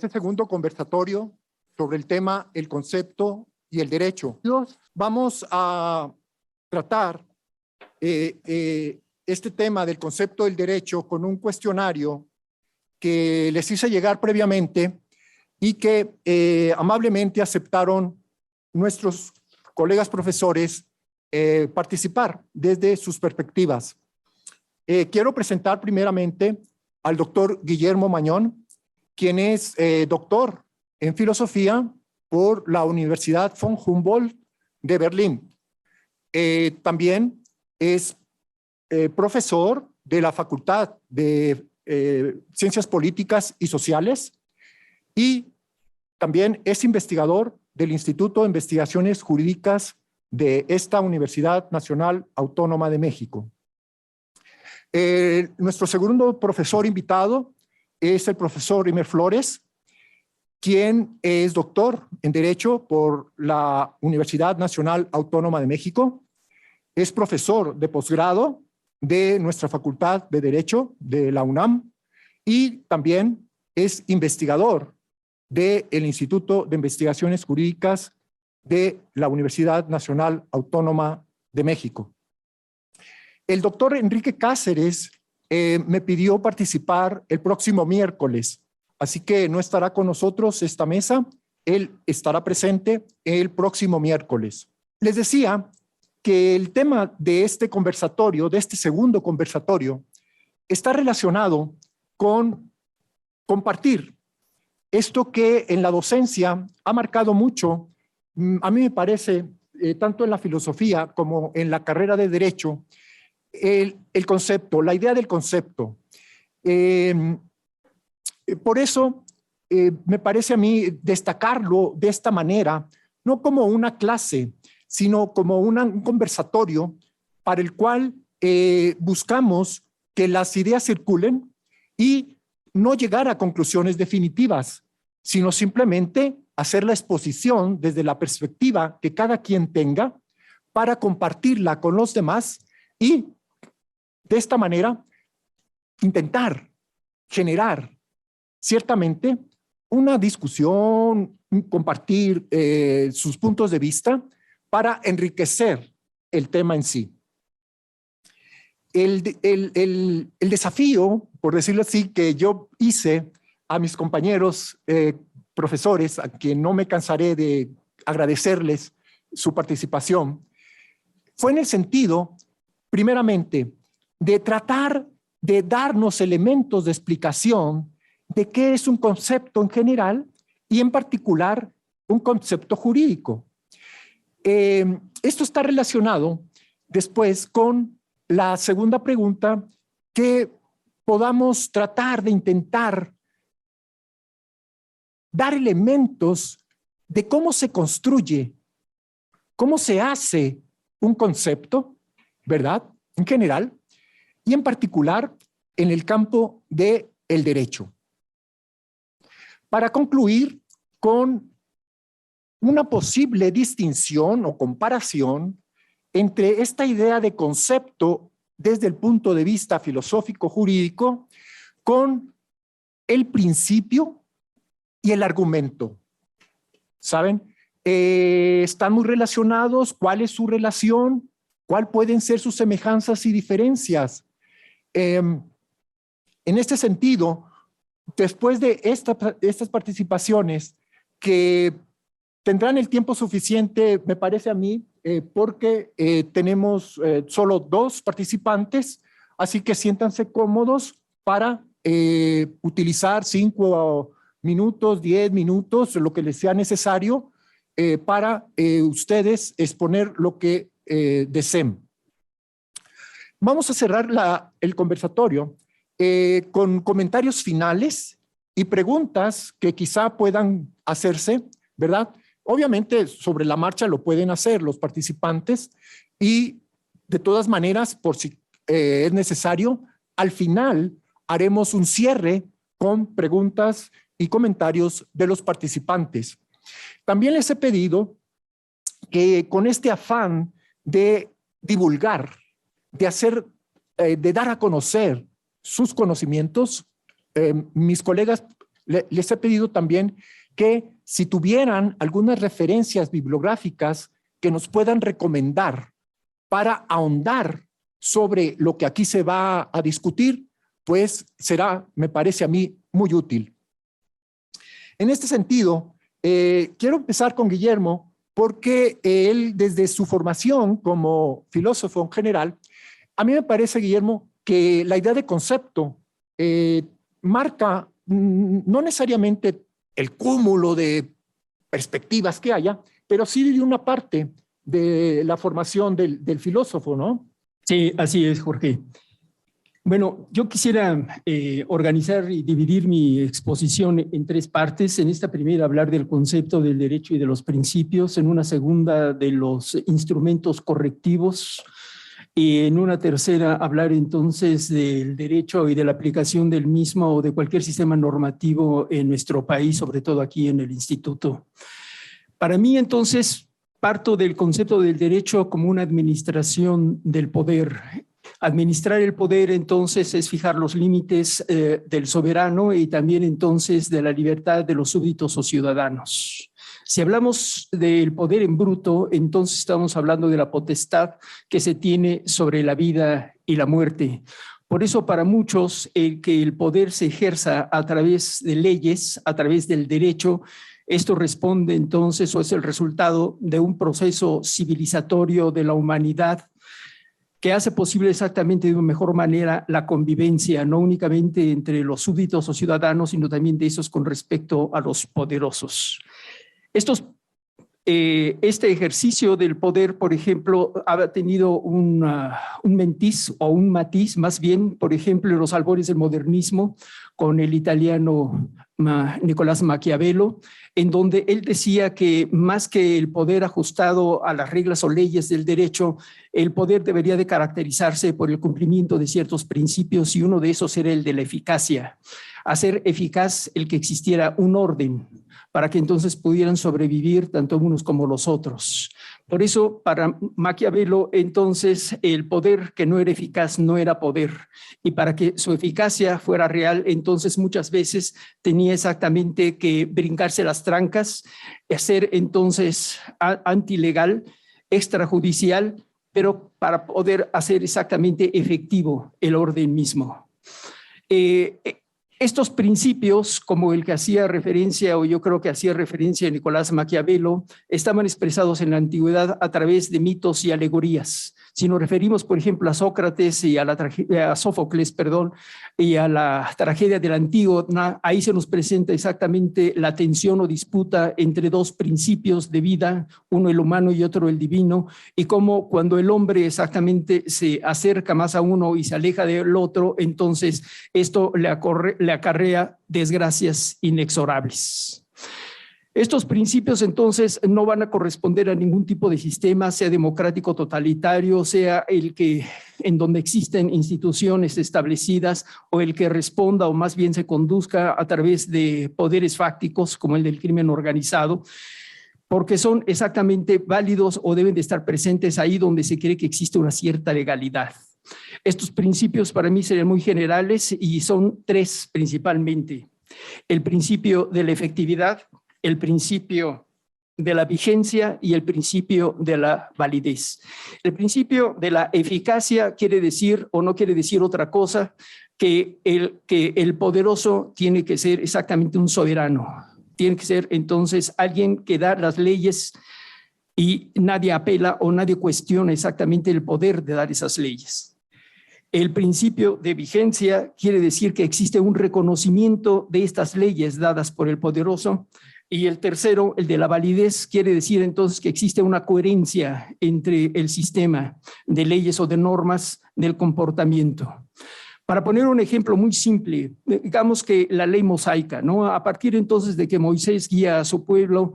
este segundo conversatorio sobre el tema, el concepto y el derecho. Vamos a tratar este tema del concepto del derecho con un cuestionario que les hice llegar previamente y que amablemente aceptaron nuestros colegas profesores participar desde sus perspectivas. Quiero presentar primeramente al doctor Guillermo Mañón, quien es doctor en filosofía por la Universidad von Humboldt de Berlín. También es profesor de la Facultad de Ciencias Políticas y Sociales y también es investigador del Instituto de Investigaciones Jurídicas de esta Universidad Nacional Autónoma de México. Nuestro segundo profesor invitado es el profesor Imer Flores, quien es doctor en Derecho por la Universidad Nacional Autónoma de México. Es profesor de posgrado de nuestra Facultad de Derecho de la UNAM y también es investigador del Instituto de Investigaciones Jurídicas de la Universidad Nacional Autónoma de México. El doctor Enrique Cáceres me pidió participar el próximo miércoles, así que no estará con nosotros esta mesa, él estará presente el próximo miércoles. Les decía que el tema de este conversatorio, de este segundo conversatorio, está relacionado con compartir esto que en la docencia ha marcado mucho, a mí me parece, tanto en la filosofía como en la carrera de Derecho, el concepto, la idea del concepto. Por eso me parece a mí destacarlo de esta manera, no como una clase, sino como un conversatorio para el cual buscamos que las ideas circulen y no llegar a conclusiones definitivas, sino simplemente hacer la exposición desde la perspectiva que cada quien tenga para compartirla con los demás y de esta manera intentar generar ciertamente una discusión, compartir sus puntos de vista para enriquecer el tema en sí. El desafío, por decirlo así, que yo hice a mis compañeros profesores, a quien no me cansaré de agradecerles su participación, fue en el sentido, primeramente, de tratar de darnos elementos de explicación de qué es un concepto en general y en particular un concepto jurídico. Esto está relacionado después con la segunda pregunta, que podamos tratar de intentar dar elementos de cómo se construye, cómo se hace un concepto, ¿verdad? En general, y en particular en el campo del derecho. Para concluir con una posible distinción o comparación entre esta idea de concepto desde el punto de vista filosófico-jurídico con el principio y el argumento. ¿Saben? Están muy relacionados. ¿Cuál es su relación? ¿Cuáles pueden ser sus semejanzas y diferencias? En este sentido, después de estas participaciones que tendrán el tiempo suficiente, me parece a mí, porque tenemos solo 2 participantes, así que siéntanse cómodos para utilizar 5 minutos, 10 minutos, lo que les sea necesario para ustedes exponer lo que deseen. Vamos a cerrar el conversatorio con comentarios finales y preguntas que quizá puedan hacerse, ¿verdad? Obviamente sobre la marcha lo pueden hacer los participantes y de todas maneras, por si es necesario, al final haremos un cierre con preguntas y comentarios de los participantes. También les he pedido que con este afán de divulgar, de dar a conocer sus conocimientos, mis colegas les he pedido también que si tuvieran algunas referencias bibliográficas que nos puedan recomendar para ahondar sobre lo que aquí se va a discutir, pues será, me parece a mí, muy útil. En este sentido, quiero empezar con Guillermo, porque él, desde su formación como filósofo en general, a mí me parece, Guillermo, que la idea de concepto marca no necesariamente el cúmulo de perspectivas que haya, pero sí de una parte de la formación del filósofo, ¿no? Sí, así es, Jorge. Bueno, yo quisiera organizar y dividir mi exposición en tres partes. En esta primera, hablar del concepto del derecho y de los principios. En una segunda, de los instrumentos correctivos. Y en una tercera, hablar entonces del derecho y de la aplicación del mismo o de cualquier sistema normativo en nuestro país, sobre todo aquí en el Instituto. Para mí, entonces, parto del concepto del derecho como una administración del poder. Administrar el poder, entonces, es fijar los límites del soberano y también, entonces, de la libertad de los súbditos o ciudadanos. Si hablamos del poder en bruto, entonces estamos hablando de la potestad que se tiene sobre la vida y la muerte. Por eso, para muchos, el que el poder se ejerza a través de leyes, a través del derecho, esto responde entonces o es el resultado de un proceso civilizatorio de la humanidad que hace posible exactamente de una mejor manera la convivencia, no únicamente entre los súbditos o ciudadanos, sino también de esos con respecto a los poderosos. Este ejercicio del poder, por ejemplo, ha tenido un matiz, más bien, por ejemplo, en los albores del modernismo, con el italiano Nicolás Maquiavelo, en donde él decía que más que el poder ajustado a las reglas o leyes del derecho, el poder debería de caracterizarse por el cumplimiento de ciertos principios, y uno de esos era el de la eficacia. Hacer eficaz el que existiera un orden, para que entonces pudieran sobrevivir tanto unos como los otros. Por eso, para Maquiavelo, entonces, el poder que no era eficaz no era poder. Y para que su eficacia fuera real, entonces muchas veces tenía exactamente que brincarse las trancas, hacer entonces antilegal, extrajudicial, pero para poder hacer exactamente efectivo el orden mismo. Estos principios, como el que hacía referencia, o yo creo que hacía referencia a Nicolás Maquiavelo, estaban expresados en la antigüedad a través de mitos y alegorías. Si nos referimos, por ejemplo, a Sócrates y a Sófocles, y a la tragedia de la Antígona, ahí se nos presenta exactamente la tensión o disputa entre dos principios de vida, uno el humano y otro el divino, y cómo cuando el hombre exactamente se acerca más a uno y se aleja del otro, entonces esto le acarrea desgracias inexorables. Estos principios entonces no van a corresponder a ningún tipo de sistema, sea democrático totalitario, sea el que en donde existen instituciones establecidas, o el que responda o más bien se conduzca a través de poderes fácticos como el del crimen organizado, porque son exactamente válidos o deben de estar presentes ahí donde se cree que existe una cierta legalidad. Estos principios para mí serían muy generales y son tres principalmente: el principio de la efectividad, el principio de la vigencia y el principio de la validez. El principio de la eficacia quiere decir, o no quiere decir otra cosa, que el poderoso tiene que ser exactamente un soberano. Tiene que ser entonces alguien que da las leyes y nadie apela o nadie cuestiona exactamente el poder de dar esas leyes. El principio de vigencia quiere decir que existe un reconocimiento de estas leyes dadas por el poderoso. Y el tercero, el de la validez, quiere decir entonces que existe una coherencia entre el sistema de leyes o de normas del comportamiento. Para poner un ejemplo muy simple, digamos que la ley mosaica, ¿no? A partir entonces de que Moisés guía a su pueblo,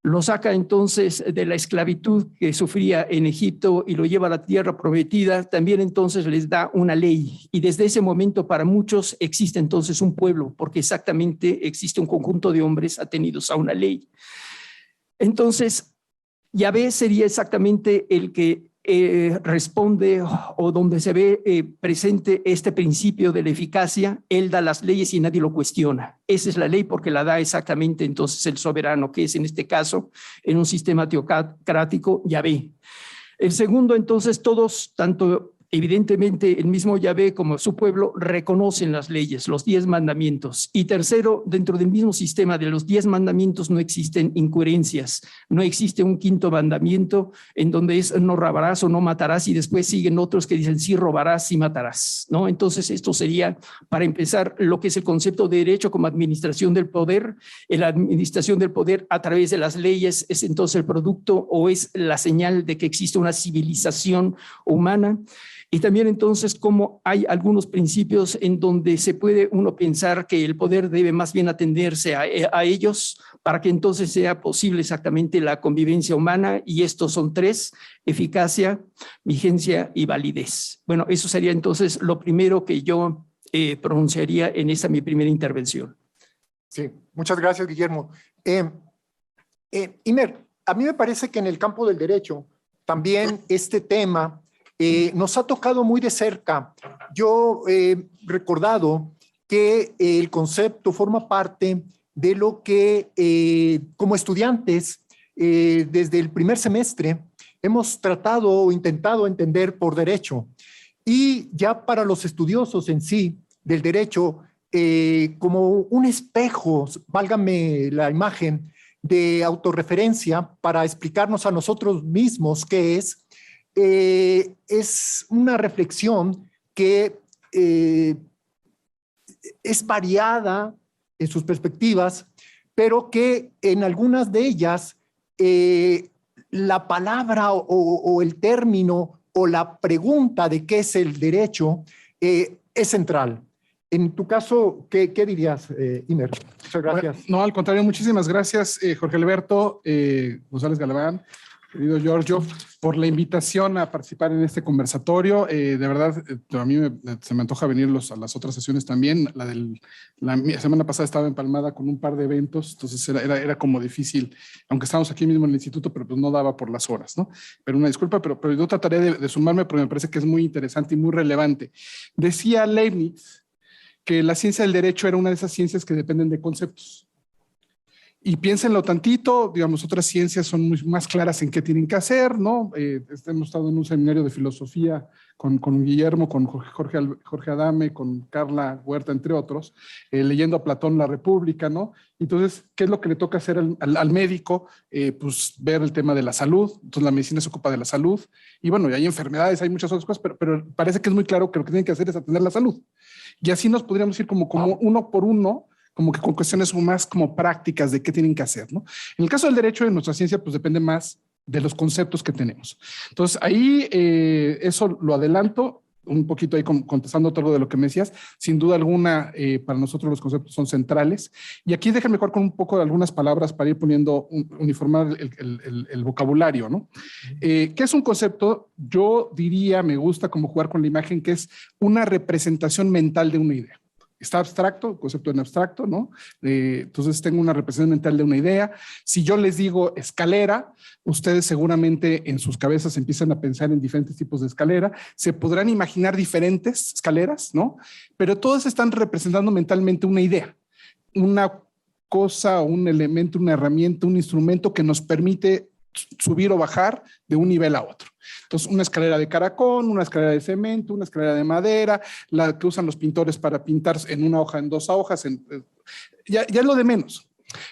lo saca entonces de la esclavitud que sufría en Egipto y lo lleva a la tierra prometida, también entonces les da una ley. Y desde ese momento para muchos existe entonces un pueblo, porque exactamente existe un conjunto de hombres atenidos a una ley. Entonces, Yahvé sería exactamente el que responde o donde se ve presente este principio de la eficacia, él da las leyes y nadie lo cuestiona. Esa es la ley porque la da exactamente entonces el soberano, que es en este caso, en un sistema teocrático, Yahvé. El segundo, entonces, todos, tanto evidentemente el mismo Yahvé como su pueblo, reconocen las leyes, los 10 mandamientos. Y tercero, dentro del mismo sistema de los 10 mandamientos no existen incoherencias, no existe un quinto mandamiento en donde es no robarás o no matarás y después siguen otros que dicen sí robarás, sí matarás, ¿no? Entonces esto sería, para empezar, lo que es el concepto de derecho como administración del poder. La administración del poder a través de las leyes es entonces el producto o es la señal de que existe una civilización humana. Y también entonces como hay algunos principios en donde se puede uno pensar que el poder debe más bien atenderse a ellos para que entonces sea posible exactamente la convivencia humana, y estos son 3: eficacia, vigencia y validez. Bueno, eso sería entonces lo primero que yo pronunciaría en esta mi primera intervención. Sí, muchas gracias, Guillermo. Imer, a mí me parece que en el campo del derecho también este tema nos ha tocado muy de cerca. Yo he recordado que el concepto forma parte de lo que como estudiantes desde el primer semestre hemos tratado o intentado entender por derecho, y ya para los estudiosos en sí del derecho como un espejo, válgame la imagen, de autorreferencia para explicarnos a nosotros mismos qué es una reflexión que es variada en sus perspectivas, pero que en algunas de ellas la palabra o el término o la pregunta de qué es el derecho es central. En tu caso, ¿qué dirías, Imer? Muchas gracias. Bueno, no, al contrario, muchísimas gracias, Jorge Alberto González Galván, querido Giorgio, por la invitación a participar en este conversatorio. De verdad, a mí se me antoja venir a las otras sesiones también. La semana pasada estaba empalmada con un par de eventos, entonces era como difícil, aunque estábamos aquí mismo en el instituto, pero pues no daba por las horas, ¿no? Pero una disculpa, pero yo trataré de sumarme porque me parece que es muy interesante y muy relevante. Decía Leibniz que la ciencia del derecho era una de esas ciencias que dependen de conceptos. Y piénsenlo tantito, digamos, otras ciencias son más claras en qué tienen que hacer, ¿no? Hemos estado en un seminario de filosofía con Guillermo, con Jorge Adame, con Carla Huerta, entre otros, leyendo a Platón La República, ¿no? Entonces, ¿qué es lo que le toca hacer al médico? Pues ver el tema de la salud. Entonces, la medicina se ocupa de la salud. Y bueno, y hay enfermedades, hay muchas otras cosas, pero parece que es muy claro que lo que tienen que hacer es atender la salud. Y así nos podríamos ir como uno por uno, como que con cuestiones más como prácticas de qué tienen que hacer, ¿no? En el caso del derecho, en nuestra ciencia, pues depende más de los conceptos que tenemos. Entonces, ahí eso lo adelanto un poquito ahí contestando todo de lo que me decías. Sin duda alguna, para nosotros los conceptos son centrales. Y aquí déjenme jugar con un poco de algunas palabras para ir poniendo, uniformar el vocabulario, ¿no? ¿Qué es un concepto? Yo diría, me gusta como jugar con la imagen, que es una representación mental de una idea. Está abstracto, concepto en abstracto, ¿no? Entonces tengo una representación mental de una idea. Si yo les digo escalera, ustedes seguramente en sus cabezas empiezan a pensar en diferentes tipos de escalera. Se podrán imaginar diferentes escaleras, ¿no? Pero todas están representando mentalmente una idea, una cosa, un elemento, una herramienta, un instrumento que nos permite subir o bajar de un nivel a otro. Entonces, una escalera de caracol, una escalera de cemento, una escalera de madera, la que usan los pintores para pintar en una hoja, en 2 hojas, ya es lo de menos.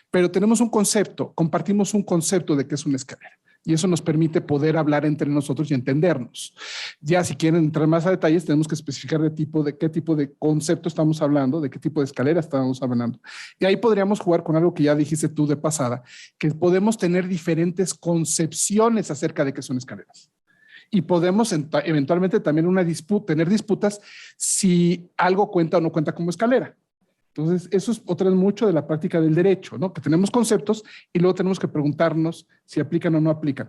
Pero tenemos un concepto, compartimos un concepto de qué es una escalera. Y eso nos permite poder hablar entre nosotros y entendernos. Ya si quieren entrar más a detalles, tenemos que especificar de qué tipo de concepto estamos hablando, de qué tipo de escalera estamos hablando. Y ahí podríamos jugar con algo que ya dijiste tú de pasada, que podemos tener diferentes concepciones acerca de qué son escaleras. Y podemos eventualmente también tener disputas si algo cuenta o no cuenta como escalera. Entonces, eso es otra vez mucho de la práctica del derecho, ¿no? Que tenemos conceptos y luego tenemos que preguntarnos si aplican o no aplican.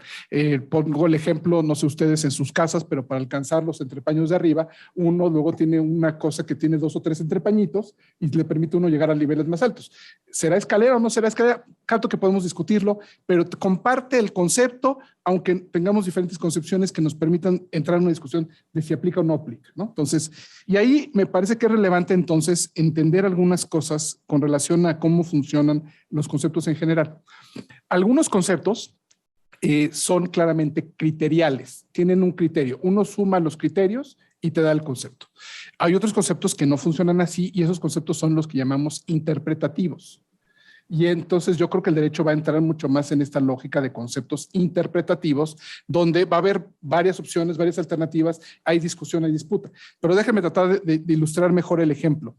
Pongo el ejemplo, no sé ustedes en sus casas, pero para alcanzar los entrepaños de arriba, uno luego tiene una cosa que tiene 2 o 3 entrepañitos y le permite a uno llegar a niveles más altos. ¿Será escalera o no será escalera? Claro que podemos discutirlo, pero comparte el concepto aunque tengamos diferentes concepciones que nos permitan entrar en una discusión de si aplica o no aplica, ¿no? Entonces, y ahí me parece que es relevante entonces entender algunas cosas con relación a cómo funcionan los conceptos en general. Algunos conceptos son claramente criteriales, tienen un criterio. Uno suma los criterios y te da el concepto. Hay otros conceptos que no funcionan así y esos conceptos son los que llamamos interpretativos. Y entonces yo creo que el derecho va a entrar mucho más en esta lógica de conceptos interpretativos, donde va a haber varias opciones, varias alternativas, hay discusión, hay disputa. Pero déjenme tratar de ilustrar mejor el ejemplo.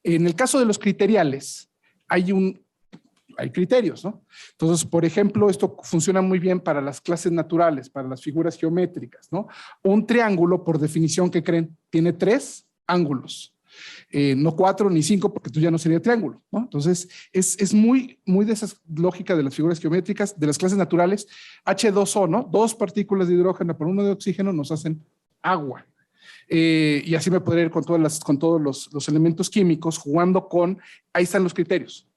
En el caso de los criteriales, hay criterios, ¿no? Entonces, por ejemplo, esto funciona muy bien para las clases naturales, para las figuras geométricas, ¿no? Un triángulo, por definición, ¿qué creen? Tiene 3 ángulos. No 4 ni 5, porque tú ya no sería triángulo, ¿no? Entonces, es muy de esa lógica de las figuras geométricas, de las clases naturales. H2O, ¿no? 2 partículas de hidrógeno por 1 de oxígeno nos hacen agua. Y así me podría ir con todos los elementos químicos, jugando con, ahí están los criterios.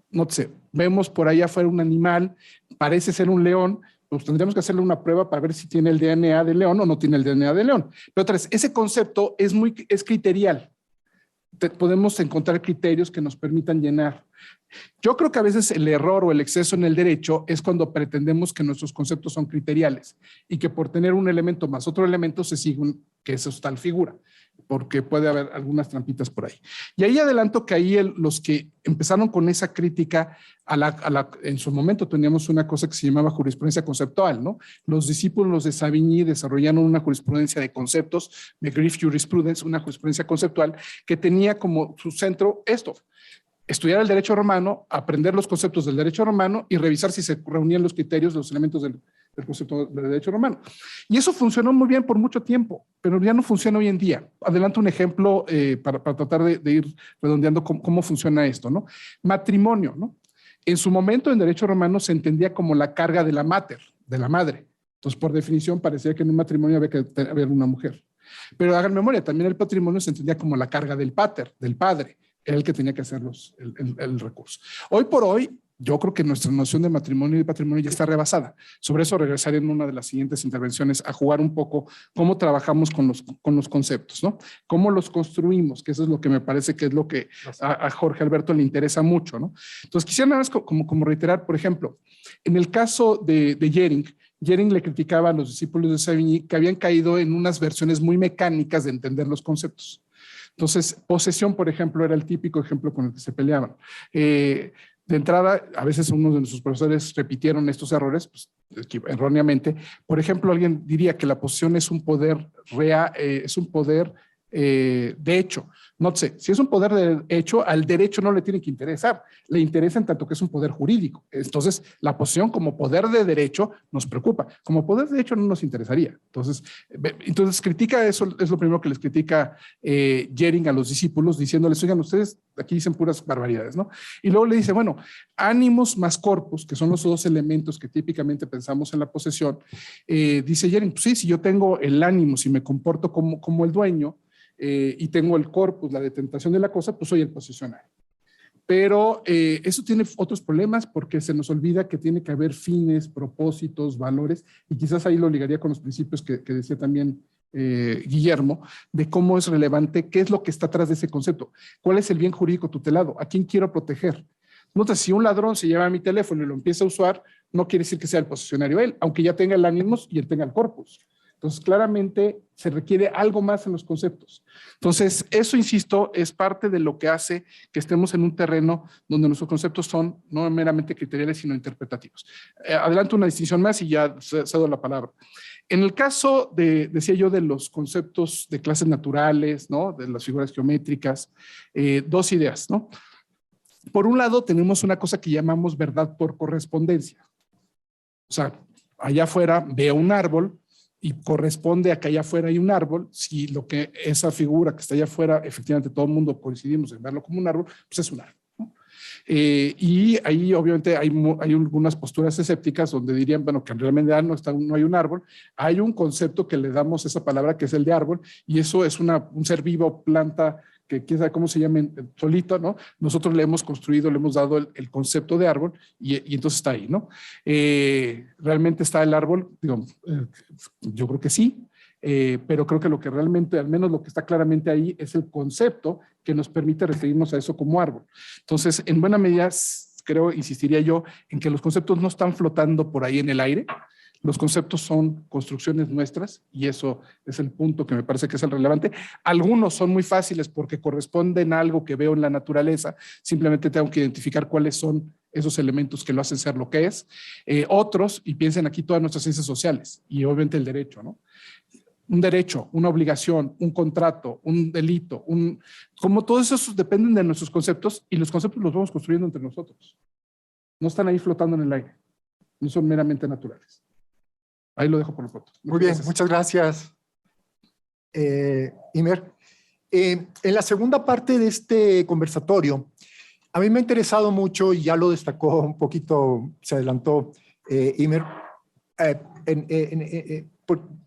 No sé, vemos por allá afuera un animal, parece ser un león, pues tendríamos que hacerle una prueba para ver si tiene el DNA de león o no tiene el DNA de león. Pero otra vez, ese concepto es criterial. Podemos encontrar criterios que nos permitan llenar. Yo creo que a veces el error o el exceso en el derecho es cuando pretendemos que nuestros conceptos son criteriales y que por tener un elemento más otro elemento se sigue que eso es tal figura, porque puede haber algunas trampitas por ahí. Y ahí adelanto que ahí los que empezaron con esa crítica, en su momento teníamos una cosa que se llamaba jurisprudencia conceptual, ¿no? Los discípulos de Savigny desarrollaron una jurisprudencia de conceptos, McGriff Jurisprudence, una jurisprudencia conceptual que tenía como su centro esto: estudiar el derecho romano, aprender los conceptos del derecho romano y revisar si se reunían los criterios, los elementos del concepto del derecho romano. Y eso funcionó muy bien por mucho tiempo, pero ya no funciona hoy en día. Adelanto un ejemplo para tratar de ir redondeando cómo funciona esto, ¿no? Matrimonio, ¿no? En su momento en derecho romano se entendía como la carga de la mater, de la madre. Entonces, por definición, parecía que en un matrimonio había que haber una mujer. Pero hagan memoria, también el patrimonio se entendía como la carga del pater, del padre. Era el que tenía que hacer el recurso. Hoy por hoy, yo creo que nuestra noción de matrimonio y patrimonio ya está rebasada. Sobre eso regresaré en una de las siguientes intervenciones a jugar un poco cómo trabajamos con los conceptos, ¿no? Cómo los construimos, que eso es lo que me parece que es lo que a Jorge Alberto le interesa mucho, ¿no? Entonces, quisiera nada más como reiterar, por ejemplo, en el caso de Jhering le criticaba a los discípulos de Savigny que habían caído en unas versiones muy mecánicas de entender los conceptos. Entonces, posesión, por ejemplo, era el típico ejemplo con el que se peleaban. De entrada, a veces uno de nuestros profesores repitieron estos errores, pues, erróneamente. Por ejemplo, alguien diría que la posesión es un poder real, es un poder de hecho. No sé, si es un poder de hecho, al derecho no le tiene que interesar, le interesa en tanto que es un poder jurídico. Entonces, la posesión como poder de derecho nos preocupa, como poder de hecho no nos interesaría. Entonces critica eso, es lo primero que les critica Jhering a los discípulos, diciéndoles, oigan, ustedes aquí dicen puras barbaridades, ¿no? Y luego le dice, bueno, ánimos más corpus, que son los 2 elementos que típicamente pensamos en la posesión, dice Jhering, pues sí, si yo tengo el ánimo, si me comporto como el dueño, y tengo el corpus, la detentación de la cosa, pues soy el posesionario. Pero eso tiene otros problemas porque se nos olvida que tiene que haber fines, propósitos, valores, y quizás ahí lo ligaría con los principios que decía también Guillermo, de cómo es relevante, qué es lo que está atrás de ese concepto, cuál es el bien jurídico tutelado, a quién quiero proteger. Entonces, si un ladrón se lleva mi teléfono y lo empieza a usar, no quiere decir que sea el posesionario él, aunque ya tenga el ánimos y él tenga el corpus. Entonces, claramente se requiere algo más en los conceptos. Entonces, eso, insisto, es parte de lo que hace que estemos en un terreno donde nuestros conceptos son no meramente criteriales, sino interpretativos. Adelanto una distinción más y ya cedo la palabra. En el caso decía yo, de los conceptos de clases naturales, ¿no? De las figuras geométricas, 2 ideas, ¿no? Por un lado, tenemos una cosa que llamamos verdad por correspondencia. O sea, allá afuera veo un árbol, y corresponde a que allá afuera hay un árbol. Si lo que esa figura que está allá afuera, efectivamente todo el mundo coincidimos en verlo como un árbol, pues es un árbol, ¿no? Y ahí obviamente hay algunas posturas escépticas donde dirían, bueno, que realmente no hay un árbol, hay un concepto que le damos esa palabra que es el de árbol, y eso es un ser vivo, planta, que quién sabe cómo se llamen solito, ¿no? Nosotros le hemos construido, le hemos dado el concepto de árbol y entonces está ahí, ¿no? ¿Realmente está el árbol? Digo, yo creo que sí, pero creo que lo que realmente, al menos lo que está claramente ahí, es el concepto que nos permite referirnos a eso como árbol. Entonces, en buena medida, creo, insistiría yo, en que los conceptos no están flotando por ahí en el aire. Los conceptos son construcciones nuestras y eso es el punto que me parece que es el relevante. Algunos son muy fáciles porque corresponden a algo que veo en la naturaleza. Simplemente tengo que identificar cuáles son esos elementos que lo hacen ser lo que es. Otros, y piensen aquí todas nuestras ciencias sociales y obviamente el derecho, ¿no? Un derecho, una obligación, un contrato, un delito, como todos esos dependen de nuestros conceptos y los conceptos los vamos construyendo entre nosotros. No están ahí flotando en el aire, no son meramente naturales. Ahí lo dejo por lo pronto. Muy bien, muchas gracias, Imer. En la segunda parte de este conversatorio, a mí me ha interesado mucho, y ya lo destacó un poquito, se adelantó Imer,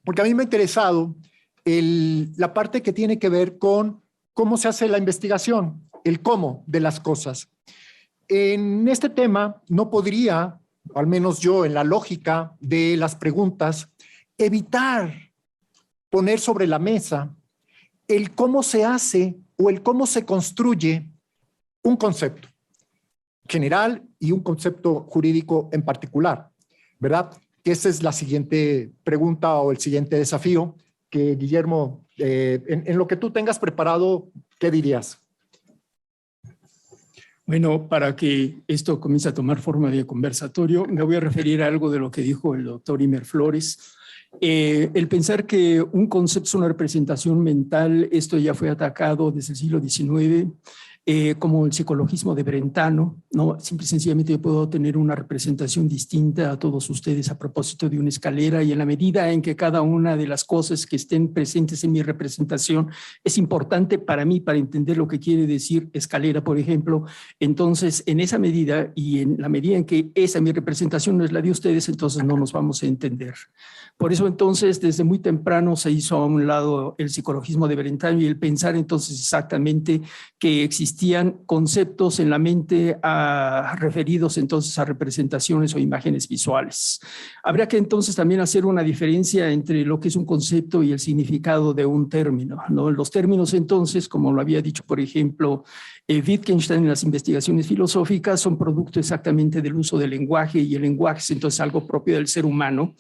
porque a mí me ha interesado la parte que tiene que ver con cómo se hace la investigación, el cómo de las cosas. En este tema no podría, al menos yo, en la lógica de las preguntas, evitar poner sobre la mesa el cómo se hace o el cómo se construye un concepto general y un concepto jurídico en particular, ¿verdad? Esa es la siguiente pregunta o el siguiente desafío que, Guillermo, en lo que tú tengas preparado, ¿qué dirías? Bueno, para que esto comience a tomar forma de conversatorio, me voy a referir a algo de lo que dijo el doctor Imer Flores. El pensar que un concepto es una representación mental, esto ya fue atacado desde el siglo XIX, como el psicologismo de Brentano, ¿no? Simple y sencillamente yo puedo tener una representación distinta a todos ustedes a propósito de una escalera, y en la medida en que cada una de las cosas que estén presentes en mi representación es importante para mí, para entender lo que quiere decir escalera, por ejemplo, entonces en esa medida y en la medida en que esa mi representación no es la de ustedes, entonces no nos vamos a entender. Por eso entonces desde muy temprano se hizo a un lado el psicologismo de Brentano y el pensar entonces exactamente que existían conceptos en la mente referidos entonces a representaciones o imágenes visuales. Habría que entonces también hacer una diferencia entre lo que es un concepto y el significado de un término, ¿no? Los términos entonces, como lo había dicho por ejemplo Wittgenstein en las investigaciones filosóficas, son producto exactamente del uso del lenguaje, y el lenguaje es entonces algo propio del ser humano.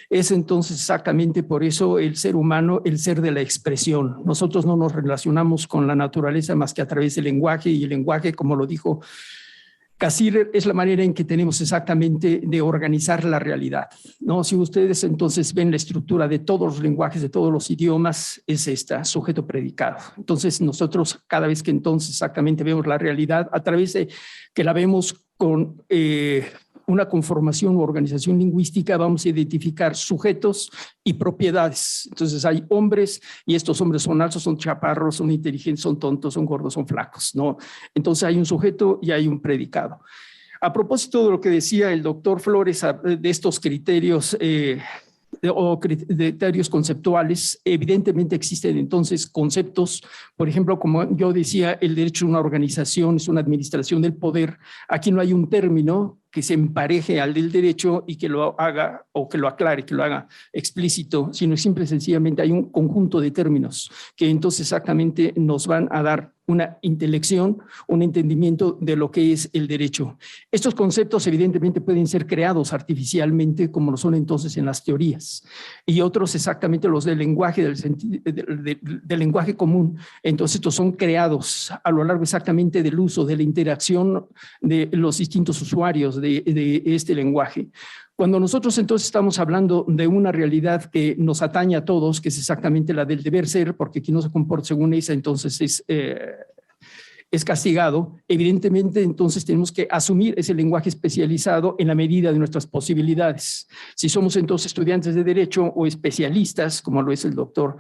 Es entonces exactamente por eso el ser humano, el ser de la expresión. Nosotros no nos relacionamos con la naturaleza más que a través del lenguaje, y el lenguaje, como lo dijo Cassirer, es la manera en que tenemos exactamente de organizar la realidad, ¿no? Si ustedes entonces ven la estructura de todos los lenguajes, de todos los idiomas, es esta, sujeto predicado. Entonces nosotros cada vez que entonces exactamente vemos la realidad a través de que la vemos con una conformación u organización lingüística, vamos a identificar sujetos y propiedades. Entonces hay hombres, y estos hombres son altos, son chaparros, son inteligentes, son tontos, son gordos, son flacos, ¿no? Entonces hay un sujeto y hay un predicado. A propósito de lo que decía el doctor Flores de estos criterios o criterios conceptuales, evidentemente existen entonces conceptos, por ejemplo, como yo decía, el derecho a una organización es una administración del poder. Aquí no hay un término que se empareje al del derecho y que lo haga o que lo aclare, que lo haga explícito, sino simple y sencillamente hay un conjunto de términos que entonces exactamente nos van a dar una intelección, un entendimiento de lo que es el derecho. Estos conceptos evidentemente pueden ser creados artificialmente, como lo son entonces en las teorías, y otros exactamente los del lenguaje, del lenguaje común. Entonces estos son creados a lo largo exactamente del uso, de la interacción de los distintos usuarios de este lenguaje. Cuando nosotros entonces estamos hablando de una realidad que nos atañe a todos, que es exactamente la del deber ser, porque quien no se comporta según esa entonces es castigado, evidentemente entonces tenemos que asumir ese lenguaje especializado en la medida de nuestras posibilidades. Si somos entonces estudiantes de derecho o especialistas, como lo es el doctor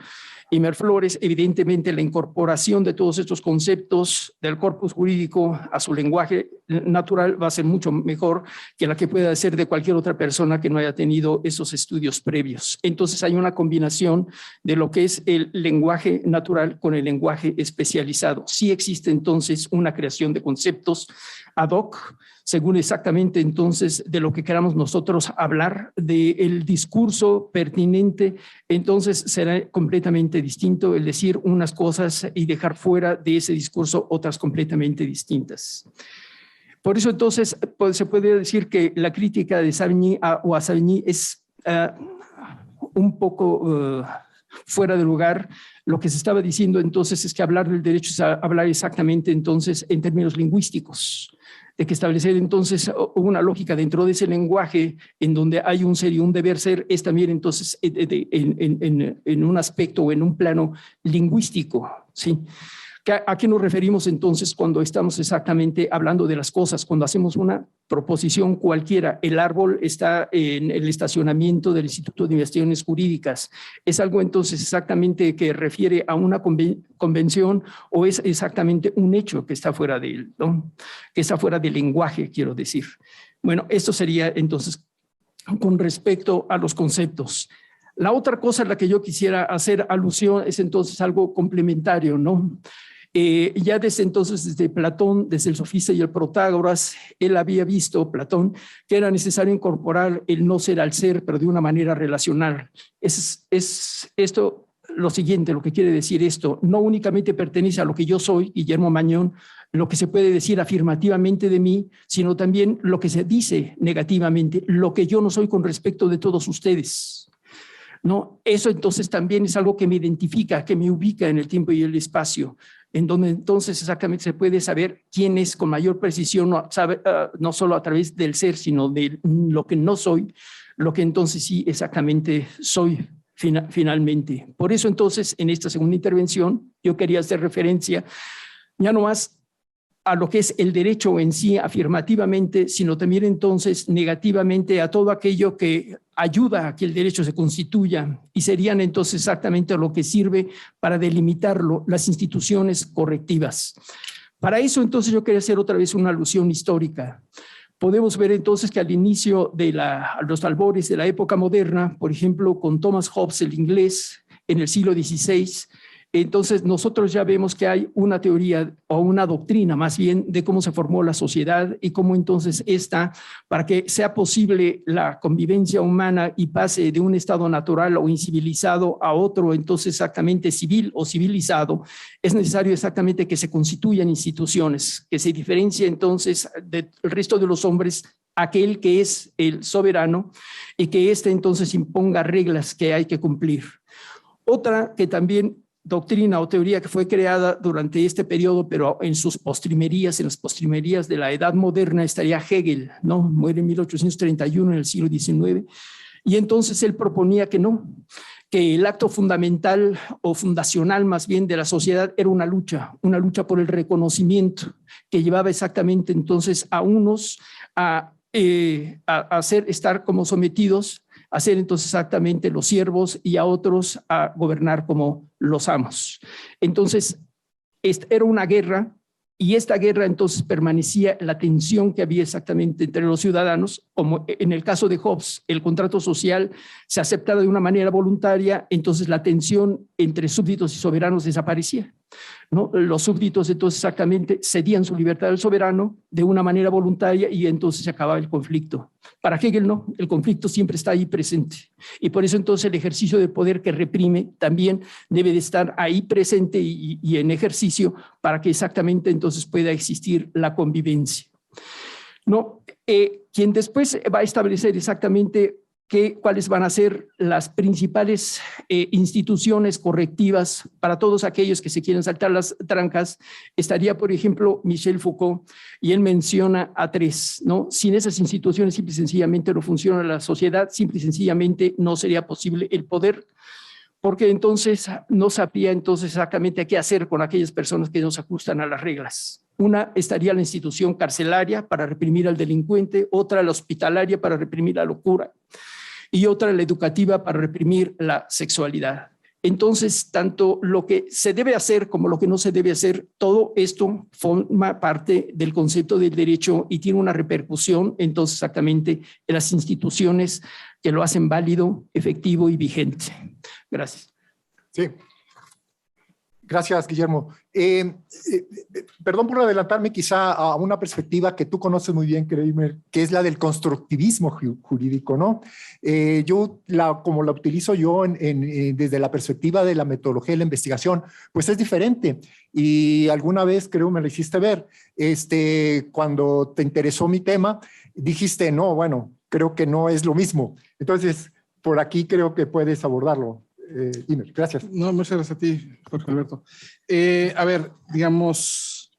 Imer Flores, evidentemente la incorporación de todos estos conceptos del corpus jurídico a su lenguaje natural va a ser mucho mejor que la que pueda hacer de cualquier otra persona que no haya tenido esos estudios previos. Entonces hay una combinación de lo que es el lenguaje natural con el lenguaje especializado. Sí existe entonces una creación de conceptos ad hoc, según exactamente entonces de lo que queramos nosotros hablar, del discurso pertinente, entonces será completamente distinto el decir unas cosas y dejar fuera de ese discurso otras completamente distintas. Por eso entonces se puede decir que la crítica de Savigny o a Savigny es un poco fuera de lugar. Lo que se estaba diciendo entonces es que hablar del derecho es hablar exactamente entonces en términos lingüísticos, de que establecer entonces una lógica dentro de ese lenguaje en donde hay un ser y un deber ser es también entonces en un aspecto o en un plano lingüístico, ¿sí? ¿A qué nos referimos entonces cuando estamos exactamente hablando de las cosas? Cuando hacemos una proposición cualquiera, el árbol está en el estacionamiento del Instituto de Investigaciones Jurídicas. ¿Es algo entonces exactamente que refiere a una convención o es exactamente un hecho que está fuera de él, ¿no? Que está fuera del lenguaje, quiero decir? Bueno, esto sería entonces con respecto a los conceptos. La otra cosa a la que yo quisiera hacer alusión es entonces algo complementario, ¿no? Ya desde entonces, desde Platón, desde el Sofista y el Protágoras, él había visto, Platón, que era necesario incorporar el no ser al ser, pero de una manera relacional. Es esto lo siguiente, lo que quiere decir esto, no únicamente pertenece a lo que yo soy, Guillermo Mañón, lo que se puede decir afirmativamente de mí, sino también lo que se dice negativamente, lo que yo no soy con respecto de todos ustedes. ¿No? Eso entonces también es algo que me identifica, que me ubica en el tiempo y el espacio, en donde entonces exactamente se puede saber quién es con mayor precisión, no solo a través del ser, sino de lo que no soy, lo que entonces sí exactamente soy finalmente. Por eso entonces en esta segunda intervención yo quería hacer referencia ya no más a lo que es el derecho en sí afirmativamente, sino también entonces negativamente a todo aquello que ayuda a que el derecho se constituya y serían entonces exactamente lo que sirve para delimitarlo, las instituciones correctivas. Para eso entonces yo quería hacer otra vez una alusión histórica. Podemos ver entonces que al inicio de los albores de la época moderna, por ejemplo, con Thomas Hobbes, el inglés, en el siglo XVI, entonces nosotros ya vemos que hay una teoría o una doctrina más bien de cómo se formó la sociedad y cómo entonces esta, para que sea posible la convivencia humana y pase de un estado natural o incivilizado a otro, entonces exactamente civil o civilizado, es necesario exactamente que se constituyan instituciones, que se diferencie entonces del resto de los hombres aquel que es el soberano y que éste entonces imponga reglas que hay que cumplir. Otra que también doctrina o teoría que fue creada durante este periodo, pero en sus postrimerías, en las postrimerías de la edad moderna, estaría Hegel, ¿no? Muere en 1831 en el siglo XIX, y entonces él proponía que no, que el acto fundamental o fundacional más bien de la sociedad era una lucha por el reconocimiento, que llevaba exactamente entonces a unos a estar como sometidos, a ser entonces exactamente los siervos y a otros a gobernar como los amos. Entonces, era una guerra y esta guerra entonces permanecía la tensión que había exactamente entre los ciudadanos, como en el caso de Hobbes, el contrato social se aceptaba de una manera voluntaria, entonces la tensión entre súbditos y soberanos desaparecía, ¿no? Los súbditos entonces exactamente cedían su libertad al soberano de una manera voluntaria y entonces se acababa el conflicto. Para Hegel no, el conflicto siempre está ahí presente y por eso entonces el ejercicio del poder que reprime también debe de estar ahí presente y en ejercicio para que exactamente entonces pueda existir la convivencia. No, quien después va a establecer exactamente cuáles van a ser las principales instituciones correctivas para todos aquellos que se quieren saltar las trancas, estaría, por ejemplo, Michel Foucault, y él menciona a tres, ¿no? Sin esas instituciones, simple y sencillamente no funciona la sociedad, simple y sencillamente no sería posible el poder, porque entonces no sabría entonces exactamente qué hacer con aquellas personas que no se ajustan a las reglas. Una estaría la institución carcelaria para reprimir al delincuente, otra la hospitalaria para reprimir la locura, y otra la educativa para reprimir la sexualidad. Entonces, tanto lo que se debe hacer como lo que no se debe hacer, todo esto forma parte del concepto del derecho y tiene una repercusión entonces exactamente en las instituciones que lo hacen válido, efectivo y vigente. Gracias. Sí. Gracias, Guillermo. Perdón por adelantarme quizá a una perspectiva que tú conoces muy bien, Kramer, que es la del constructivismo jurídico, ¿no? Como la utilizo yo desde la perspectiva de la metodología de la investigación, pues es diferente. Y alguna vez, creo, me lo hiciste ver, cuando te interesó mi tema, dijiste, no, bueno, creo que no es lo mismo. Entonces, por aquí creo que puedes abordarlo. Imer, gracias. No, muchas gracias a ti, Jorge Alberto. A ver, digamos,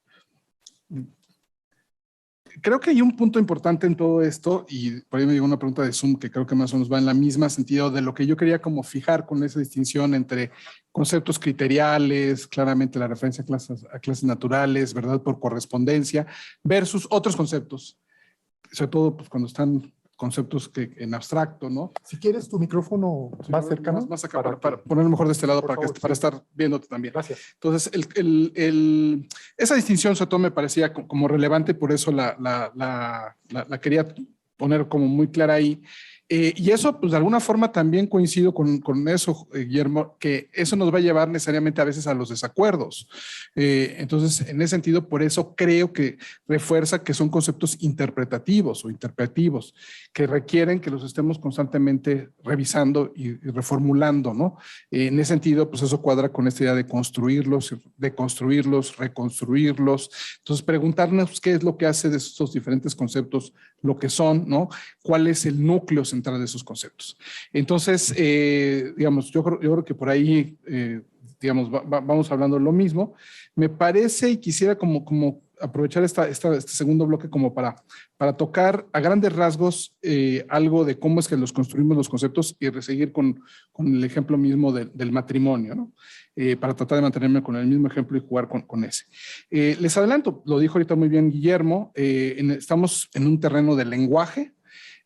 creo que hay un punto importante en todo esto, y por ahí me llegó una pregunta de Zoom que creo que más o menos va en la misma sentido de lo que yo quería como fijar con esa distinción entre conceptos criteriales, claramente la referencia a clases naturales, verdad por correspondencia, versus otros conceptos, sobre todo pues, cuando están conceptos que en abstracto, ¿no? Si quieres tu micrófono más cercano. Más acá, para ponerlo mejor de este lado, para estar viéndote también. Gracias. Entonces, esa distinción sobre todo me parecía como relevante, por eso la quería poner como muy clara ahí. Y eso, pues de alguna forma también coincido con eso, Guillermo, que eso nos va a llevar necesariamente a veces a los desacuerdos. Entonces, en ese sentido, por eso creo que refuerza que son conceptos interpretativos o interpretivos que requieren que los estemos constantemente revisando y reformulando, ¿no? En ese sentido, pues eso cuadra con esta idea de construirlos, deconstruirlos, reconstruirlos. Entonces, preguntarnos qué es lo que hace de estos diferentes conceptos lo que son, ¿no? ¿Cuál es el núcleo central de esos conceptos? Entonces, digamos, yo creo que por ahí, digamos, vamos hablando lo mismo. Me parece y quisiera como aprovechar este segundo bloque como para tocar a grandes rasgos algo de cómo es que los construimos los conceptos y seguir con el ejemplo mismo del matrimonio, ¿no? Para tratar de mantenerme con el mismo ejemplo y jugar con ese. Les adelanto, lo dijo ahorita muy bien Guillermo, estamos en un terreno del lenguaje,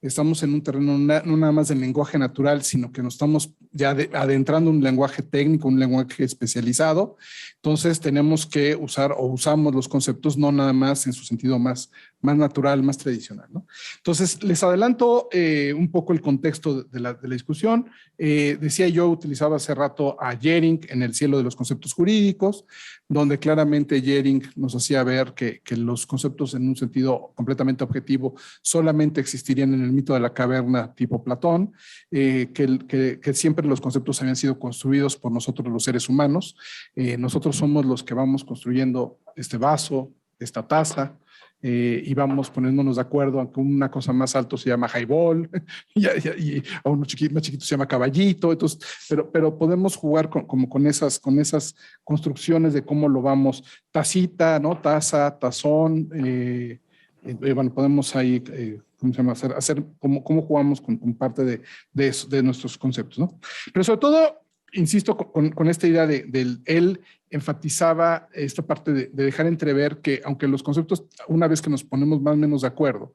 estamos en un terreno no nada más del lenguaje natural, sino que nos estamos ya adentrando en un lenguaje técnico, un lenguaje especializado. Entonces tenemos que usar o usamos los conceptos no nada más en su sentido más natural, más tradicional, ¿no? Entonces les adelanto un poco el contexto de la discusión. Decía yo, utilizaba hace rato a Jering en El cielo de los conceptos jurídicos, donde claramente Jering nos hacía ver que los conceptos en un sentido completamente objetivo solamente existirían en el mito de la caverna tipo Platón, que siempre los conceptos habían sido construidos por nosotros los seres humanos. Nosotros somos los que vamos construyendo este vaso, esta taza, y vamos poniéndonos de acuerdo, aunque una cosa más alto se llama highball y a uno más chiquito se llama caballito. Entonces, pero podemos jugar con esas construcciones de cómo lo vamos, tacita, ¿no? Taza, tazón, bueno, podemos ahí, ¿cómo se llama? Hacer cómo jugamos con parte de nuestros conceptos, ¿no? Pero sobre todo, insisto con esta idea él enfatizaba esta parte de dejar entrever que aunque los conceptos, una vez que nos ponemos más o menos de acuerdo,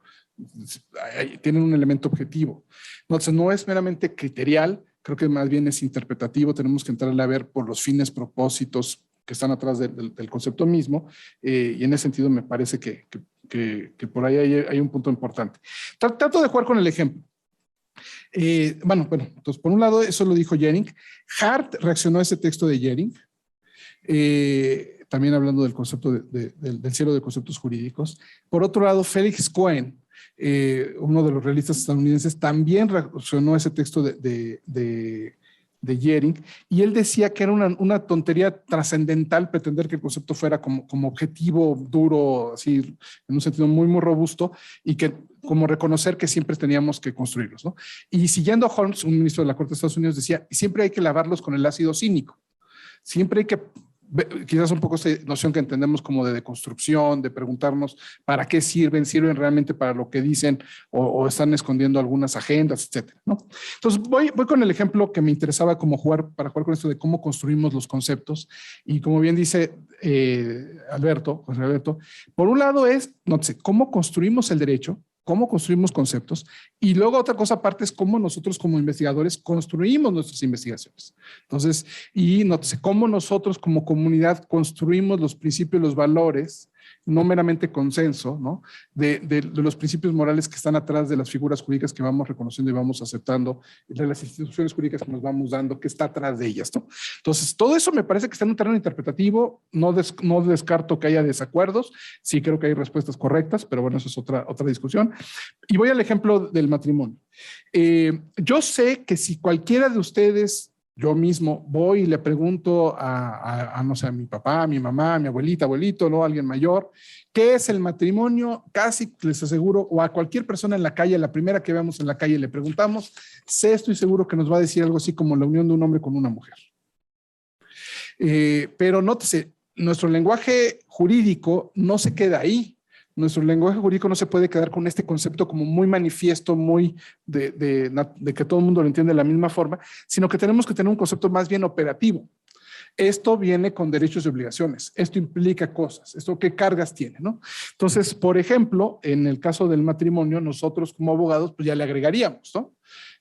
tienen un elemento objetivo. Entonces, no es meramente criterial, creo que más bien es interpretativo, tenemos que entrarle a ver por los fines, propósitos que están atrás del concepto mismo, y en ese sentido me parece que por ahí hay un punto importante. Trato de jugar con el ejemplo. Bueno, entonces por un lado eso lo dijo Jering. Hart reaccionó a ese texto de Jering, también hablando del concepto del cielo de conceptos jurídicos. Por otro lado, Felix Cohen, uno de los realistas estadounidenses, también reaccionó a ese texto de Jering, y él decía que era una tontería trascendental pretender que el concepto fuera como objetivo duro, así en un sentido muy, muy robusto, y que como reconocer que siempre teníamos que construirlos, ¿no? Y siguiendo a Holmes, un ministro de la Corte de Estados Unidos, decía, siempre hay que lavarlos con el ácido cínico, siempre hay que, quizás un poco esta noción que entendemos como de deconstrucción, de preguntarnos para qué sirven realmente para lo que dicen o están escondiendo algunas agendas, etcétera, ¿no? Entonces voy con el ejemplo que me interesaba para jugar con esto de cómo construimos los conceptos, y como bien dice José Alberto, por un lado es, no sé, cómo construimos el derecho, cómo construimos conceptos, y luego otra cosa aparte es cómo nosotros como investigadores construimos nuestras investigaciones. Entonces, y nótese, cómo nosotros como comunidad construimos los principios, los valores, no meramente consenso, ¿no? De los principios morales que están atrás de las figuras jurídicas que vamos reconociendo y vamos aceptando, de las instituciones jurídicas que nos vamos dando, que está atrás de ellas, ¿no? Entonces, todo eso me parece que está en un terreno interpretativo, no descarto que haya desacuerdos, sí creo que hay respuestas correctas, pero bueno, eso es otra discusión. Y voy al ejemplo del matrimonio. Yo sé que si cualquiera de ustedes, yo mismo voy y le pregunto no sé, a mi papá, a mi mamá, a mi abuelita, abuelito, ¿no? Alguien mayor, ¿qué es el matrimonio? Casi les aseguro, o a cualquier persona en la calle, la primera que veamos en la calle, le preguntamos, estoy seguro que nos va a decir algo así como la unión de un hombre con una mujer. Pero nótese, nuestro lenguaje jurídico no se queda ahí. Nuestro lenguaje jurídico no se puede quedar con este concepto como muy manifiesto, muy de que todo el mundo lo entiende de la misma forma, sino que tenemos que tener un concepto más bien operativo. Esto viene con derechos y obligaciones. Esto implica cosas. Esto qué cargas tiene, ¿no? Entonces, por ejemplo, en el caso del matrimonio, nosotros como abogados, pues ya le agregaríamos, ¿no?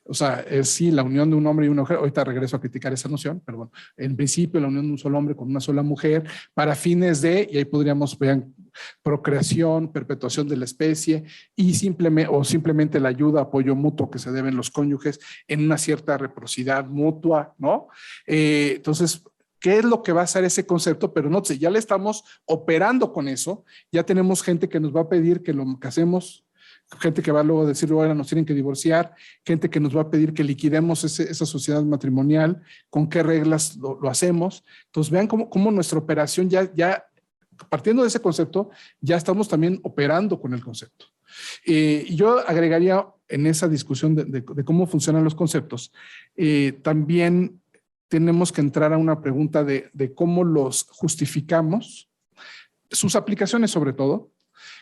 O sea, es sí, la unión de un hombre y una mujer. Ahorita regreso a criticar esa noción, pero bueno, en principio la unión de un solo hombre con una sola mujer para fines de, y ahí podríamos, vean, procreación, perpetuación de la especie y simplemente la ayuda, apoyo mutuo que se deben los cónyuges en una cierta reciprocidad mutua, ¿no? Entonces, ¿qué es lo que va a hacer ese concepto? Pero no sé, ya le estamos operando con eso, ya tenemos gente que nos va a pedir que lo casemos, gente que va luego a decir, ahora nos tienen que divorciar, gente que nos va a pedir que liquidemos esa sociedad matrimonial, con qué reglas lo hacemos. Entonces vean cómo nuestra operación ya partiendo de ese concepto, ya estamos también operando con el concepto. Y yo agregaría en esa discusión de cómo funcionan los conceptos, también tenemos que entrar a una pregunta de cómo los justificamos, sus aplicaciones sobre todo,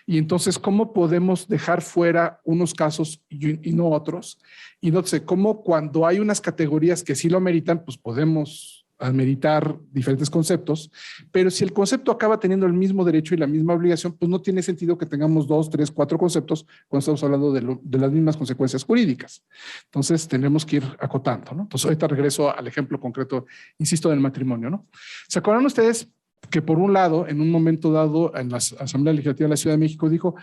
y entonces cómo podemos dejar fuera unos casos y no otros, y no sé, cómo cuando hay unas categorías que sí lo ameritan, pues podemos ameritar diferentes conceptos, pero si el concepto acaba teniendo el mismo derecho y la misma obligación, pues no tiene sentido que tengamos 2, 3, 4 conceptos cuando estamos hablando de las mismas consecuencias jurídicas. Entonces tenemos que ir acotando, ¿no? Entonces ahorita regreso al ejemplo concreto, insisto, del matrimonio, ¿no? ¿Se acuerdan ustedes que por un lado, en un momento dado, en la Asamblea Legislativa de la Ciudad de México dijo,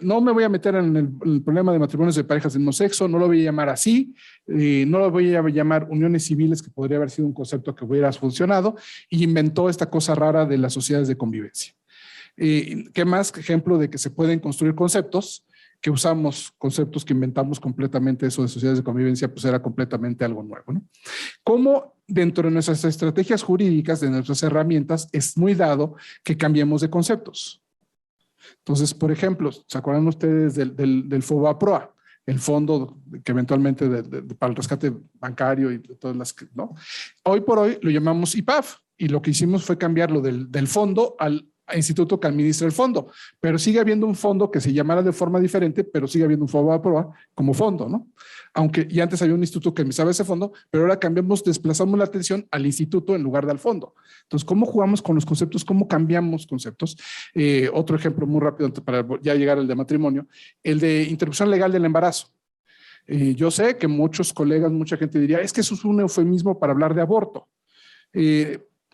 no me voy a meter en el problema de matrimonios de parejas del mismo sexo, no lo voy a llamar así, no lo voy a llamar uniones civiles, que podría haber sido un concepto que hubiera funcionado, y inventó esta cosa rara de las sociedades de convivencia. ¿Qué más ejemplo de que se pueden construir conceptos? Que usamos conceptos que inventamos completamente, eso de sociedades de convivencia, pues era completamente algo nuevo, ¿no? Cómo dentro de nuestras estrategias jurídicas, de nuestras herramientas, es muy dado que cambiemos de conceptos. Entonces, por ejemplo, ¿se acuerdan ustedes del FOBAPROA? El fondo que eventualmente para el rescate bancario y todas las, ¿no? Hoy por hoy lo llamamos IPAF y lo que hicimos fue cambiarlo del fondo al instituto que administra el fondo, pero sigue habiendo un fondo que se llamara de forma diferente, pero sigue habiendo un FOBAPROA como fondo, ¿no? Aunque y antes había un instituto que administraba ese fondo, pero ahora desplazamos la atención al instituto en lugar del fondo. Entonces, ¿cómo jugamos con los conceptos? ¿Cómo cambiamos conceptos? Otro ejemplo muy rápido para ya llegar al de matrimonio, el de interrupción legal del embarazo. Yo sé que muchos colegas, mucha gente diría, es que eso es un eufemismo para hablar de aborto.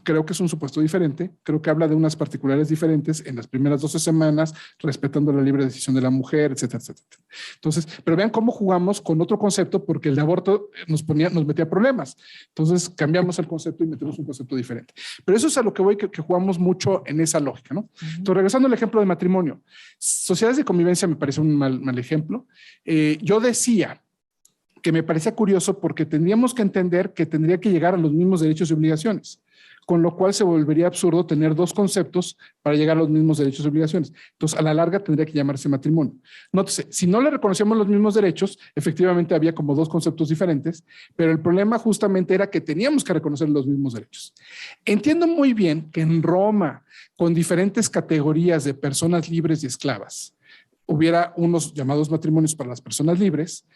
Creo que es un supuesto diferente, creo que habla de unas particularidades diferentes en las primeras 12 semanas, respetando la libre decisión de la mujer, etcétera, etcétera. Entonces, pero vean cómo jugamos con otro concepto, porque el de aborto nos metía problemas. Entonces, cambiamos el concepto y metimos un concepto diferente. Pero eso es a lo que voy, que jugamos mucho en esa lógica, ¿no? Entonces, regresando al ejemplo de matrimonio, sociedades de convivencia me parece un mal ejemplo. Yo decía que me parecía curioso porque tendríamos que entender que tendría que llegar a los mismos derechos y obligaciones, con lo cual se volvería absurdo tener dos conceptos para llegar a los mismos derechos y obligaciones. Entonces, a la larga tendría que llamarse matrimonio. Nótese, si no le reconocíamos los mismos derechos, efectivamente había como dos conceptos diferentes, pero el problema justamente era que teníamos que reconocer los mismos derechos. Entiendo muy bien que en Roma, con diferentes categorías de personas libres y esclavas, hubiera unos llamados matrimonios para las personas libres,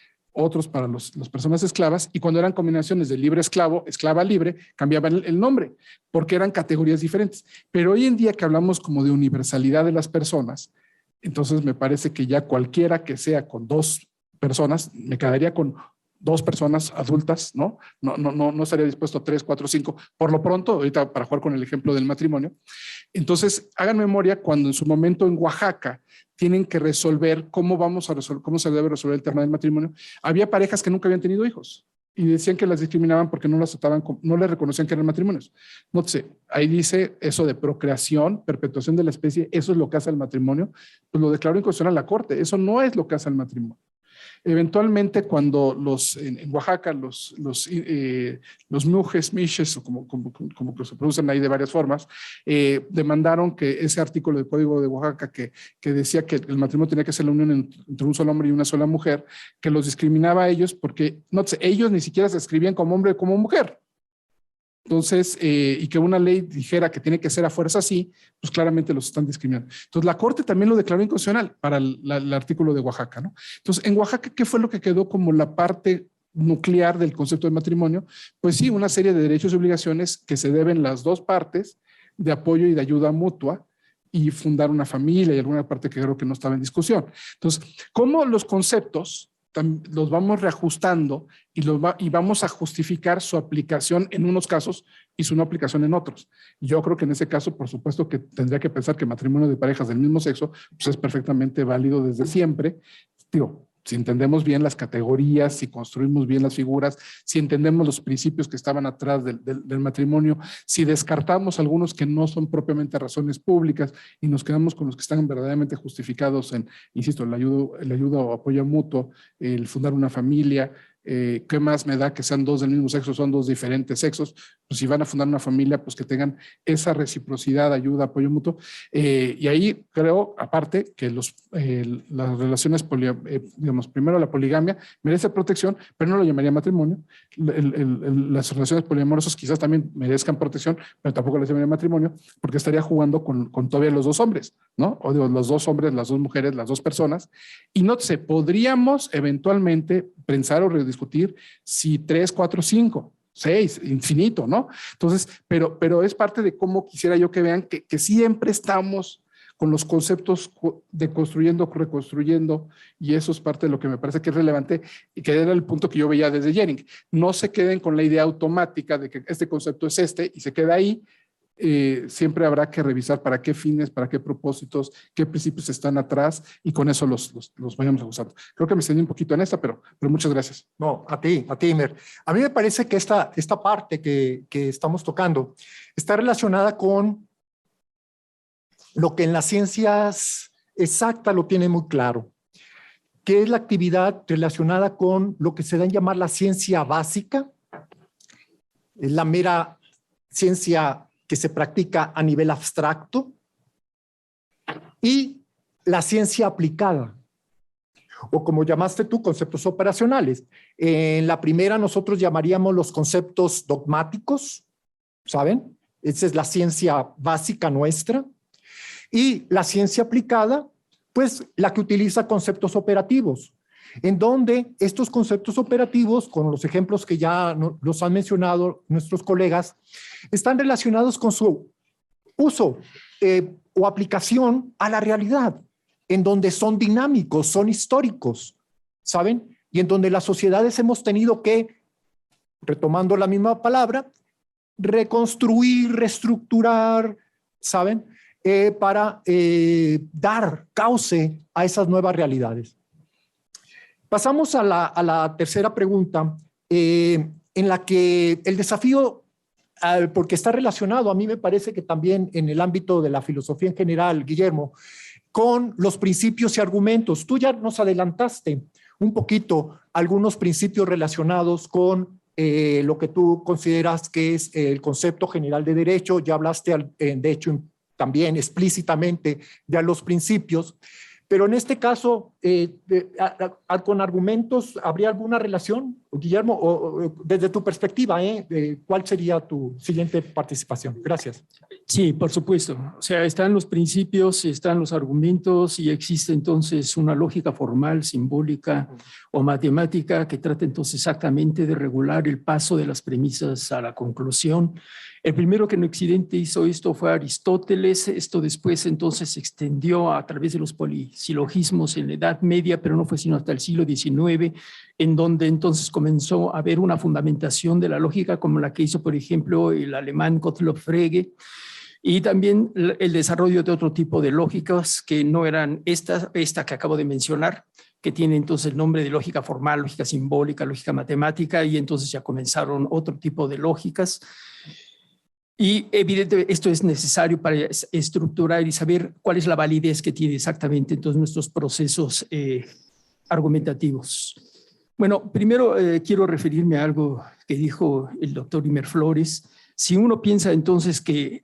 otros para las personas esclavas, y cuando eran combinaciones de libre esclavo, esclava libre, cambiaban el nombre, porque eran categorías diferentes. Pero hoy en día que hablamos como de universalidad de las personas, Entonces me parece que ya cualquiera que sea con dos personas, me quedaría con dos personas adultas, ¿no? No estaría dispuesto a 3, 4, 5, por lo pronto, ahorita para jugar con el ejemplo del matrimonio. Entonces, hagan memoria cuando en su momento en Oaxaca tienen que resolver cómo se debe resolver el tema del matrimonio. Había parejas que nunca habían tenido hijos y decían que las discriminaban porque no las aceptaban, no les reconocían que eran matrimonios. No sé, ahí dice eso de procreación, perpetuación de la especie, eso es lo que hace el matrimonio, pues lo declaró inconstitucional la Corte, eso no es lo que hace el matrimonio. Eventualmente, cuando en Oaxaca los miches, o como que se producen ahí de varias formas, demandaron que ese artículo del Código de Oaxaca que decía que el matrimonio tenía que ser la unión entre un solo hombre y una sola mujer, que los discriminaba a ellos porque, no sé, ellos ni siquiera se escribían como hombre o como mujer. Entonces, y que una ley dijera que tiene que ser a fuerza así, pues claramente los están discriminando. Entonces, la Corte también lo declaró inconstitucional para el artículo de Oaxaca, ¿no? Entonces, en Oaxaca, ¿qué fue lo que quedó como la parte nuclear del concepto de matrimonio? Pues sí, una serie de derechos y obligaciones que se deben las dos partes de apoyo y de ayuda mutua y fundar una familia y alguna parte que creo que no estaba en discusión. Entonces, ¿cómo los conceptos los vamos reajustando y vamos a justificar su aplicación en unos casos y su no aplicación en otros? Yo creo que en ese caso, por supuesto que tendría que pensar que matrimonio de parejas del mismo sexo pues es perfectamente válido desde siempre. Digo, si entendemos bien las categorías, si construimos bien las figuras, si entendemos los principios que estaban atrás del matrimonio, si descartamos algunos que no son propiamente razones públicas y nos quedamos con los que están verdaderamente justificados en, insisto, el ayuda o apoyo mutuo, el fundar una familia, ¿qué más me da que sean dos del mismo sexo, son dos diferentes sexos? Pues si van a fundar una familia, pues que tengan esa reciprocidad, ayuda, apoyo mutuo. Y ahí creo, aparte, que las relaciones, digamos, primero la poligamia merece protección, pero no lo llamaría matrimonio. Las relaciones poliamorosas quizás también merezcan protección, pero tampoco las llamaría matrimonio, porque estaría jugando con todavía los dos hombres, ¿no? O digo, los dos hombres, las dos mujeres, las dos personas. Y no sé, podríamos eventualmente pensar o rediscutir si 3, 4, 5, 6, infinito, ¿no? Entonces, pero es parte de cómo quisiera yo que vean que siempre estamos con los conceptos de construyendo, reconstruyendo, y eso es parte de lo que me parece que es relevante y que era el punto que yo veía desde Jering. No se queden con la idea automática de que este concepto es este y se queda ahí. Siempre habrá que revisar para qué fines, para qué propósitos, qué principios están atrás y con eso los vayamos usando. Creo que me extendí un poquito en esta, pero muchas gracias. No, a ti, Imer. A mí me parece que esta parte que estamos tocando está relacionada con lo que en las ciencias exactas lo tiene muy claro, que es la actividad relacionada con lo que se da en llamar la ciencia básica, es la mera ciencia que se practica a nivel abstracto, y la ciencia aplicada, o como llamaste tú, conceptos operacionales. En la primera nosotros llamaríamos los conceptos dogmáticos, ¿saben? Esa es la ciencia básica nuestra. Y la ciencia aplicada, pues la que utiliza conceptos operativos, en donde estos conceptos operativos, con los ejemplos que ya los han mencionado nuestros colegas, están relacionados con su uso o aplicación a la realidad, en donde son dinámicos, son históricos, ¿saben? Y en donde las sociedades hemos tenido que, retomando la misma palabra, reconstruir, reestructurar, ¿saben? Para dar cauce a esas nuevas realidades. Pasamos a la tercera pregunta, en la que el desafío, porque está relacionado, a mí me parece que también en el ámbito de la filosofía en general, Guillermo, con los principios y argumentos. Tú ya nos adelantaste un poquito algunos principios relacionados con lo que tú consideras que es el concepto general de derecho. Ya hablaste, de hecho, también explícitamente de los principios, pero en este caso, con argumentos, ¿habría alguna relación, Guillermo? O desde tu perspectiva, ¿cuál sería tu siguiente participación? Gracias. Sí, por supuesto. O sea, están los principios, están los argumentos y existe entonces una lógica formal, simbólica o matemática que trata entonces exactamente de regular el paso de las premisas a la conclusión El primero que en Occidente hizo esto fue Aristóteles. Esto después entonces se extendió a través de los polisilogismos en la Edad Media, pero no fue sino hasta el siglo XIX, en donde entonces comenzó a haber una fundamentación de la lógica como la que hizo, por ejemplo, el alemán Gottlob Frege, y también el desarrollo de otro tipo de lógicas que no eran esta que acabo de mencionar, que tiene entonces el nombre de lógica formal, lógica simbólica, lógica matemática, y entonces ya comenzaron otro tipo de lógicas. Y evidentemente esto es necesario para estructurar y saber cuál es la validez que tiene exactamente entonces nuestros procesos argumentativos. Bueno, primero quiero referirme a algo que dijo el doctor Imer Flores. Si uno piensa entonces que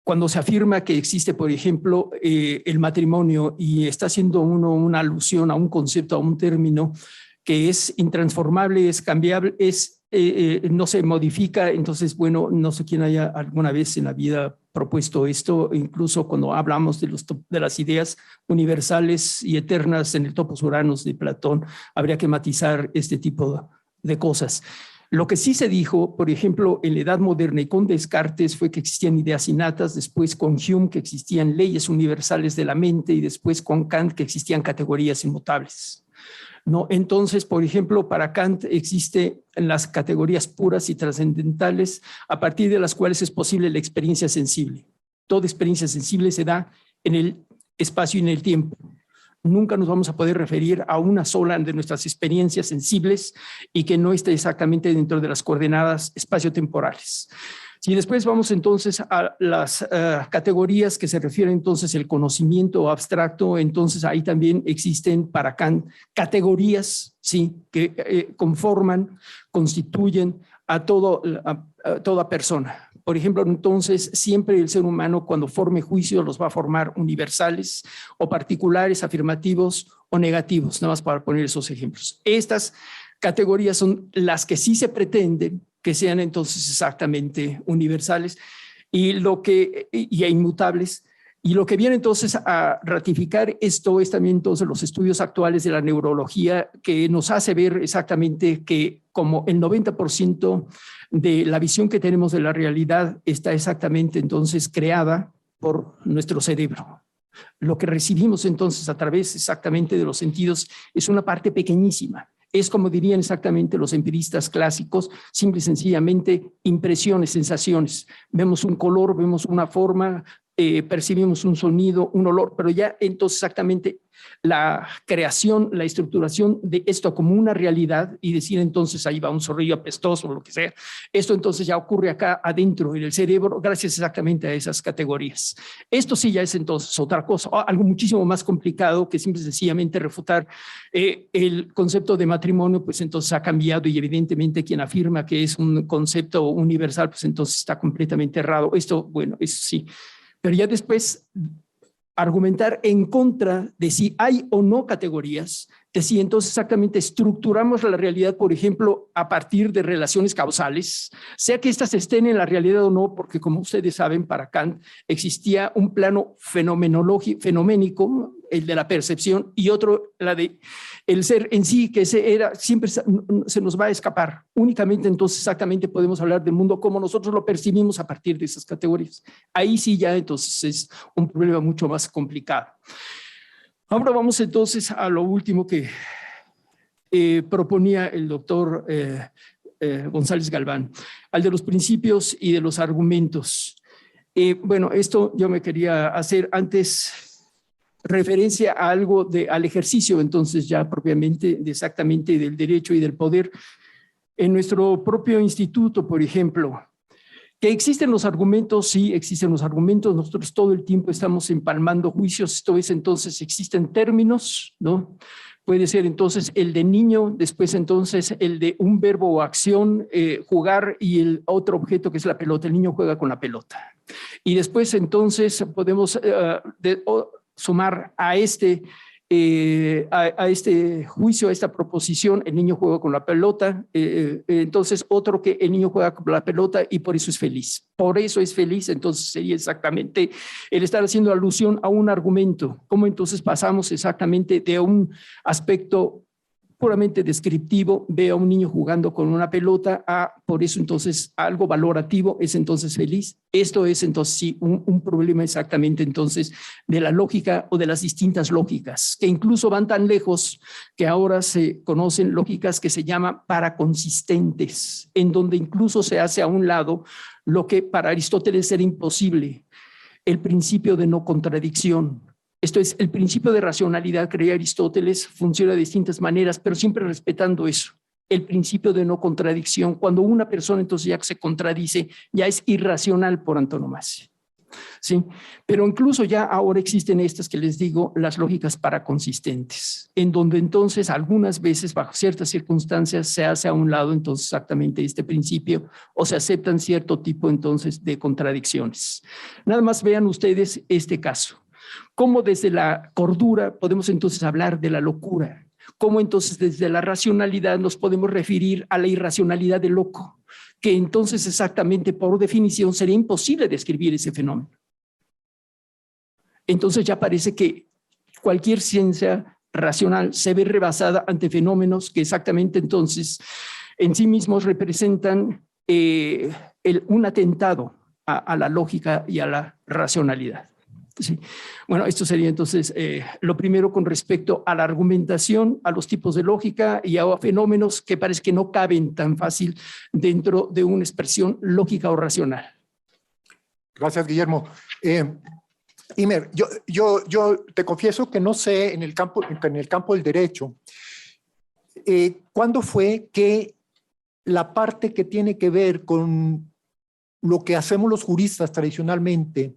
cuando se afirma que existe, por ejemplo, el matrimonio y está haciendo uno una alusión a un concepto, a un término que es intransformable, es cambiable, no se modifica, entonces, bueno, no sé quién haya alguna vez en la vida propuesto esto, incluso cuando hablamos de las ideas universales y eternas en el Topos Uranos de Platón, habría que matizar este tipo de cosas. Lo que sí se dijo, por ejemplo, en la Edad Moderna y con Descartes fue que existían ideas innatas, después con Hume que existían leyes universales de la mente y después con Kant que existían categorías inmutables. ¿No? Entonces, por ejemplo, para Kant existen las categorías puras y trascendentales a partir de las cuales es posible la experiencia sensible. Toda experiencia sensible se da en el espacio y en el tiempo. Nunca nos vamos a poder referir a una sola de nuestras experiencias sensibles y que no esté exactamente dentro de las coordenadas espaciotemporales. Si después vamos entonces a las categorías que se refieren entonces al conocimiento abstracto, entonces ahí también existen para Kant categorías, ¿sí?, que conforman, constituyen a toda persona. Por ejemplo, entonces, siempre el ser humano cuando forme juicios los va a formar universales o particulares, afirmativos o negativos, nada más para poner esos ejemplos. Estas categorías son las que sí se pretenden que sean entonces exactamente universales y inmutables. Y lo que viene entonces a ratificar esto es también entonces los estudios actuales de la neurología, que nos hace ver exactamente que como el 90% de la visión que tenemos de la realidad está exactamente entonces creada por nuestro cerebro. Lo que recibimos entonces a través exactamente de los sentidos es una parte pequeñísima. Es como dirían exactamente los empiristas clásicos, simple y sencillamente impresiones, sensaciones. Vemos un color, vemos una forma, percibimos un sonido, un olor, pero ya entonces exactamente la creación, la estructuración de esto como una realidad y decir entonces ahí va un zorrillo apestoso o lo que sea, esto entonces ya ocurre acá adentro en el cerebro gracias exactamente a esas categorías. Esto sí ya es entonces otra cosa, algo muchísimo más complicado que simple y sencillamente refutar el concepto de matrimonio, pues entonces ha cambiado y evidentemente quien afirma que es un concepto universal, pues entonces está completamente errado. Esto, bueno, eso sí. Pero ya después argumentar en contra de si hay o no categorías, de si entonces exactamente estructuramos la realidad, por ejemplo, a partir de relaciones causales, sea que éstas estén en la realidad o no, porque como ustedes saben, para Kant existía un plano fenoménico, el de la percepción, y otro, la de el ser en sí, que siempre se nos va a escapar. Únicamente entonces exactamente podemos hablar del mundo como nosotros lo percibimos a partir de esas categorías. Ahí sí ya entonces es un problema mucho más complicado. Ahora vamos entonces a lo último que proponía el doctor González Galván, al de los principios y de los argumentos. Bueno, esto yo me quería hacer antes referencia a algo al ejercicio, entonces ya propiamente exactamente del derecho y del poder. En nuestro propio instituto, por ejemplo, que existen los argumentos, sí, existen los argumentos, nosotros todo el tiempo estamos empalmando juicios, esto es entonces existen términos, ¿no? Puede ser entonces el de niño, después entonces el de un verbo o acción, jugar, y el otro objeto que es la pelota, el niño juega con la pelota. Y después entonces podemos sumar a este juicio, a esta proposición, el niño juega con la pelota, entonces otro que el niño juega con la pelota y por eso es feliz. Por eso es feliz, entonces sería exactamente el estar haciendo alusión a un argumento. ¿Cómo entonces pasamos exactamente de un aspecto puramente descriptivo, ve a un niño jugando con una pelota, por eso entonces algo valorativo es entonces feliz. Esto es entonces sí un problema exactamente entonces de la lógica o de las distintas lógicas, que incluso van tan lejos que ahora se conocen lógicas que se llaman paraconsistentes, en donde incluso se hace a un lado lo que para Aristóteles era imposible, el principio de no contradicción. Esto es, el principio de racionalidad, creía Aristóteles, funciona de distintas maneras, pero siempre respetando eso, el principio de no contradicción. Cuando una persona entonces ya se contradice, ya es irracional por antonomasia. ¿Sí? Pero incluso ya ahora existen estas que les digo, las lógicas paraconsistentes, en donde entonces algunas veces bajo ciertas circunstancias se hace a un lado entonces exactamente este principio o se aceptan cierto tipo entonces de contradicciones. Nada más vean ustedes este caso. Cómo desde la cordura podemos entonces hablar de la locura, cómo entonces desde la racionalidad nos podemos referir a la irracionalidad del loco, que entonces exactamente por definición sería imposible describir ese fenómeno. Entonces ya parece que cualquier ciencia racional se ve rebasada ante fenómenos que exactamente entonces en sí mismos representan un atentado a la lógica y a la racionalidad. Sí. Bueno, esto sería entonces lo primero con respecto a la argumentación, a los tipos de lógica y a fenómenos que parece que no caben tan fácil dentro de una expresión lógica o racional. Gracias, Guillermo. Imer, yo te confieso que no sé en el campo del derecho, ¿cuándo fue que la parte que tiene que ver con lo que hacemos los juristas tradicionalmente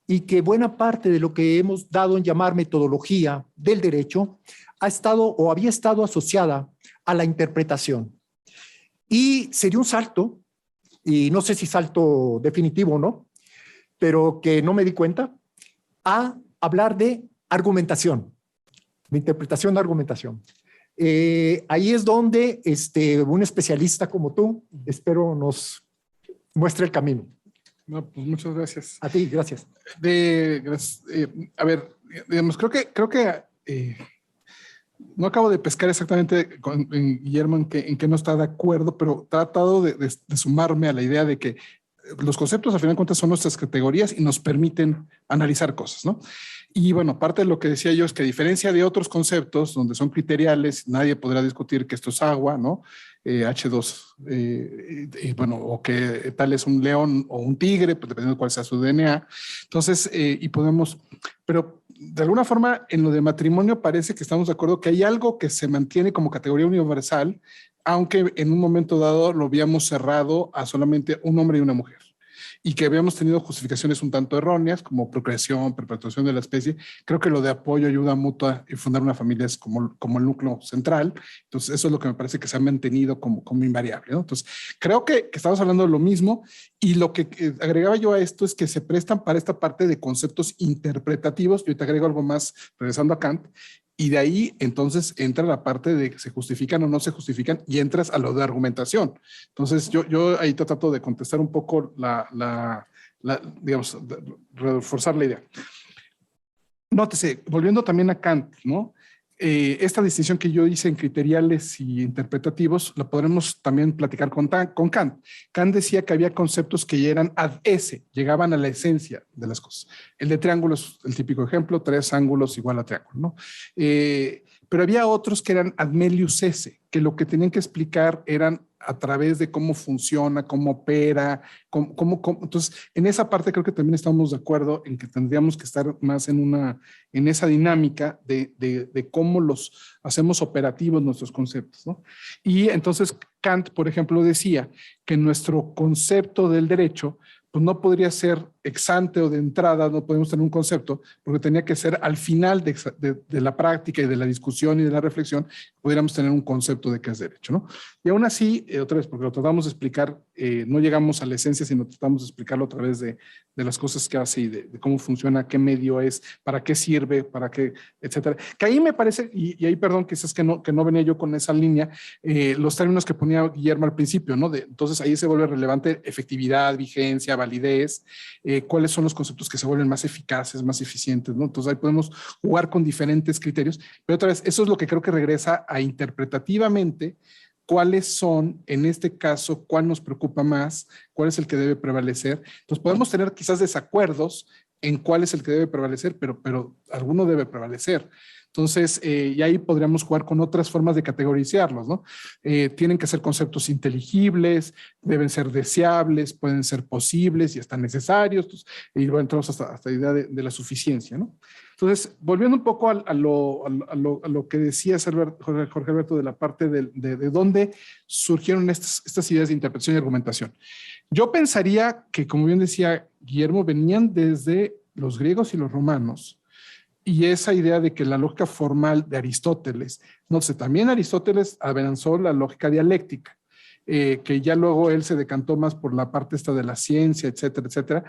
y que buena parte de lo que hemos dado en llamar metodología del derecho ha estado o había estado asociada a la interpretación? Y sería un salto, y no sé si salto definitivo o no, pero que no me di cuenta, a hablar de argumentación, de interpretación de argumentación. Ahí es donde un especialista como tú, espero, nos muestre el camino. No, pues muchas gracias. A ti, gracias. A ver, digamos, creo que no acabo de pescar exactamente con Guillermo en que no está de acuerdo, pero he tratado de sumarme a la idea de que los conceptos, al final de cuentas, son nuestras categorías y nos permiten analizar cosas, ¿no? Y bueno, parte de lo que decía yo es que a diferencia de otros conceptos donde son criteriales, nadie podrá discutir que esto es agua, ¿no? H2, bueno, o que tal es un león o un tigre, pues dependiendo de cuál sea su DNA. Entonces, y podemos, pero de alguna forma en lo de matrimonio parece que estamos de acuerdo que hay algo que se mantiene como categoría universal, aunque en un momento dado lo habíamos cerrado a solamente un hombre y una mujer, y que habíamos tenido justificaciones un tanto erróneas, como procreación, perpetuación de la especie. Creo que lo de apoyo, ayuda mutua y fundar una familia es como el núcleo central. Entonces, eso es lo que me parece que se ha mantenido como invariable, ¿no? Entonces, creo que estamos hablando de lo mismo, y lo que agregaba yo a esto es que se prestan para esta parte de conceptos interpretativos. Yo te agrego algo más, regresando a Kant, y de ahí entonces entra la parte de que se justifican o no se justifican y entras a lo de argumentación. Entonces yo ahí trato de contestar un poco digamos, reforzar la idea. Nótese, volviendo también a Kant, ¿no? Esta distinción que yo hice en criteriales y interpretativos la podremos también platicar con Kant. Kant decía que había conceptos que ya eran ad esse, llegaban a la esencia de las cosas. El de triángulo es el típico ejemplo, 3 ángulos igual a triángulo, ¿no? Pero había otros que eran ad melius esse, que lo que tenían que explicar eran a través de cómo funciona, cómo opera, entonces en esa parte creo que también estamos de acuerdo en que tendríamos que estar más en esa dinámica de cómo los hacemos operativos nuestros conceptos, ¿no? Y entonces Kant, por ejemplo, decía que nuestro concepto del derecho pues no podría ser ex ante o de entrada, no podemos tener un concepto, porque tenía que ser al final de la práctica y de la discusión y de la reflexión, pudiéramos tener un concepto de qué es derecho, ¿no? Y aún así, otra vez, porque lo tratamos de explicar, no llegamos a la esencia, sino tratamos de explicarlo a través de las cosas que hace y de cómo funciona, qué medio es, para qué sirve, para qué, etcétera. Que ahí me parece, y ahí perdón, quizás que no venía yo con esa línea, los términos que ponía Guillermo al principio, ¿no? Entonces ahí se vuelve relevante efectividad, vigencia, validez, cuáles son los conceptos que se vuelven más eficaces, más eficientes, ¿no? Entonces ahí podemos jugar con diferentes criterios, pero otra vez, eso es lo que creo que regresa a interpretativamente cuáles son, en este caso, cuál nos preocupa más, cuál es el que debe prevalecer. Entonces podemos tener quizás desacuerdos en cuál es el que debe prevalecer, pero alguno debe prevalecer. Entonces, y ahí podríamos jugar con otras formas de categorizarlos, ¿no? Tienen que ser conceptos inteligibles, deben ser deseables, pueden ser posibles y hasta necesarios, pues, y bueno, entramos hasta la idea de la suficiencia, ¿no? Entonces, volviendo un poco a lo que decía Jorge Alberto de la parte de dónde surgieron estas ideas de interpretación y argumentación. Yo pensaría que, como bien decía Guillermo, venían desde los griegos y los romanos, y esa idea de que la lógica formal de Aristóteles, no sé, también Aristóteles avanzó la lógica dialéctica, que ya luego él se decantó más por la parte esta de la ciencia, etcétera, etcétera,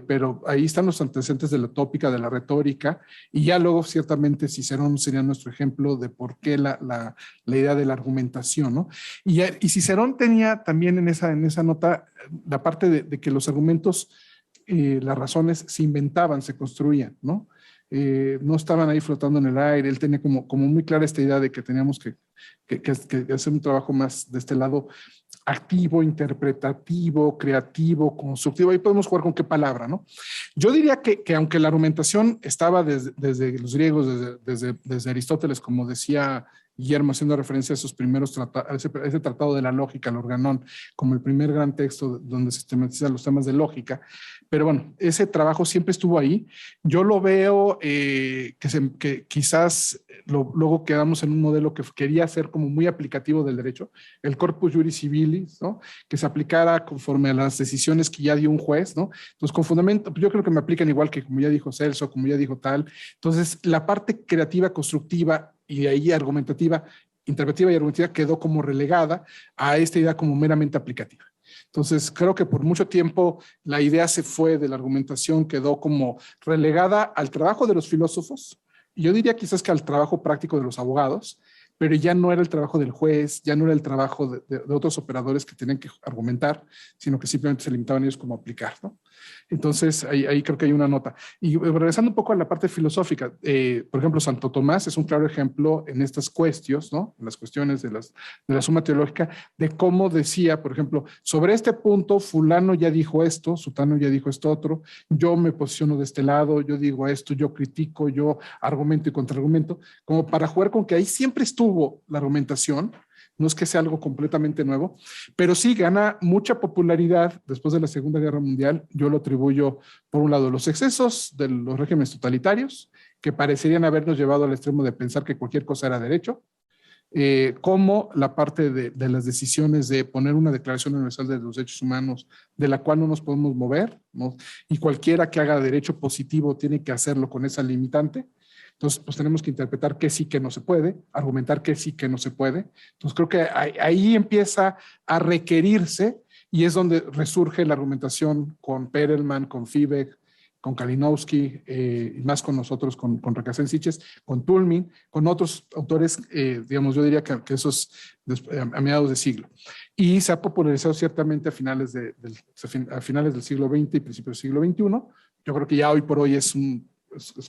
pero ahí están los antecedentes de la tópica, de la retórica, y ya luego ciertamente Cicerón sería nuestro ejemplo de por qué la idea de la argumentación, ¿no? Y Cicerón tenía también en esa nota la parte de que los argumentos, las razones se inventaban, se construían, ¿no? No estaban ahí flotando en el aire. Él tenía como muy clara esta idea de que teníamos que hacer un trabajo más de este lado activo, interpretativo, creativo, constructivo. Ahí podemos jugar con qué palabra, ¿no? Yo diría que aunque la argumentación estaba desde los griegos, desde Aristóteles, como decía Guillermo, haciendo referencia a esos primeros ese tratado de la lógica, el Organón, como el primer gran texto donde se sistematizan los temas de lógica. Pero bueno, ese trabajo siempre estuvo ahí. Yo lo veo que quizás luego quedamos en un modelo que quería ser como muy aplicativo del derecho, el corpus juris civilis, ¿no? Que se aplicara conforme a las decisiones que ya dio un juez, ¿no? Entonces, con fundamento, yo creo que me aplican igual que como ya dijo Celso, como ya dijo tal. Entonces, la parte creativa, constructiva y de ahí argumentativa, interpretativa y argumentativa quedó como relegada a esta idea como meramente aplicativa. Entonces, creo que por mucho tiempo la idea se fue de la argumentación, quedó como relegada al trabajo de los filósofos, y yo diría quizás que al trabajo práctico de los abogados, pero ya no era el trabajo del juez, ya no era el trabajo de otros operadores que tenían que argumentar, sino que simplemente se limitaban ellos como a aplicar, ¿no? Entonces, ahí creo que hay una nota. Y regresando un poco a la parte filosófica, por ejemplo, Santo Tomás es un claro ejemplo en estas cuestiones, ¿no? En las cuestiones de la suma teológica, de cómo decía, por ejemplo, sobre este punto, fulano ya dijo esto, sutano ya dijo esto otro, yo me posiciono de este lado, yo digo esto, yo critico, yo argumento y contraargumento, como para jugar con que ahí siempre estuvo la argumentación. No es que sea algo completamente nuevo, pero sí gana mucha popularidad después de la Segunda Guerra Mundial. Yo lo atribuyo, por un lado, los excesos de los regímenes totalitarios, que parecerían habernos llevado al extremo de pensar que cualquier cosa era derecho, como la parte de las decisiones de poner una Declaración Universal de los Derechos Humanos, de la cual no nos podemos mover, ¿no? Y cualquiera que haga derecho positivo tiene que hacerlo con esa limitante. Entonces, pues tenemos que interpretar que sí, que no se puede, argumentar que sí, que no se puede. Entonces, creo que ahí empieza a requerirse, y es donde resurge la argumentación con Perelman, con Fibek, con Kalinowski, y más con nosotros, con Recasens Siches, con Toulmin, con otros autores, digamos, yo diría que esos a mediados de siglo. Y se ha popularizado ciertamente a finales del siglo XX y principios del siglo XXI. Yo creo que ya hoy por hoy es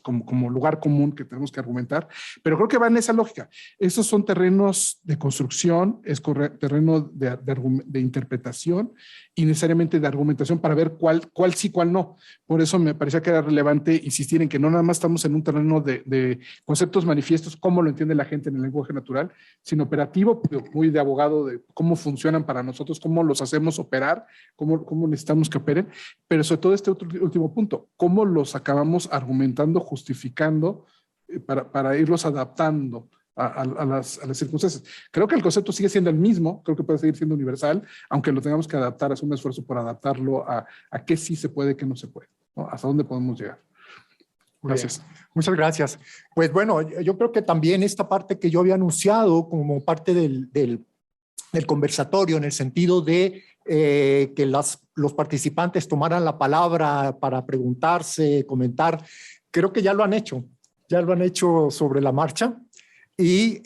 como lugar común que tenemos que argumentar, pero creo que va en esa lógica. Estos son terrenos de construcción, es terreno de interpretación y necesariamente de argumentación para ver cuál sí, cuál no. Por eso me parecía que era relevante insistir en que no nada más estamos en un terreno de conceptos manifiestos, cómo lo entiende la gente en el lenguaje natural, sino operativo, muy de abogado, de cómo funcionan para nosotros, cómo los hacemos operar, cómo necesitamos que operen, pero sobre todo este último punto, cómo los acabamos argumentando, justificando, para irlos adaptando a las circunstancias. Creo que el concepto sigue siendo el mismo, creo que puede seguir siendo universal, aunque lo tengamos que adaptar, hacer un esfuerzo por adaptarlo a qué sí se puede, qué no se puede, ¿no? Hasta dónde podemos llegar. Gracias. Muchas gracias. Pues bueno, yo creo que también esta parte que yo había anunciado como parte del conversatorio, en el sentido de que los participantes tomaran la palabra para preguntarse, comentar, creo que ya lo han hecho sobre la marcha, y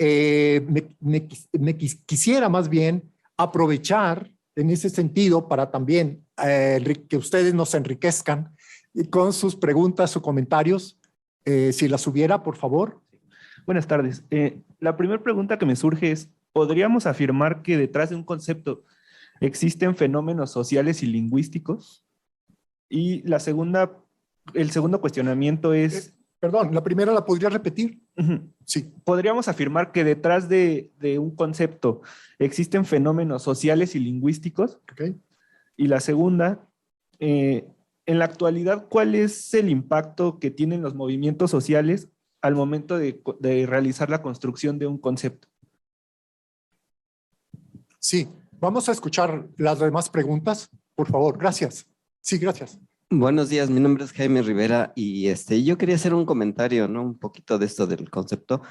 quisiera más bien aprovechar en ese sentido para también que ustedes nos enriquezcan con sus preguntas o comentarios. Si las hubiera, por favor. Buenas tardes. La primera pregunta que me surge es, ¿podríamos afirmar que detrás de un concepto existen fenómenos sociales y lingüísticos? Y el segundo cuestionamiento es... Perdón, la primera la podría repetir. Sí. ¿Podríamos afirmar que detrás de un concepto existen fenómenos sociales y lingüísticos? Okay. Y la segunda, en la actualidad, ¿cuál es el impacto que tienen los movimientos sociales al momento de realizar la construcción de un concepto? Sí, vamos a escuchar las demás preguntas, por favor. Gracias. Sí, gracias. Buenos días, mi nombre es Jaime Rivera y yo quería hacer un comentario, ¿no? Un poquito de esto del concepto.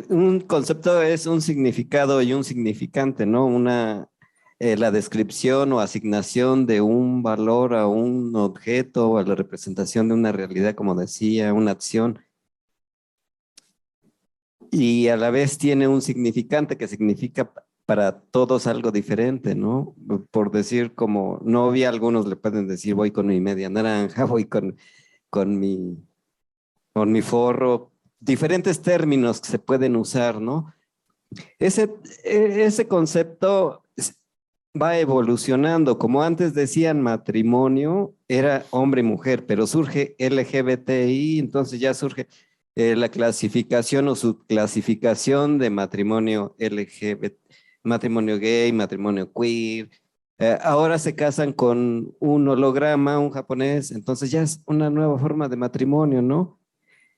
Un concepto es un significado y un significante, ¿no? La descripción o asignación de un valor a un objeto o a la representación de una realidad, como decía, una acción. Y a la vez tiene un significante que significa para todos algo diferente, ¿no? Por decir como novia, algunos le pueden decir voy con mi media naranja, voy con mi forro, diferentes términos que se pueden usar, ¿no? Ese concepto va evolucionando, como antes decían matrimonio, era hombre y mujer, pero surge LGBTI, entonces ya surge la clasificación o subclasificación de matrimonio LGBT, matrimonio gay, matrimonio queer. Ahora se casan con un holograma, un japonés, entonces ya es una nueva forma de matrimonio, ¿no?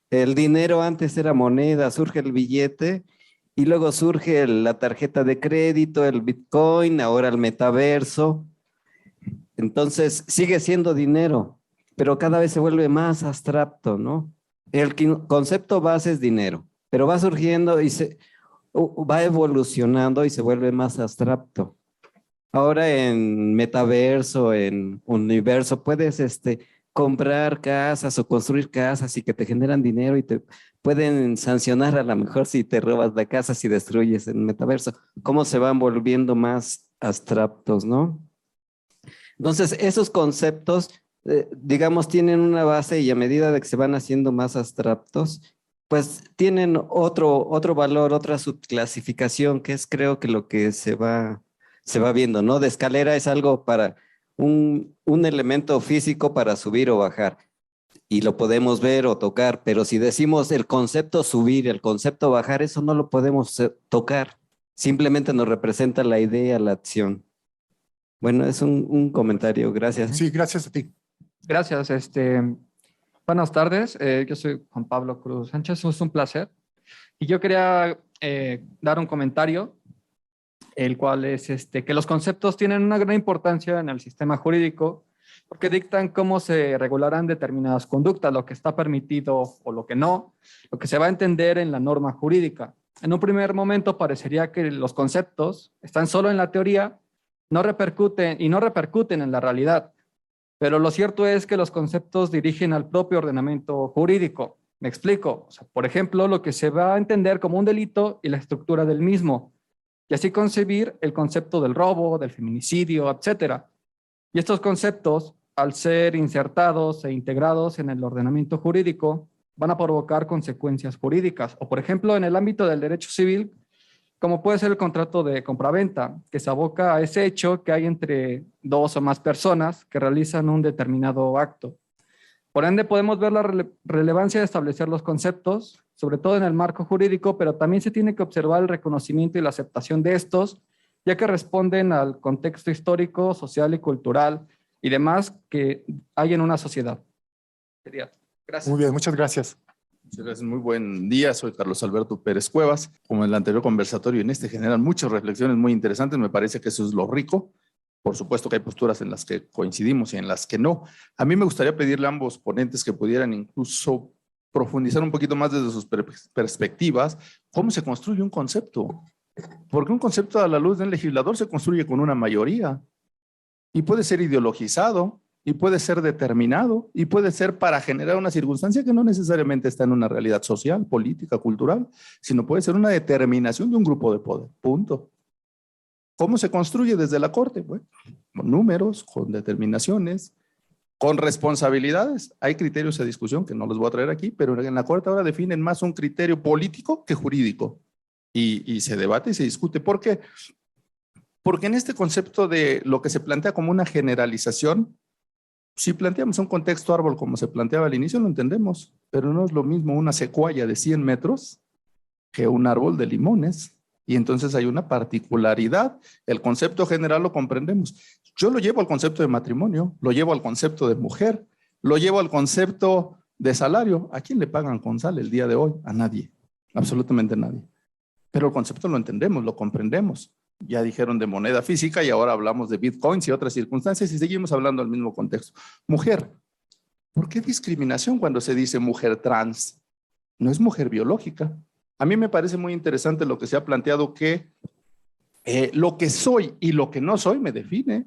El dinero antes era moneda, surge el billete y luego surge la tarjeta de crédito, el Bitcoin, ahora el metaverso. Entonces sigue siendo dinero, pero cada vez se vuelve más abstracto, ¿no? El concepto base es dinero, pero va surgiendo y va evolucionando y se vuelve más abstracto. Ahora en metaverso, en universo, puedes comprar casas o construir casas y que te generan dinero y te pueden sancionar a lo mejor si te robas la casa, si destruyes el metaverso. Cómo se van volviendo más abstractos, ¿no? Entonces, esos conceptos, digamos, tienen una base y a medida de que se van haciendo más abstractos, pues tienen otro valor, otra subclasificación, que es creo que lo que se va viendo, ¿no? De escalera es algo para un elemento físico para subir o bajar y lo podemos ver o tocar, pero si decimos el concepto subir, el concepto bajar, eso no lo podemos tocar, simplemente nos representa la idea, la acción. Bueno, es un comentario, gracias. Sí, gracias a ti. Gracias. Buenas tardes, yo soy Juan Pablo Cruz Sánchez, es un placer. Y yo quería dar un comentario, el cual es que los conceptos tienen una gran importancia en el sistema jurídico porque dictan cómo se regularán determinadas conductas, lo que está permitido o lo que no, lo que se va a entender en la norma jurídica. En un primer momento parecería que los conceptos están solo en la teoría, no repercuten en la realidad. Pero lo cierto es que los conceptos dirigen al propio ordenamiento jurídico. Me explico. O sea, por ejemplo, lo que se va a entender como un delito y la estructura del mismo. Y así concebir el concepto del robo, del feminicidio, etcétera. Y estos conceptos, al ser insertados e integrados en el ordenamiento jurídico, van a provocar consecuencias jurídicas. O, por ejemplo, en el ámbito del derecho civil, como puede ser el contrato de compraventa, que se aboca a ese hecho que hay entre dos o más personas que realizan un determinado acto. Por ende, podemos ver la relevancia de establecer los conceptos, sobre todo en el marco jurídico, pero también se tiene que observar el reconocimiento y la aceptación de estos, ya que responden al contexto histórico, social y cultural y demás que hay en una sociedad. Gracias. Muy bien, muchas gracias. Muchas gracias, muy buen día. Soy Carlos Alberto Pérez Cuevas. Como en el anterior conversatorio, en este generan muchas reflexiones muy interesantes. Me parece que eso es lo rico. Por supuesto que hay posturas en las que coincidimos y en las que no. A mí me gustaría pedirle a ambos ponentes que pudieran incluso profundizar un poquito más desde sus perspectivas cómo se construye un concepto. Porque un concepto a la luz del legislador se construye con una mayoría y puede ser ideologizado y puede ser determinado y puede ser para generar una circunstancia que no necesariamente está en una realidad social, política, cultural, sino puede ser una determinación de un grupo de poder. Punto. ¿Cómo se construye desde la Corte? Bueno, con números, con determinaciones, con responsabilidades. Hay criterios de discusión que no los voy a traer aquí, pero en la Corte ahora definen más un criterio político que jurídico. Y se debate y se discute. ¿Por qué? Porque en este concepto de lo que se plantea como una generalización, si planteamos un contexto árbol como se planteaba al inicio, lo entendemos, pero no es lo mismo una secuoya de 100 metros que un árbol de limones. Y entonces hay una particularidad. El concepto general lo comprendemos. Yo lo llevo al concepto de matrimonio, lo llevo al concepto de mujer, lo llevo al concepto de salario. ¿A quién le pagan con sal el día de hoy? A nadie, absolutamente nadie. Pero el concepto lo entendemos, lo comprendemos. Ya dijeron de moneda física y ahora hablamos de bitcoins y otras circunstancias y seguimos hablando del mismo contexto. Mujer. ¿Por qué discriminación cuando se dice mujer trans? No es mujer biológica. A mí me parece muy interesante lo que se ha planteado que lo que soy y lo que no soy me define.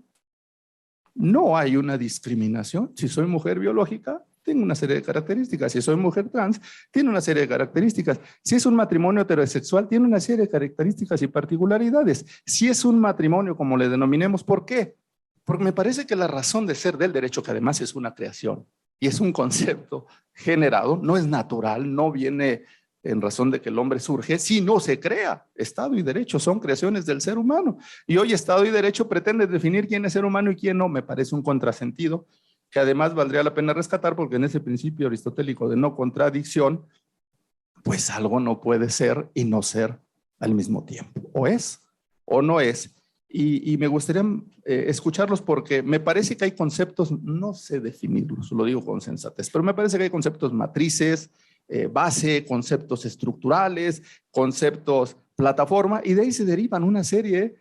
No hay una discriminación. Si soy mujer biológica, tengo una serie de características. Si soy mujer trans, tiene una serie de características. Si es un matrimonio heterosexual, tiene una serie de características y particularidades. Si es un matrimonio, como le denominemos, ¿por qué? Porque me parece que la razón de ser del derecho, que además es una creación y es un concepto generado, no es natural, no viene en razón de que el hombre surge, sino se crea. Estado y derecho son creaciones del ser humano. Y hoy Estado y derecho pretende definir quién es ser humano y quién no. Me parece un contrasentido que además valdría la pena rescatar porque en ese principio aristotélico de no contradicción, pues algo no puede ser y no ser al mismo tiempo. O es o no es. Y me gustaría escucharlos porque me parece que hay conceptos, no sé definirlos, lo digo con sensatez, pero me parece que hay conceptos matrices, base, conceptos estructurales, conceptos plataforma, y de ahí se derivan una serie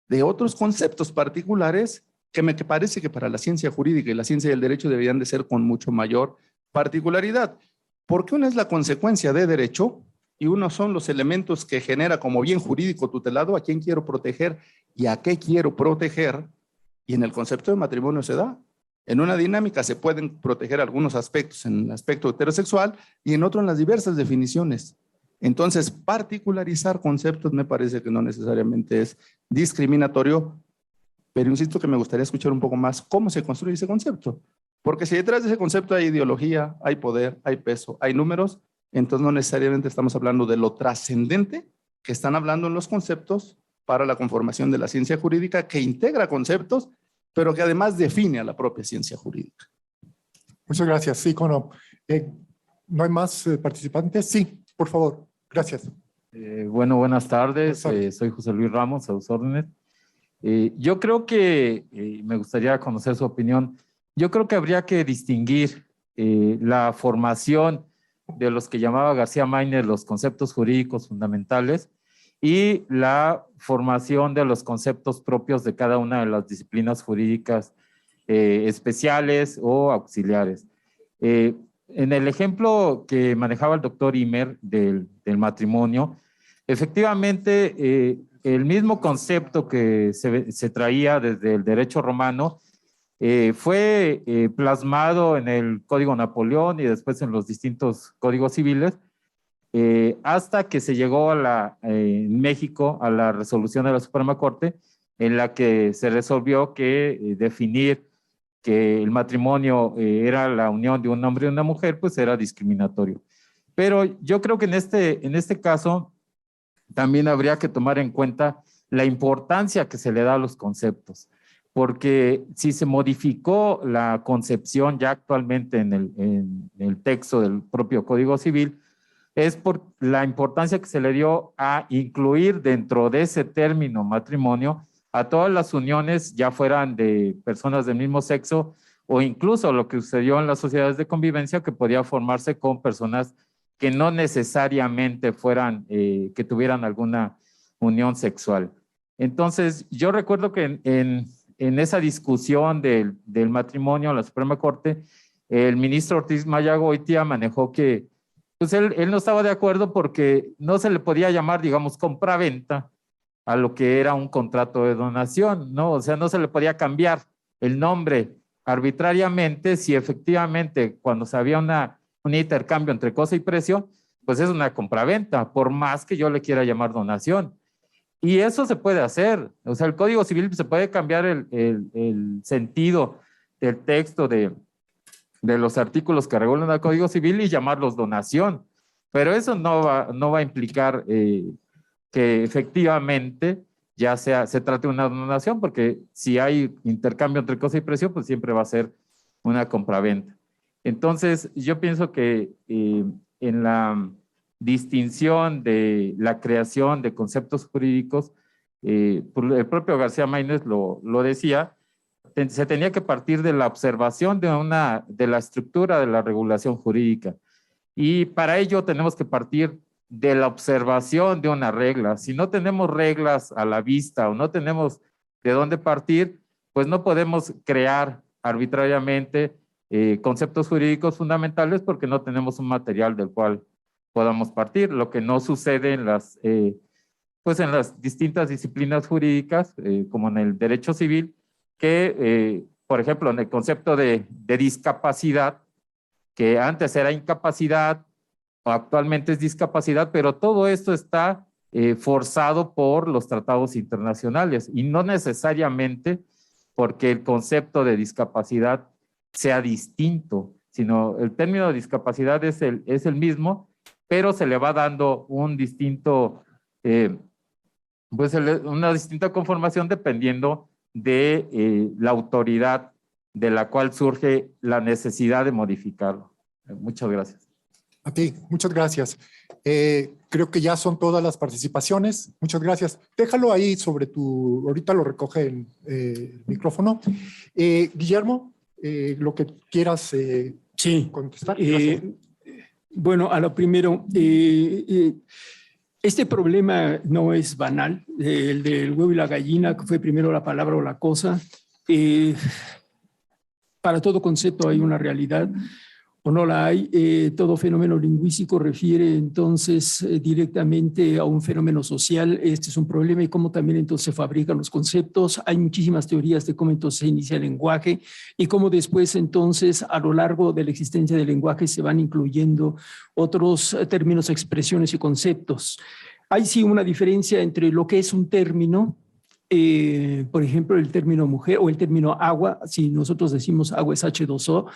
de otros conceptos particulares que me parece que para la ciencia jurídica y la ciencia del derecho deberían de ser con mucho mayor particularidad, porque una es la consecuencia de derecho y uno son los elementos que genera como bien jurídico tutelado a quién quiero proteger y a qué quiero proteger, y en el concepto de matrimonio se da. En una dinámica se pueden proteger algunos aspectos en el aspecto heterosexual y en otro en las diversas definiciones. Entonces, particularizar conceptos me parece que no necesariamente es discriminatorio, pero insisto que me gustaría escuchar un poco más cómo se construye ese concepto. Porque si detrás de ese concepto hay ideología, hay poder, hay peso, hay números, entonces no necesariamente estamos hablando de lo trascendente que están hablando en los conceptos para la conformación de la ciencia jurídica que integra conceptos, pero que además define a la propia ciencia jurídica. Muchas gracias. Sí, ¿no hay más participantes? Sí, por favor. Gracias. Bueno, buenas tardes. Buenas tardes. Soy José Luis Ramos, a sus órdenes. Yo creo que, me gustaría conocer su opinión, yo creo que habría que distinguir la formación de los que llamaba García Maínez los conceptos jurídicos fundamentales y la formación de los conceptos propios de cada una de las disciplinas jurídicas especiales o auxiliares. En el ejemplo que manejaba el doctor Imer del matrimonio, efectivamente el mismo concepto que se traía desde el derecho romano fue plasmado en el Código Napoleón y después en los distintos códigos civiles, hasta que se llegó en México a la resolución de la Suprema Corte, en la que se resolvió que definir que el matrimonio era la unión de un hombre y una mujer, pues era discriminatorio. Pero yo creo que en este caso también habría que tomar en cuenta la importancia que se le da a los conceptos, porque si se modificó la concepción ya actualmente en el texto del propio Código Civil, es por la importancia que se le dio a incluir dentro de ese término matrimonio a todas las uniones, ya fueran de personas del mismo sexo o incluso lo que sucedió en las sociedades de convivencia, que podía formarse con personas que no necesariamente fueran, que tuvieran alguna unión sexual. Entonces, yo recuerdo que en esa discusión del matrimonio en la Suprema Corte, el ministro Ortiz Mayagoitia manejó que pues él no estaba de acuerdo porque no se le podía llamar, digamos, compraventa a lo que era un contrato de donación, ¿no? O sea, no se le podía cambiar el nombre arbitrariamente si efectivamente cuando se había un intercambio entre cosa y precio, pues es una compraventa, por más que yo le quiera llamar donación. Y eso se puede hacer. O sea, el Código Civil se puede cambiar el sentido del texto de los artículos que regulan el Código Civil y llamarlos donación. Pero eso no va a implicar que efectivamente ya se trate de una donación, porque si hay intercambio entre cosa y precio, pues siempre va a ser una compraventa. Entonces, yo pienso que en la distinción de la creación de conceptos jurídicos, el propio García Maínez lo decía, se tenía que partir de la observación de la estructura de la regulación jurídica. Y para ello tenemos que partir de la observación de una regla. Si no tenemos reglas a la vista o no tenemos de dónde partir, pues no podemos crear arbitrariamente conceptos jurídicos fundamentales porque no tenemos un material del cual podamos partir, lo que no sucede en las distintas disciplinas jurídicas, como en el derecho civil, que, por ejemplo, en el concepto de discapacidad, que antes era incapacidad, o actualmente es discapacidad, pero todo esto está forzado por los tratados internacionales y no necesariamente porque el concepto de discapacidad sea distinto, sino el término de discapacidad es el mismo, pero se le va dando un distinto, una distinta conformación dependiendo de la autoridad de la cual surge la necesidad de modificarlo. Muchas gracias. A ti, muchas gracias. Creo que ya son todas las participaciones. Muchas gracias. Déjalo ahí ahorita lo recoge el micrófono. Guillermo, lo que quieras contestar. Bueno, a lo primero, este problema no es banal, el del huevo y la gallina, que fue primero la palabra o la cosa. Para todo concepto hay una realidad o no la hay. Todo fenómeno lingüístico refiere entonces directamente a un fenómeno social. Este es un problema y cómo también entonces se fabrican los conceptos. Hay muchísimas teorías de cómo entonces se inicia el lenguaje y cómo después entonces a lo largo de la existencia del lenguaje se van incluyendo otros términos, expresiones y conceptos. Hay sí una diferencia entre lo que es un término, por ejemplo, el término mujer o el término agua. Si nosotros decimos agua es H2O,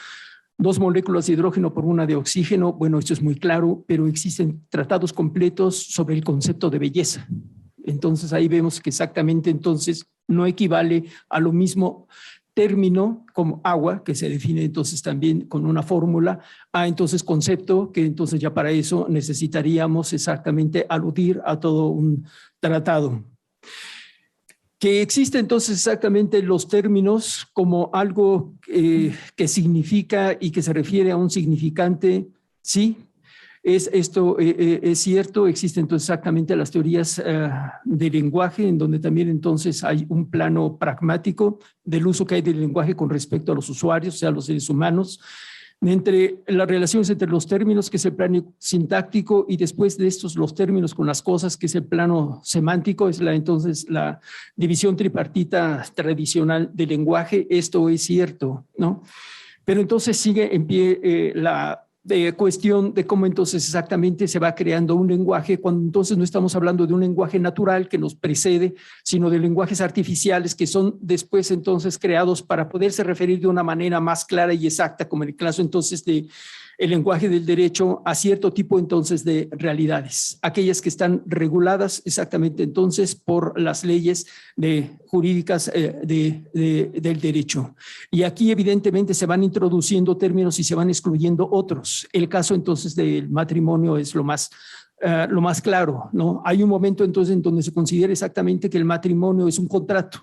2 moléculas de hidrógeno por una de oxígeno, bueno, esto es muy claro, pero existen tratados completos sobre el concepto de belleza. Entonces ahí vemos que exactamente entonces no equivale a lo mismo término como agua, que se define entonces también con una fórmula, a entonces concepto, que entonces ya para eso necesitaríamos exactamente aludir a todo un tratado. Que existe entonces exactamente los términos como algo que significa y que se refiere a un significante, sí, esto es cierto. Existen entonces exactamente las teorías del lenguaje, en donde también entonces hay un plano pragmático del uso que hay del lenguaje con respecto a los usuarios, o sea, los seres humanos, entre las relaciones entre los términos, que es el plano sintáctico, y después de estos los términos con las cosas, que es el plano semántico, es entonces la división tripartita tradicional del lenguaje. Esto es cierto, ¿no? Pero entonces sigue en pie la cuestión de cómo entonces exactamente se va creando un lenguaje, cuando entonces no estamos hablando de un lenguaje natural que nos precede, sino de lenguajes artificiales que son después entonces creados para poderse referir de una manera más clara y exacta, como en el caso entonces de el lenguaje del derecho, a cierto tipo entonces de realidades, aquellas que están reguladas exactamente entonces por las leyes jurídicas del derecho. Y aquí evidentemente se van introduciendo términos y se van excluyendo otros. El caso entonces del matrimonio es lo más claro, ¿no? Hay un momento entonces en donde se considera exactamente que el matrimonio es un contrato.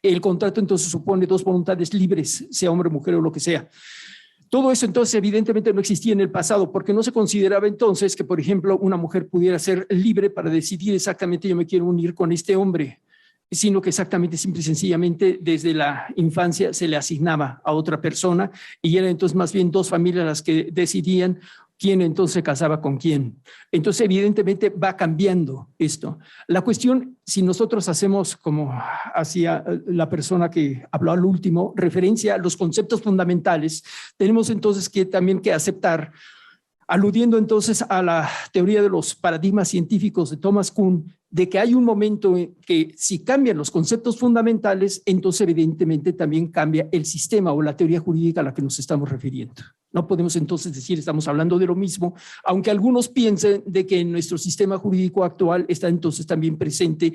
El contrato entonces supone 2 voluntades libres, sea hombre, mujer o lo que sea. Todo eso entonces evidentemente no existía en el pasado, porque no se consideraba entonces que, por ejemplo, una mujer pudiera ser libre para decidir exactamente yo me quiero unir con este hombre, sino que exactamente, simple y sencillamente, desde la infancia se le asignaba a otra persona y eran entonces más bien 2 familias las que decidían quién entonces se casaba con quién. Entonces, evidentemente, va cambiando esto. La cuestión, si nosotros hacemos, como hacía la persona que habló al último, referencia a los conceptos fundamentales, tenemos entonces también que aceptar, aludiendo entonces a la teoría de los paradigmas científicos de Thomas Kuhn, de que hay un momento en que si cambian los conceptos fundamentales, entonces evidentemente también cambia el sistema o la teoría jurídica a la que nos estamos refiriendo. No podemos entonces decir estamos hablando de lo mismo, aunque algunos piensen de que en nuestro sistema jurídico actual está entonces también presente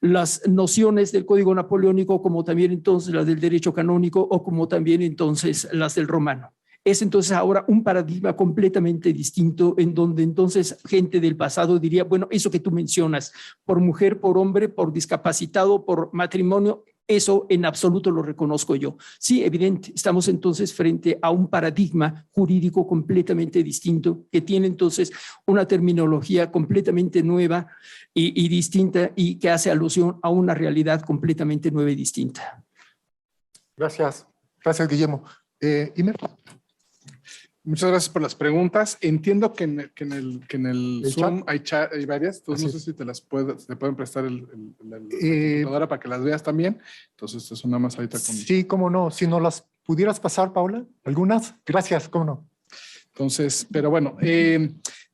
las nociones del Código Napoleónico, como también entonces las del derecho canónico o como también entonces las del romano. Es entonces ahora un paradigma completamente distinto en donde entonces gente del pasado diría, bueno, eso que tú mencionas, por mujer, por hombre, por discapacitado, por matrimonio, eso en absoluto lo reconozco yo. Sí, evidente, estamos entonces frente a un paradigma jurídico completamente distinto que tiene entonces una terminología completamente nueva y distinta y que hace alusión a una realidad completamente nueva y distinta. Gracias. Gracias, Guillermo. Imer. Muchas gracias por las preguntas. Entiendo que en el Zoom hay varias, entonces no sé si te pueden prestar la computadora para que las veas también. Entonces eso nada más ahorita con... Sí, cómo no. Si no las pudieras pasar, Paula, algunas. Gracias, cómo no. Entonces, pero bueno,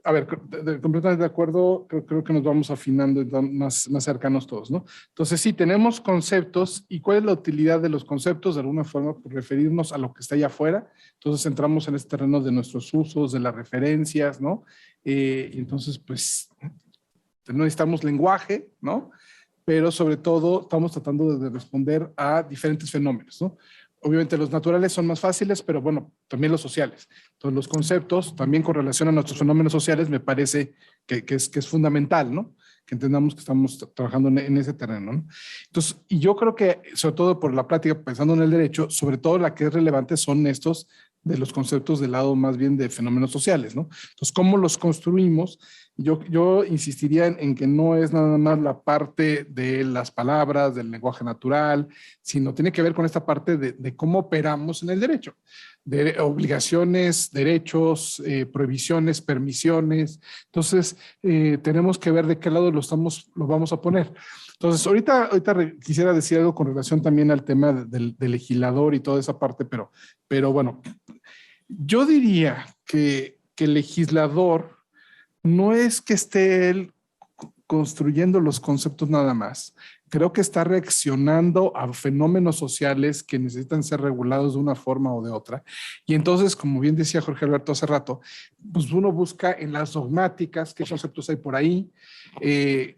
a ver, completamente de acuerdo, creo que nos vamos afinando y más cercanos todos, ¿no? Entonces, sí, tenemos conceptos, ¿y cuál es la utilidad de los conceptos? De alguna forma, por referirnos a lo que está allá afuera. Entonces, entramos en este terreno de nuestros usos, de las referencias, ¿no? Y entonces, pues, no necesitamos lenguaje, ¿no? Pero sobre todo, estamos tratando de responder a diferentes fenómenos, ¿no? Obviamente los naturales son más fáciles, pero bueno, también los sociales. Entonces los conceptos también con relación a nuestros fenómenos sociales me parece que es fundamental, ¿no? Que entendamos que estamos trabajando en ese terreno, ¿no? Entonces, y yo creo que sobre todo por la práctica, pensando en el derecho, sobre todo la que es relevante son estos de los conceptos del lado más bien de fenómenos sociales, ¿no? Entonces, ¿cómo los construimos? Yo insistiría en que no es nada más la parte de las palabras, del lenguaje natural, sino tiene que ver con esta parte de cómo operamos en el derecho, de obligaciones, derechos, prohibiciones, permisiones. Entonces, tenemos que ver de qué lado lo vamos a poner. Entonces, ahorita quisiera decir algo con relación también al tema del legislador y toda esa parte, pero bueno, yo diría que el legislador no es que esté él construyendo los conceptos nada más. Creo que está reaccionando a fenómenos sociales que necesitan ser regulados de una forma o de otra. Y entonces, como bien decía Jorge Alberto hace rato, pues uno busca en las dogmáticas qué conceptos hay por ahí,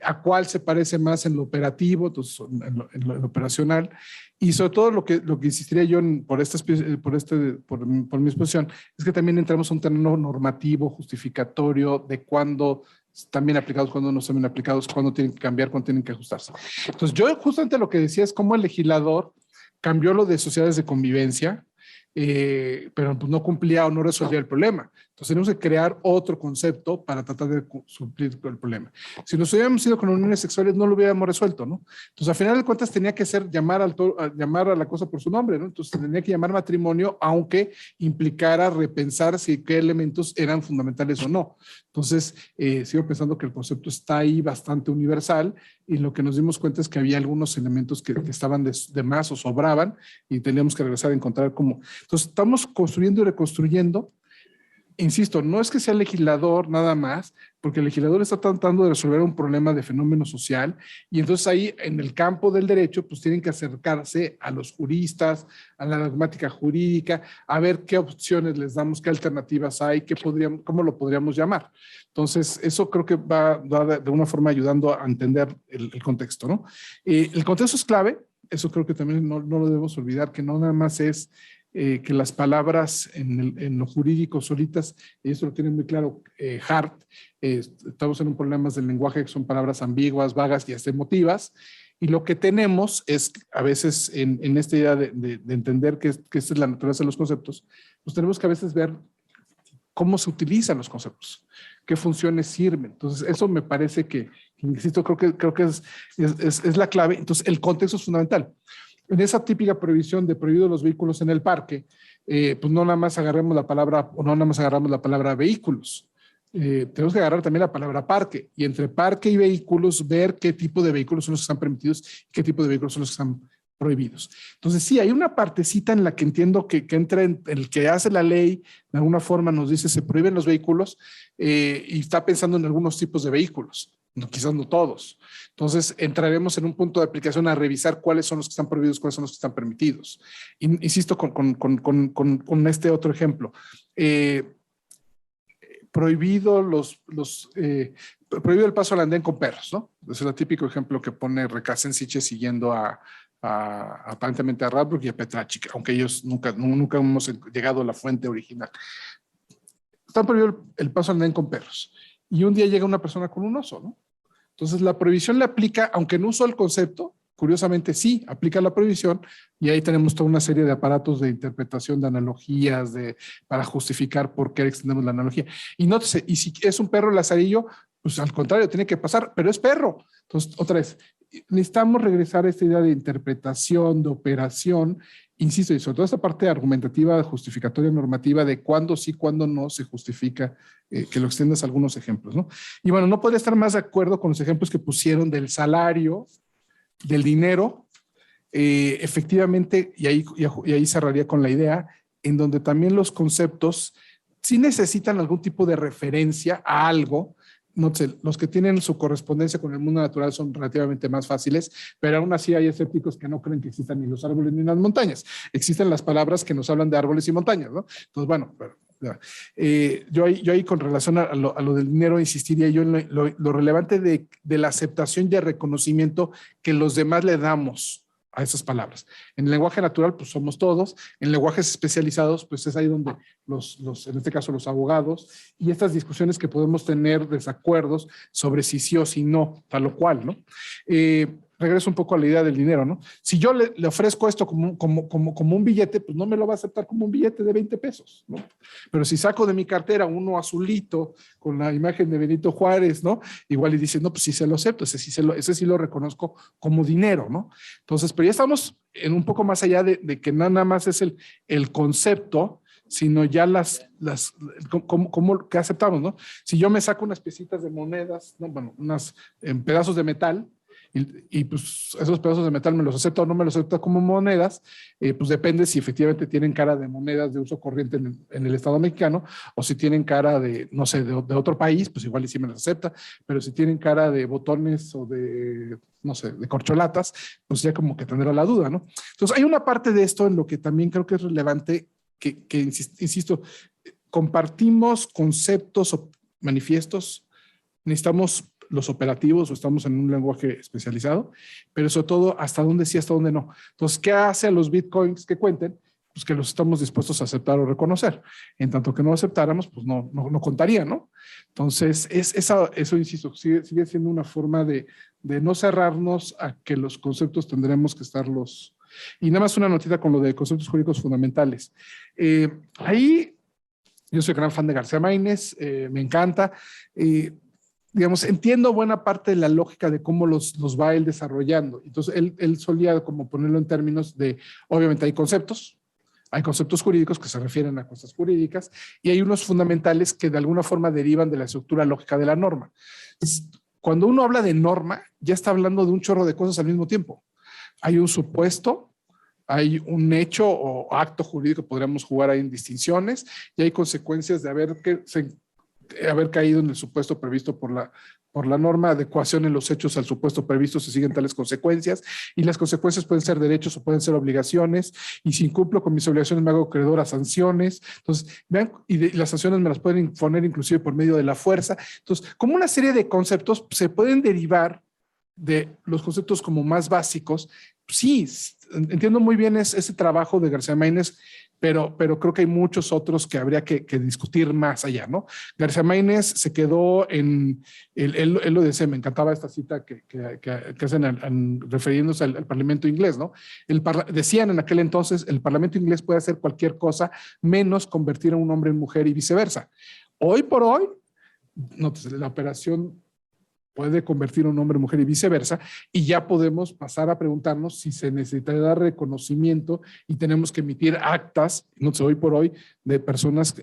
a cuál se parece más en lo operativo, entonces, en lo operacional. Y sobre todo lo que insistiría yo por mi exposición es que también entramos a un terreno normativo, justificatorio, de cuándo están bien aplicados, cuándo no están bien aplicados, cuándo tienen que cambiar, cuándo tienen que ajustarse. Entonces yo justamente lo que decía es cómo el legislador cambió lo de sociedades de convivencia, pero pues no cumplía o no resolvía el problema. Entonces tenemos que crear otro concepto para tratar de suplir el problema. Si nos hubiéramos ido con uniones sexuales no lo hubiéramos resuelto, ¿no? Entonces al final de cuentas tenía que ser llamar a la cosa por su nombre, ¿no? Entonces tenía que llamar matrimonio, aunque implicara repensar si qué elementos eran fundamentales o no. Entonces sigo pensando que el concepto está ahí bastante universal y lo que nos dimos cuenta es que había algunos elementos que estaban de más o sobraban y teníamos que regresar a encontrar cómo. Entonces estamos construyendo y reconstruyendo. Insisto, no es que sea legislador nada más, porque el legislador está tratando de resolver un problema de fenómeno social y entonces ahí en el campo del derecho pues tienen que acercarse a los juristas, a la dogmática jurídica, a ver qué opciones les damos, qué alternativas hay, cómo lo podríamos llamar. Entonces eso creo que va de alguna forma ayudando a entender el contexto, ¿no? El contexto es clave, eso creo que también no lo debemos olvidar, que no nada más es que las palabras en lo jurídico solitas, y esto lo tiene muy claro Hart, estamos en un problema del lenguaje que son palabras ambiguas, vagas y hasta emotivas, y lo que tenemos es a veces en esta idea de entender que esta es la naturaleza de los conceptos, pues tenemos que a veces ver cómo se utilizan los conceptos, qué funciones sirven. Entonces eso me parece que insisto, creo que es la clave. Entonces el contexto es fundamental. En esa típica prohibición de prohibidos los vehículos en el parque, pues no nada más agarramos la palabra, o no nada más agarramos la palabra vehículos. Tenemos que agarrar también la palabra parque, y entre parque y vehículos ver qué tipo de vehículos son los que están permitidos y qué tipo de vehículos son los que están prohibidos. Entonces sí, hay una partecita en la que entiendo que entra en el que hace la ley, de alguna forma nos dice se prohíben los vehículos y está pensando en algunos tipos de vehículos. quizás no todos. Entonces, entraremos en un punto de aplicación a revisar cuáles son los que están prohibidos, cuáles son los que están permitidos. Insisto con este otro ejemplo. Prohibido prohibido el paso al andén con perros, ¿no? Ese es el típico ejemplo que pone Recassensiche siguiendo aparentemente a Radbruch y a Petracci, aunque ellos nunca hemos llegado a la fuente original. Está prohibido el paso al andén con perros. Y un día llega una persona con un oso, ¿no? Entonces la prohibición le aplica, aunque no usó el concepto, curiosamente sí, aplica la prohibición, y ahí tenemos toda una serie de aparatos de interpretación de analogías para justificar por qué extendemos la analogía. Y nótese, y si es un perro lazarillo, pues al contrario, tiene que pasar, pero es perro. Entonces, otra vez, necesitamos regresar a esta idea de interpretación, de operación, insisto, y sobre todo esta parte argumentativa, justificatoria, normativa, de cuándo sí, cuándo no se justifica que lo extiendas a algunos ejemplos, ¿no? Y bueno, no podría estar más de acuerdo con los ejemplos que pusieron del salario, del dinero, efectivamente, y ahí cerraría con la idea, en donde también los conceptos sí necesitan algún tipo de referencia a algo. No sé, los que tienen su correspondencia con el mundo natural son relativamente más fáciles, pero aún así hay escépticos que no creen que existan ni los árboles ni las montañas. Existen las palabras que nos hablan de árboles y montañas, ¿no? Entonces, bueno, yo ahí con relación a lo del dinero insistiría yo en lo relevante de la aceptación y el reconocimiento que los demás le damos a esas palabras. En el lenguaje natural, pues somos todos. En lenguajes especializados, pues es ahí donde en este caso los abogados, y estas discusiones que podemos tener, desacuerdos sobre si sí o si no, tal o cual, ¿no? Regreso un poco a la idea del dinero, ¿no? Si yo le ofrezco esto como un billete, pues no me lo va a aceptar como un billete de 20 pesos, ¿no? Pero si saco de mi cartera uno azulito con la imagen de Benito Juárez, ¿no? Igual y dice, no, pues sí se lo acepto, ese sí lo reconozco como dinero, ¿no? Entonces, pero ya estamos en un poco más allá de que nada más es el concepto, sino ya ¿qué aceptamos, no? Si yo me saco unas piecitas de monedas, ¿no? Bueno, en pedazos de metal, y pues esos pedazos de metal me los acepta o no me los acepta como monedas, pues depende si efectivamente tienen cara de monedas de uso corriente en el Estado mexicano, o si tienen cara de, no sé, de otro país, pues igual y sí me las acepta, pero si tienen cara de botones o de, no sé, de corcholatas, pues ya como que tendrá la duda, ¿no? Entonces hay una parte de esto en lo que también creo que es relevante, que insisto, compartimos conceptos o manifiestos, necesitamos los operativos o estamos en un lenguaje especializado, pero sobre todo hasta dónde sí, hasta dónde no. Entonces, ¿qué hace a los bitcoins que cuenten? Pues que los estamos dispuestos a aceptar o reconocer. En tanto que no aceptáramos, pues no contaría, ¿no? Entonces, eso insisto, sigue siendo una forma de no cerrarnos a que los conceptos tendremos que estarlos. Y nada más una notita con lo de conceptos jurídicos fundamentales. Ahí, yo soy gran fan de García Maínez, me encanta. Digamos, entiendo buena parte de la lógica de cómo los va él desarrollando. Entonces, él solía como ponerlo en términos de, obviamente hay conceptos jurídicos que se refieren a cosas jurídicas, y hay unos fundamentales que de alguna forma derivan de la estructura lógica de la norma. Cuando uno habla de norma, ya está hablando de un chorro de cosas al mismo tiempo. Hay un supuesto, hay un hecho o acto jurídico, podríamos jugar ahí en distinciones, y hay consecuencias de haber caído en el supuesto previsto por la norma, adecuación en los hechos al supuesto previsto, se siguen tales consecuencias, y las consecuencias pueden ser derechos o pueden ser obligaciones, y si incumplo con mis obligaciones me hago acreedor a sanciones. Entonces, vean, y las sanciones me las pueden imponer inclusive por medio de la fuerza. Entonces, como una serie de conceptos se pueden derivar de los conceptos como más básicos. Sí, entiendo muy bien ese trabajo de García Maínez, pero creo que hay muchos otros que habría que discutir más allá, ¿no? García Maínez se quedó él lo decía, me encantaba esta cita que hacen refiriéndose al Parlamento inglés, ¿no? Decían en aquel entonces, el Parlamento inglés puede hacer cualquier cosa menos convertir a un hombre en mujer y viceversa. Hoy por hoy, la operación puede convertir a un hombre en mujer y viceversa, y ya podemos pasar a preguntarnos si se necesitará reconocimiento y tenemos que emitir actas, no sé, hoy por hoy, de personas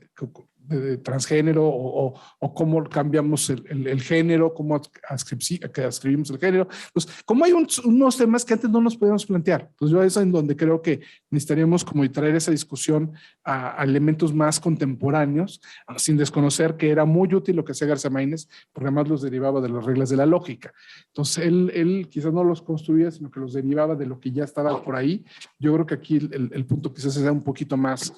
de transgénero o cómo cambiamos el género, cómo ascribimos el género. Entonces, como hay unos temas que antes no nos podíamos plantear. Entonces, yo es en donde creo que necesitaríamos como traer esa discusión a elementos más contemporáneos, sin desconocer que era muy útil lo que hacía García Maínez, porque además los derivaba de las reglas de la lógica. Entonces, él quizás no los construía, sino que los derivaba de lo que ya estaba por ahí. Yo creo que aquí el punto quizás sea un poquito más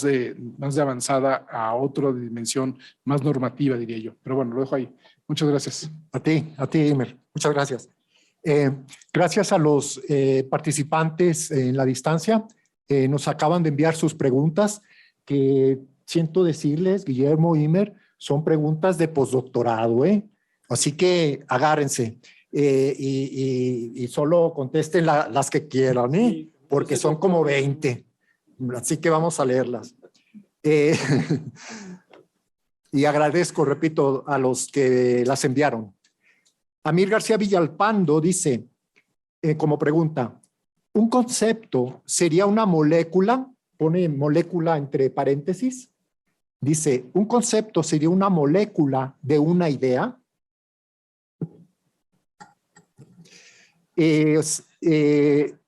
de avanzada a otra dimensión más normativa, diría yo. Pero bueno, lo dejo ahí. Muchas gracias. A ti, Imer. Muchas gracias. Gracias a los participantes en la distancia. Nos acaban de enviar sus preguntas, que siento decirles, Guillermo, Imer, son preguntas de postdoctorado, ¿eh? Así que agárrense y solo contesten las que quieran, ¿eh? Porque son como 20. Así que vamos a leerlas. Y agradezco, repito, a los que las enviaron. Amir García Villalpando dice, como pregunta, ¿un concepto sería una molécula? Pone molécula entre paréntesis. Dice, ¿un concepto sería una molécula de una idea?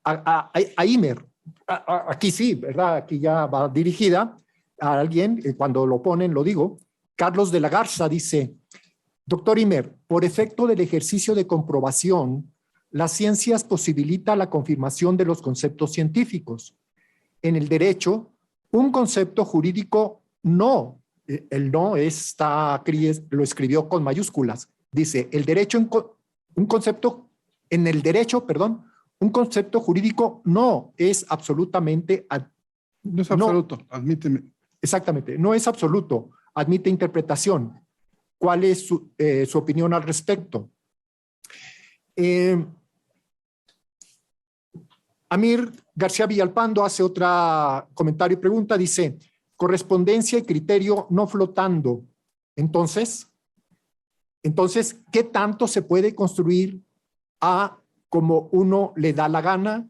A Imer. Aquí sí, ¿verdad? Aquí ya va dirigida a alguien, cuando lo ponen lo digo. Carlos de la Garza dice, doctor Imer, por efecto del ejercicio de comprobación, las ciencias posibilita la confirmación de los conceptos científicos. En el derecho, un concepto jurídico no, el no lo escribió con mayúsculas. Dice, un concepto jurídico no es absolutamente... No es absoluto, admíteme. Exactamente, no es absoluto, admite interpretación. ¿Cuál es su opinión al respecto? Amir García Villalpando hace otro comentario y pregunta, dice, correspondencia y criterio no flotando. Entonces, ¿qué tanto se puede construir a como uno le da la gana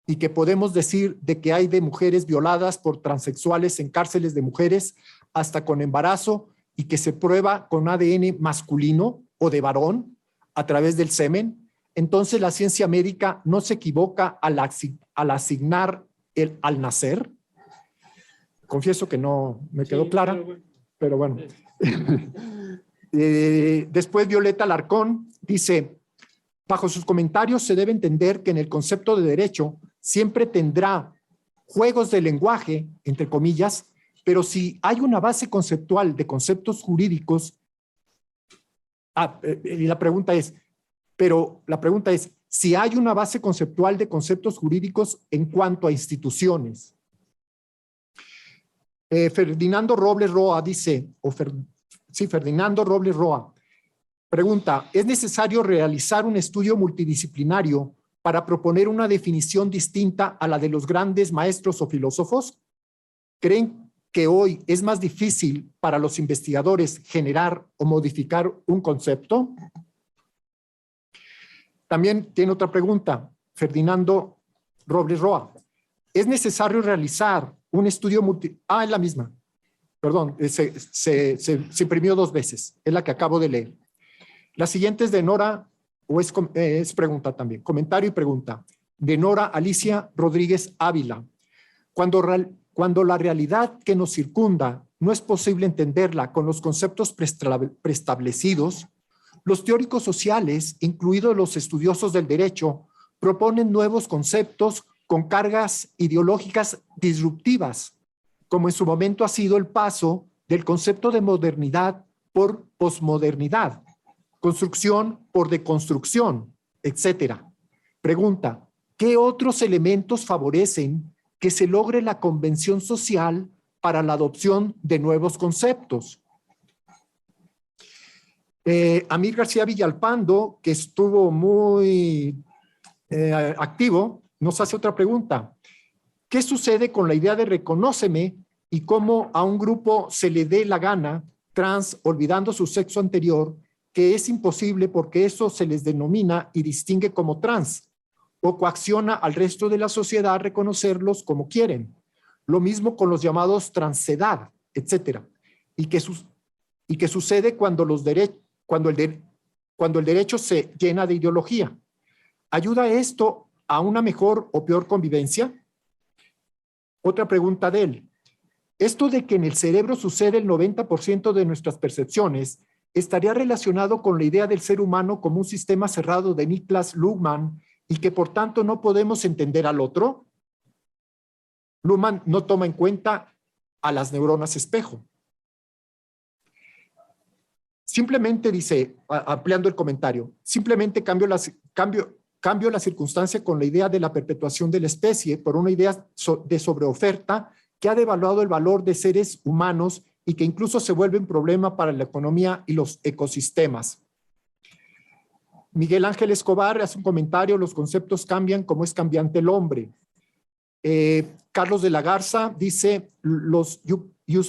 y que podemos decir de que hay de mujeres violadas por transexuales en cárceles de mujeres hasta con embarazo y que se prueba con ADN masculino o de varón a través del semen? Entonces la ciencia médica no se equivoca al asignar al nacer. Confieso que no me quedó clara, pero bueno. Después Violeta Larcón dice, bajo sus comentarios se debe entender que en el concepto de derecho siempre tendrá juegos de lenguaje, entre comillas, pero si hay una base conceptual de conceptos jurídicos, y la pregunta es, si hay una base conceptual de conceptos jurídicos en cuanto a instituciones. Ferdinando Robles Roa dice, Ferdinando Robles Roa, pregunta, ¿es necesario realizar un estudio multidisciplinario para proponer una definición distinta a la de los grandes maestros o filósofos? ¿Creen que hoy es más difícil para los investigadores generar o modificar un concepto? También tiene otra pregunta, Ferdinando Robles Roa. ¿Es necesario realizar un estudio es la misma. Perdón, se imprimió 2 veces. Es la que acabo de leer. La siguiente es de Nora, o es pregunta también. Comentario y pregunta. De Nora Alicia Rodríguez Ávila. Cuando la realidad que nos circunda no es posible entenderla con los conceptos preestablecidos, los teóricos sociales, incluidos los estudiosos del derecho, proponen nuevos conceptos con cargas ideológicas disruptivas, como en su momento ha sido el paso del concepto de modernidad por posmodernidad, construcción por deconstrucción, etc. Pregunta, ¿qué otros elementos favorecen que se logre la convención social para la adopción de nuevos conceptos? Amir García Villalpando, que estuvo muy activo, nos hace otra pregunta. ¿Qué sucede con la idea de reconóceme y cómo a un grupo se le dé la gana trans, olvidando su sexo anterior, que es imposible porque eso se les denomina y distingue como trans, o coacciona al resto de la sociedad a reconocerlos como quieren? Lo mismo con los llamados transedad, etcétera. y que sucede cuando el derecho se llena de ideología. ¿Ayuda esto a una mejor o peor convivencia? Otra pregunta de él. Esto de que en el cerebro sucede el 90% de nuestras percepciones, ¿estaría relacionado con la idea del ser humano como un sistema cerrado de Niklas Luhmann y que por tanto no podemos entender al otro? Luhmann no toma en cuenta a las neuronas espejo. Simplemente dice, ampliando el comentario, simplemente cambio la circunstancia con la idea de la perpetuación de la especie por una idea de sobreoferta que ha devaluado el valor de seres humanos y que incluso se vuelve un problema para la economía y los ecosistemas. Miguel Ángel Escobar hace un comentario, los conceptos cambian como es cambiante el hombre. Carlos de la Garza dice, los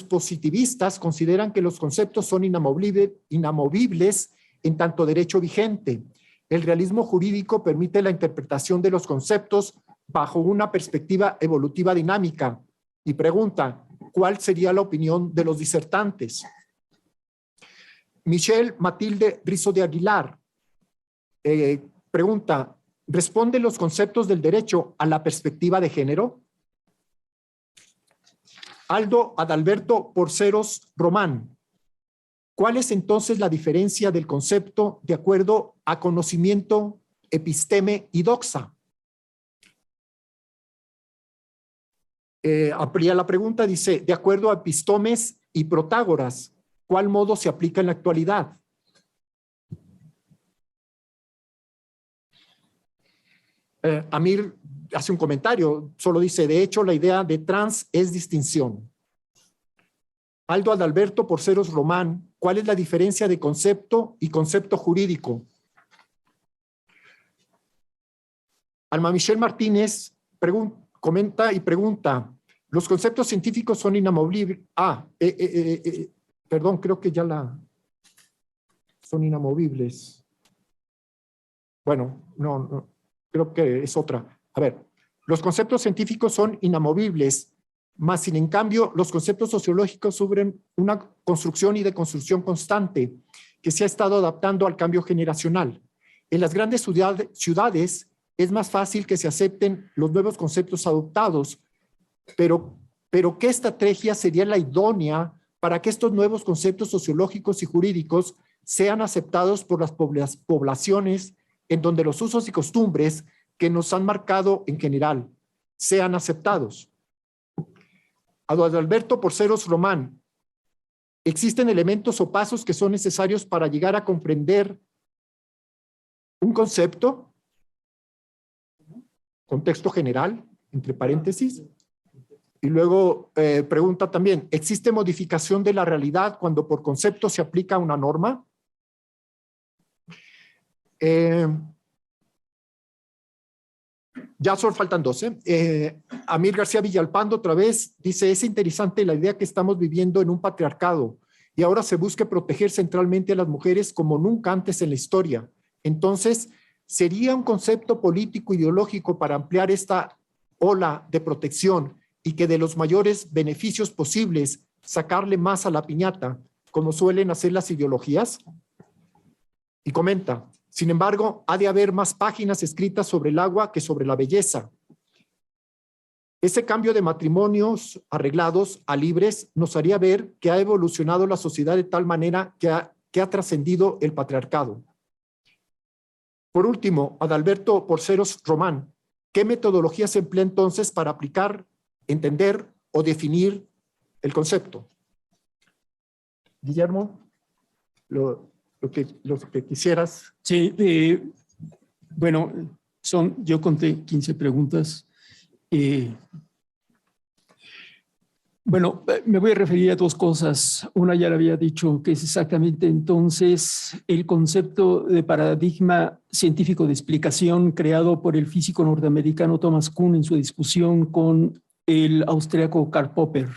positivistas consideran que los conceptos son inamovibles en tanto derecho vigente. El realismo jurídico permite la interpretación de los conceptos bajo una perspectiva evolutiva dinámica. Y pregunta, ¿cuál sería la opinión de los disertantes? Michelle Matilde Rizo de Aguilar pregunta, ¿responden los conceptos del derecho a la perspectiva de género? Aldo Adalberto Porceros Román, ¿cuál es entonces la diferencia del concepto de acuerdo a conocimiento, episteme y doxa? Amplía la pregunta, dice, de acuerdo a Epistomes y Protágoras, ¿cuál modo se aplica en la actualidad? Amir hace un comentario, solo dice, de hecho, la idea de trans es distinción. Aldo Adalberto Porceros Román, ¿cuál es la diferencia de concepto y concepto jurídico? Alma Michelle Martínez comenta y pregunta, ¿los conceptos científicos son inamovibles? Perdón, creo que ya son inamovibles. Bueno, no, creo que es otra. A ver, los conceptos científicos son inamovibles, más sin en cambio, los conceptos sociológicos sufren una construcción y deconstrucción constante que se ha estado adaptando al cambio generacional. En las grandes ciudades es más fácil que se acepten los nuevos conceptos adoptados, pero ¿qué estrategia sería la idónea para que estos nuevos conceptos sociológicos y jurídicos sean aceptados por las poblaciones en donde los usos y costumbres que nos han marcado en general sean aceptados? Adalberto Porceros Román, ¿existen elementos o pasos que son necesarios para llegar a comprender un concepto? Contexto general, entre paréntesis. Y luego pregunta también, ¿existe modificación de la realidad cuando por concepto se aplica una norma? Ya solo faltan 12. Amir García Villalpando otra vez dice, es interesante la idea que estamos viviendo en un patriarcado y ahora se busque proteger centralmente a las mujeres como nunca antes en la historia. Entonces, ¿sería un concepto político ideológico para ampliar esta ola de protección y que de los mayores beneficios posibles sacarle más a la piñata, como suelen hacer las ideologías? Y comenta, sin embargo, ha de haber más páginas escritas sobre el agua que sobre la belleza. Ese cambio de matrimonios arreglados a libres nos haría ver que ha evolucionado la sociedad de tal manera que ha trascendido el patriarcado. Por último, Adalberto Porceros Román, ¿qué metodología se emplea entonces para aplicar, entender o definir el concepto? Guillermo, lo que quisieras. Sí, bueno, yo conté 15 preguntas. Bueno, me voy a referir a dos cosas. Una ya le había dicho, que es exactamente entonces el concepto de paradigma científico de explicación creado por el físico norteamericano Thomas Kuhn en su discusión con el austríaco Karl Popper.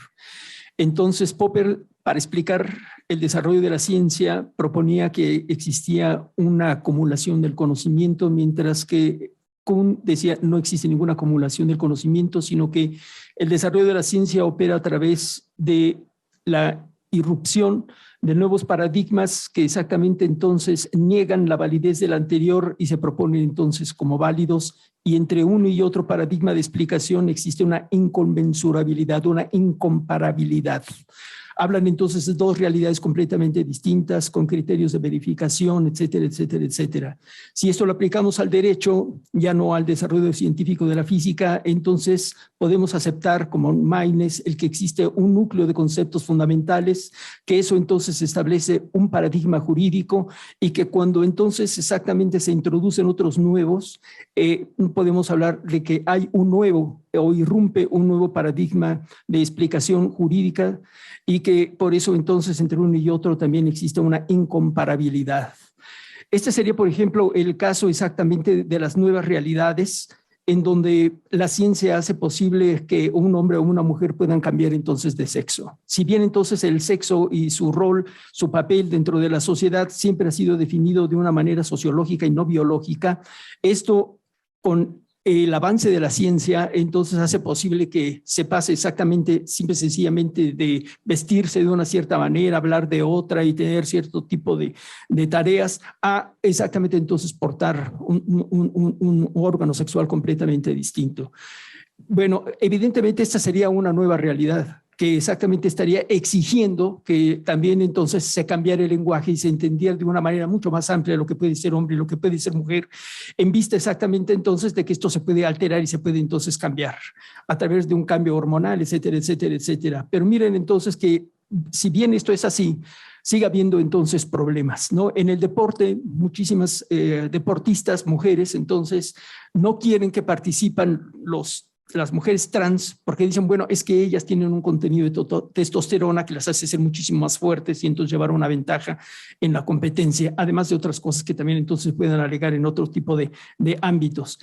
Entonces, Popper, para explicar el desarrollo de la ciencia, proponía que existía una acumulación del conocimiento, mientras que Kuhn decía no existe ninguna acumulación del conocimiento, sino que el desarrollo de la ciencia opera a través de la irrupción de nuevos paradigmas que exactamente entonces niegan la validez del anterior y se proponen entonces como válidos, y entre uno y otro paradigma de explicación existe una inconmensurabilidad, una incomparabilidad. Hablan entonces de dos realidades completamente distintas, con criterios de verificación, etcétera, etcétera, etcétera. Si esto lo aplicamos al derecho, ya no al desarrollo científico de la física, entonces podemos aceptar como Maynes el que existe un núcleo de conceptos fundamentales, que eso entonces establece un paradigma jurídico y que cuando entonces exactamente se introducen otros nuevos, podemos hablar de que hay un nuevo o irrumpe un nuevo paradigma de explicación jurídica y que por eso entonces entre uno y otro también existe una incomparabilidad. Este sería, por ejemplo, el caso exactamente de las nuevas realidades en donde la ciencia hace posible que un hombre o una mujer puedan cambiar entonces de sexo. Si bien entonces el sexo y su rol, su papel dentro de la sociedad siempre ha sido definido de una manera sociológica y no biológica, esto con el avance de la ciencia entonces hace posible que se pase exactamente, simple y sencillamente de vestirse de una cierta manera, hablar de otra y tener cierto tipo de tareas, a exactamente entonces portar un órgano sexual completamente distinto. Bueno, evidentemente esta sería una nueva realidad que exactamente estaría exigiendo que también entonces se cambiara el lenguaje y se entendiera de una manera mucho más amplia lo que puede ser hombre y lo que puede ser mujer, en vista exactamente entonces de que esto se puede alterar y se puede entonces cambiar a través de un cambio hormonal, etcétera, etcétera, etcétera. Pero miren entonces que si bien esto es así, sigue habiendo entonces problemas, ¿no? En el deporte, muchísimas deportistas, mujeres, entonces no quieren que participan las mujeres trans, porque dicen, bueno, es que ellas tienen un contenido de testosterona que las hace ser muchísimo más fuertes y entonces llevar una ventaja en la competencia, además de otras cosas que también entonces pueden alegar en otro tipo de ámbitos.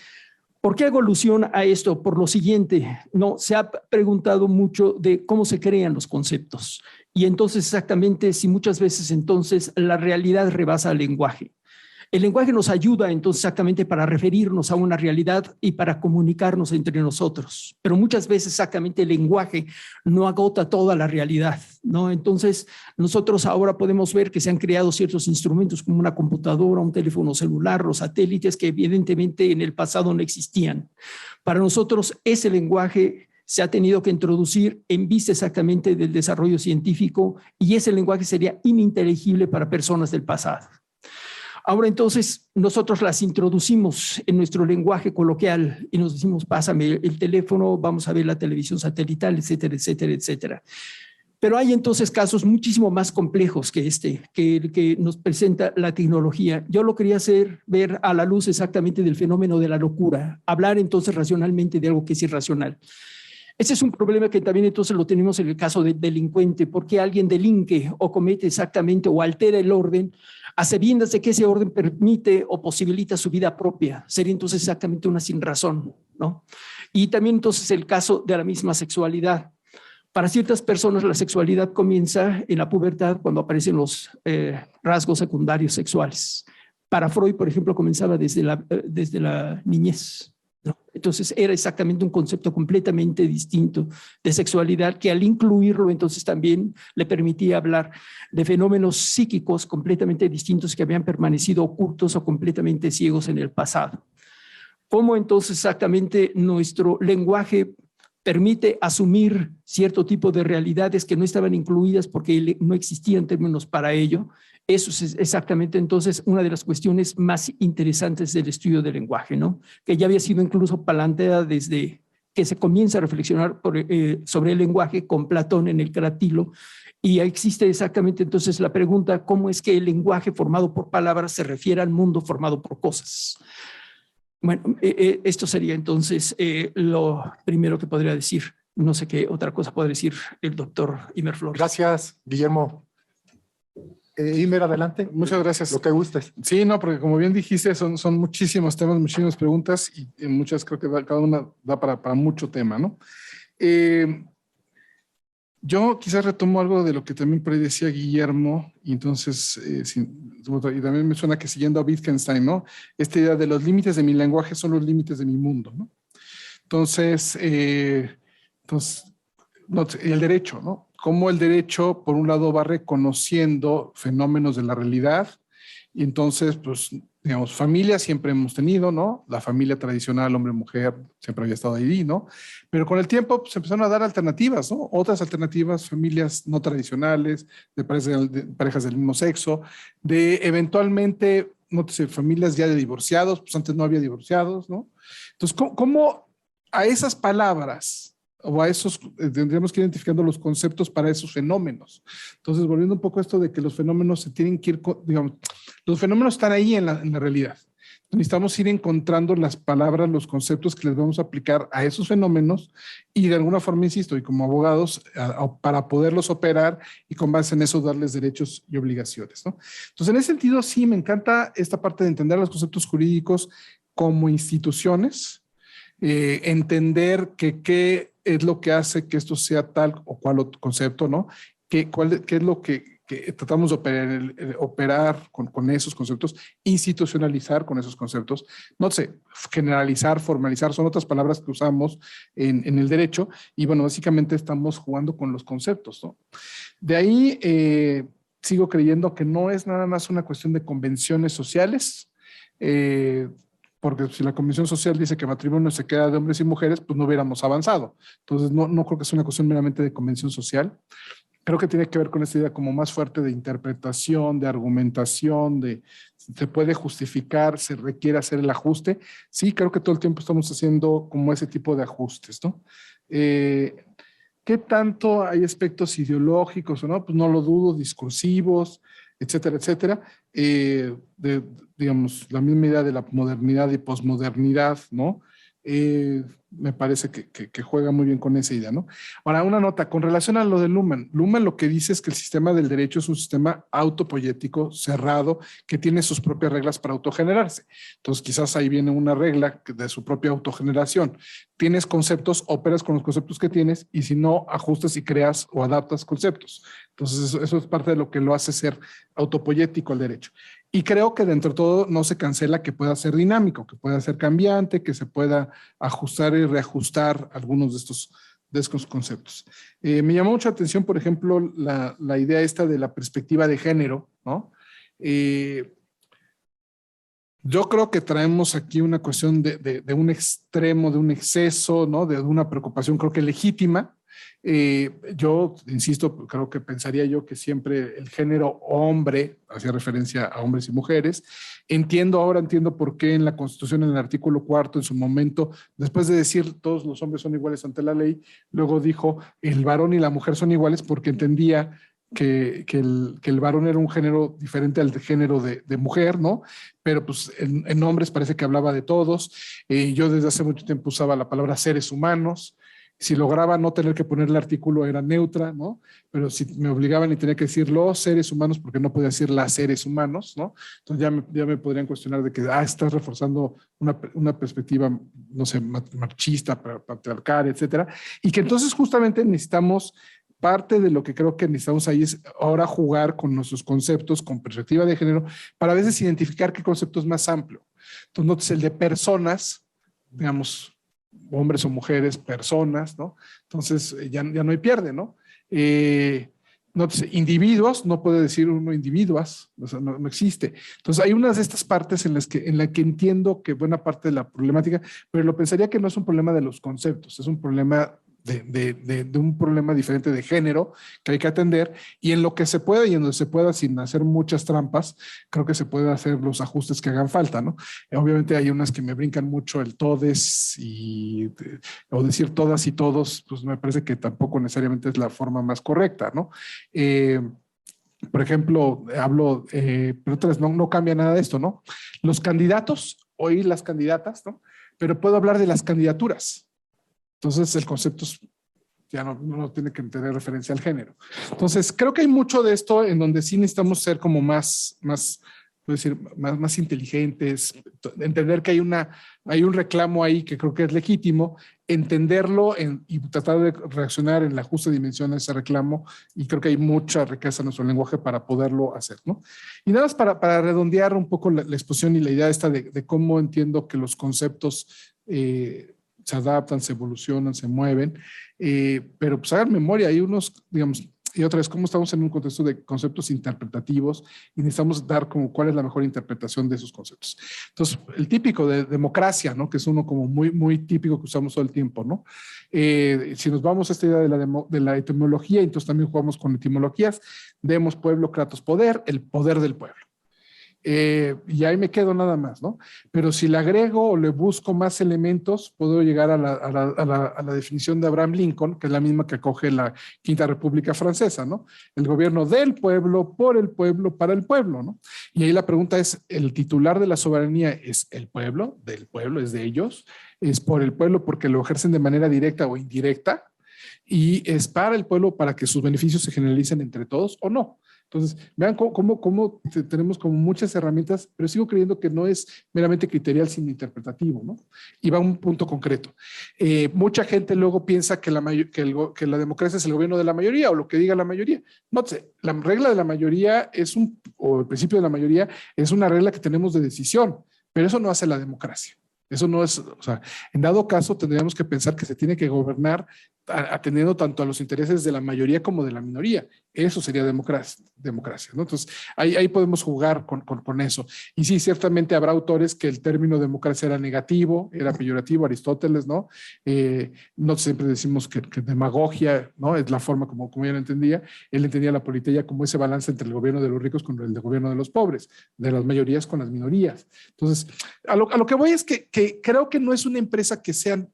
¿Por qué hago alusión a esto? Por lo siguiente, no, se ha preguntado mucho de cómo se crean los conceptos y entonces exactamente si muchas veces entonces la realidad rebasa al lenguaje. El lenguaje nos ayuda entonces exactamente para referirnos a una realidad y para comunicarnos entre nosotros, pero muchas veces exactamente el lenguaje no agota toda la realidad, ¿no? Entonces nosotros ahora podemos ver que se han creado ciertos instrumentos como una computadora, un teléfono celular, los satélites que evidentemente en el pasado no existían. Para nosotros ese lenguaje se ha tenido que introducir en vista exactamente del desarrollo científico y ese lenguaje sería ininteligible para personas del pasado. Ahora entonces nosotros las introducimos en nuestro lenguaje coloquial y nos decimos, pásame el teléfono, vamos a ver la televisión satelital, etcétera, etcétera, etcétera. Pero hay entonces casos muchísimo más complejos que este, que nos presenta la tecnología. Yo lo quería hacer ver a la luz exactamente del fenómeno de la locura, hablar entonces racionalmente de algo que es irracional. Ese es un problema que también entonces lo tenemos en el caso del delincuente, porque alguien delinque o comete exactamente o altera el orden a sabiendas de que ese orden permite o posibilita su vida propia. Sería entonces exactamente una sinrazón, ¿no? Y también entonces el caso de la misma sexualidad. Para ciertas personas la sexualidad comienza en la pubertad cuando aparecen los rasgos secundarios sexuales. Para Freud, por ejemplo, comenzaba desde la niñez, ¿no? Entonces era exactamente un concepto completamente distinto de sexualidad que al incluirlo entonces también le permitía hablar de fenómenos psíquicos completamente distintos que habían permanecido ocultos o completamente ciegos en el pasado. ¿Cómo entonces exactamente nuestro lenguaje permite asumir cierto tipo de realidades que no estaban incluidas porque no existían términos para ello? Eso es exactamente entonces una de las cuestiones más interesantes del estudio del lenguaje, ¿no? Que ya había sido incluso planteada desde que se comienza a reflexionar sobre el lenguaje con Platón en el Cratilo, y existe exactamente entonces la pregunta, ¿cómo es que el lenguaje formado por palabras se refiere al mundo formado por cosas? Bueno, esto sería entonces lo primero que podría decir. No sé qué otra cosa podría decir el doctor Imer Flores. Gracias, Guillermo. Imer, adelante. Muchas gracias. Lo que gustes. Sí, no, porque como bien dijiste, son muchísimos temas, muchísimas preguntas y muchas creo que cada una da para mucho tema, ¿no? Yo quizás retomo algo de lo que también predecía Guillermo, y entonces, y también me suena que siguiendo a Wittgenstein, ¿no? Esta idea de los límites de mi lenguaje son los límites de mi mundo, ¿no? Entonces, y el derecho, ¿no? cómo el derecho, por un lado, va reconociendo fenómenos de la realidad y entonces, pues, digamos, familia siempre hemos tenido, ¿no? La familia tradicional, hombre-mujer, siempre había estado ahí, ¿no? Pero con el tiempo pues, se empezaron a dar alternativas, ¿no? Otras alternativas, familias no tradicionales, de parejas del mismo sexo, de eventualmente, no sé, familias ya de divorciados, pues antes no había divorciados, ¿no? Entonces, ¿cómo a esas palabras o a esos, tendríamos que ir identificando los conceptos para esos fenómenos? Entonces, volviendo un poco a esto de que los fenómenos se tienen que ir, digamos, los fenómenos están ahí en la realidad. Necesitamos ir encontrando las palabras, los conceptos que les vamos a aplicar a esos fenómenos y de alguna forma, insisto, y como abogados, para poderlos operar y con base en eso darles derechos y obligaciones, ¿no? Entonces, en ese sentido, sí, me encanta esta parte de entender los conceptos jurídicos como instituciones, entender que qué es lo que hace que esto sea tal o cual otro concepto, ¿no? ¿Qué es lo que tratamos de operar con esos conceptos, institucionalizar con esos conceptos, no sé, generalizar, formalizar, son otras palabras que usamos en el derecho y bueno, básicamente estamos jugando con los conceptos, ¿no? De ahí sigo creyendo que no es nada más una cuestión de convenciones sociales, porque si la convención social dice que matrimonio se queda de hombres y mujeres, pues no hubiéramos avanzado. Entonces no creo que sea una cuestión meramente de convención social. Creo que tiene que ver con esta idea como más fuerte de interpretación, de argumentación, de se puede justificar, se requiere hacer el ajuste. Sí, creo que todo el tiempo estamos haciendo como ese tipo de ajustes, ¿no? ¿Qué tanto hay aspectos ideológicos o no? Pues no lo dudo, discursivos, etcétera, etcétera. Digamos, la misma idea de la modernidad y posmodernidad, ¿no? Me parece que juega muy bien con esa idea, ¿no? Ahora, una nota con relación a lo de Luhmann. Luhmann lo que dice es que el sistema del derecho es un sistema autopoyético, cerrado, que tiene sus propias reglas para autogenerarse. Entonces, quizás ahí viene una regla de su propia autogeneración. Tienes conceptos, operas con los conceptos que tienes y si no, ajustas y creas o adaptas conceptos. Entonces, eso es parte de lo que lo hace ser autopoyético el derecho. Y creo que dentro de todo no se cancela que pueda ser dinámico, que pueda ser cambiante, que se pueda ajustar y reajustar algunos de estos conceptos. Me llamó mucha atención, por ejemplo, la idea esta de la perspectiva de género, ¿no? Yo creo que traemos aquí una cuestión de un extremo, de un exceso, ¿no? De una preocupación creo que legítima. Yo, insisto, creo que pensaría yo que siempre el género hombre, hacía referencia a hombres y mujeres. Entiendo por qué en la Constitución, en el artículo 4, en su momento, después de decir todos los hombres son iguales ante la ley, luego dijo el varón y la mujer son iguales porque entendía que el varón era un género diferente al género de mujer, ¿no? Pero pues en hombres parece que hablaba de todos. Yo desde hace mucho tiempo usaba la palabra seres humanos. Si lograba no tener que poner el artículo era neutra, ¿no? Pero si me obligaban y tenía que decir los seres humanos porque no podía decir las seres humanos, ¿no? Entonces ya me podrían cuestionar de que, estás reforzando una perspectiva, no sé, machista, patriarcal, etcétera. Y que entonces justamente necesitamos, parte de lo que creo que necesitamos ahí es ahora jugar con nuestros conceptos, con perspectiva de género, para a veces identificar qué concepto es más amplio. Entonces, el de personas, digamos, hombres o mujeres, personas, ¿no? Entonces ya no hay pierde, ¿no? Individuos, no puede decir uno individuas, o sea, no existe. Entonces hay unas de estas partes en la que entiendo que buena parte de la problemática, pero lo pensaría que no es un problema de los conceptos, es un problema de un problema diferente de género que hay que atender y en lo que se pueda y en donde se pueda sin hacer muchas trampas, creo que se puede hacer los ajustes que hagan falta, ¿no? Obviamente hay unas que me brincan mucho el todes o decir todas y todos, pues me parece que tampoco necesariamente es la forma más correcta, ¿no? Por ejemplo, pero otras no cambia nada de esto, ¿no? Los candidatos, oí las candidatas, ¿no? Pero puedo hablar de las candidaturas. Entonces el concepto ya no tiene que tener referencia al género. Entonces creo que hay mucho de esto en donde sí necesitamos ser como más inteligentes, entender que hay un reclamo ahí que creo que es legítimo, entenderlo y tratar de reaccionar en la justa dimensión a ese reclamo y creo que hay mucha riqueza en nuestro lenguaje para poderlo hacer, ¿no? Y nada más para redondear un poco la exposición y la idea esta de cómo entiendo que los conceptos se adaptan, se evolucionan, se mueven, pero pues hagan memoria, hay unos, digamos, Y otra vez, ¿cómo estamos en un contexto de conceptos interpretativos y necesitamos dar como cuál es la mejor interpretación de esos conceptos? Entonces, el típico de democracia, ¿no? Que es uno como muy típico que usamos todo el tiempo, ¿no? Si nos vamos a esta idea de la etimología, entonces también jugamos con etimologías, demos pueblo, kratos, poder, el poder del pueblo. Y ahí me quedo nada más, ¿no? Pero si le agrego o le busco más elementos, puedo llegar a la definición de Abraham Lincoln, que es la misma que acoge la Quinta República Francesa, ¿no? El gobierno del pueblo, por el pueblo, para el pueblo, ¿no? Y ahí la pregunta es, ¿el titular de la soberanía es el pueblo, del pueblo, es de ellos? ¿Es por el pueblo porque lo ejercen de manera directa o indirecta? ¿Y es para el pueblo para que sus beneficios se generalicen entre todos o no? Entonces, vean cómo tenemos como muchas herramientas, pero sigo creyendo que no es meramente criterial, sino interpretativo, ¿no? Y va a un punto concreto. Mucha gente luego piensa que la democracia es el gobierno de la mayoría o lo que diga la mayoría. No sé, la regla de la mayoría o el principio de la mayoría es una regla que tenemos de decisión, pero eso no hace la democracia. Eso no es, o sea, en dado caso tendríamos que pensar que se tiene que gobernar atendiendo tanto a los intereses de la mayoría como de la minoría. Eso sería democracia, ¿no? Entonces, ahí podemos jugar con eso. Y sí, ciertamente habrá autores que el término democracia era negativo, era peyorativo, Aristóteles, ¿no? No siempre decimos que demagogia, ¿no? Es la forma como yo lo entendía. Él entendía la politeia como ese balance entre el gobierno de los ricos con el gobierno de los pobres, de las mayorías con las minorías. Entonces, a lo que voy es que creo que no es una empresa que sea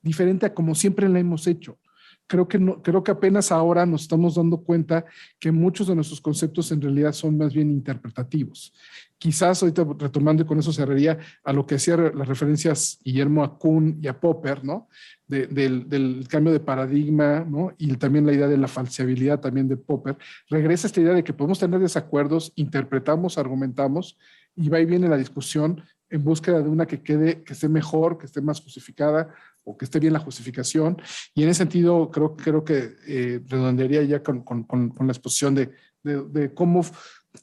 diferente a como siempre la hemos hecho. Creo que apenas ahora nos estamos dando cuenta que muchos de nuestros conceptos en realidad son más bien interpretativos. Quizás ahorita retomando y con eso cerraría a lo que hacía las referencias Guillermo a Kuhn y a Popper, ¿no? Del cambio de paradigma, ¿no? Y también la idea de la falseabilidad también de Popper. Regresa esta idea de que podemos tener desacuerdos, interpretamos, argumentamos y va y viene la discusión en búsqueda de una que esté mejor, que esté más justificada o que esté bien la justificación. Y en ese sentido creo que redondearía ya con la exposición de cómo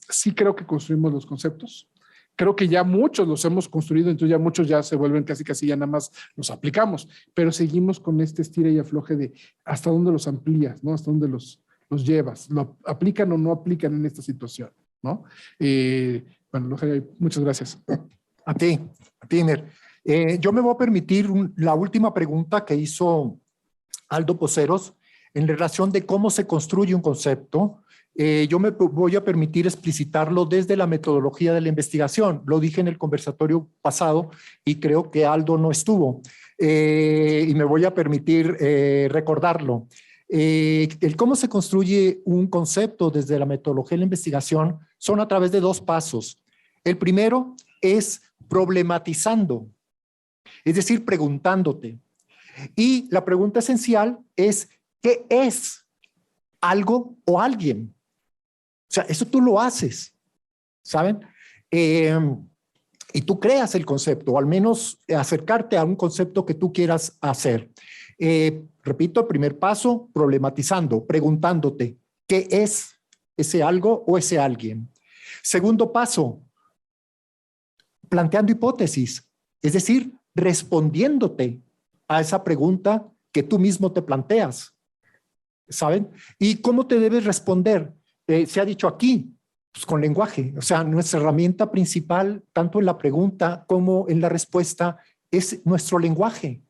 sí creo que construimos los conceptos. Creo que ya muchos los hemos construido, entonces ya muchos ya se vuelven casi ya nada más los aplicamos, pero seguimos con este estira y afloje de hasta dónde los amplías, ¿no? Hasta dónde los llevas, lo aplican o no aplican en esta situación, ¿no? Bueno, muchas gracias. A ti, Iner. Yo me voy a permitir la última pregunta que hizo Aldo Poceros en relación de cómo se construye un concepto. Yo me voy a permitir explicitarlo desde la metodología de la investigación. Lo dije en el conversatorio pasado y creo que Aldo no estuvo. Y me voy a permitir recordarlo. El cómo se construye un concepto desde la metodología de la investigación son a través de dos pasos. El primero es problematizando, es decir, preguntándote. Y la pregunta esencial es, ¿qué es algo o alguien? O sea, eso tú lo haces, ¿saben? Y tú creas el concepto, o al menos acercarte a un concepto que tú quieras hacer. Repito, el primer paso, problematizando, preguntándote, ¿qué es ese algo o ese alguien? Segundo paso, planteando hipótesis, es decir, respondiéndote a esa pregunta que tú mismo te planteas, ¿saben? ¿Y cómo te debes responder? Se ha dicho aquí, pues con lenguaje, o sea, nuestra herramienta principal, tanto en la pregunta como en la respuesta, es nuestro lenguaje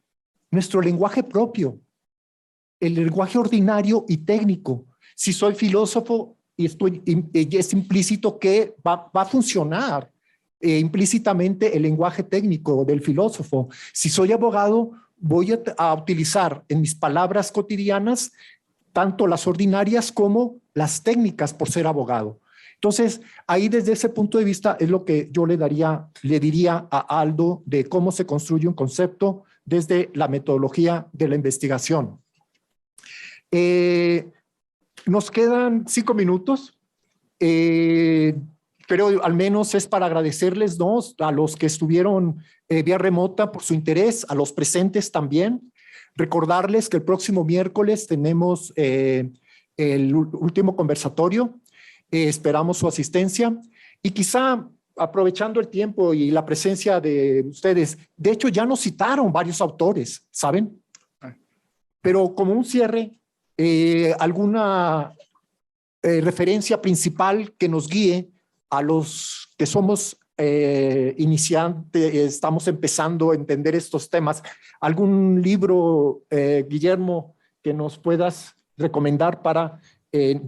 propio, el lenguaje ordinario y técnico. Si soy filósofo y es implícito que va a funcionar implícitamente el lenguaje técnico del filósofo. Si soy abogado, voy a utilizar en mis palabras cotidianas tanto las ordinarias como las técnicas por ser abogado. Entonces, ahí desde ese punto de vista es lo que yo le diría a Aldo de cómo se construye un concepto desde la metodología de la investigación. Nos quedan 5 minutos. Pero al menos es para agradecerles, ¿no?, a los que estuvieron vía remota por su interés, a los presentes también. Recordarles que el próximo miércoles tenemos el último conversatorio. Esperamos su asistencia y quizá aprovechando el tiempo y la presencia de ustedes, de hecho ya nos citaron varios autores, ¿saben? Pero como un cierre, alguna referencia principal que nos guíe a los que somos iniciantes, estamos empezando a entender estos temas. ¿Algún libro, Guillermo, que nos puedas recomendar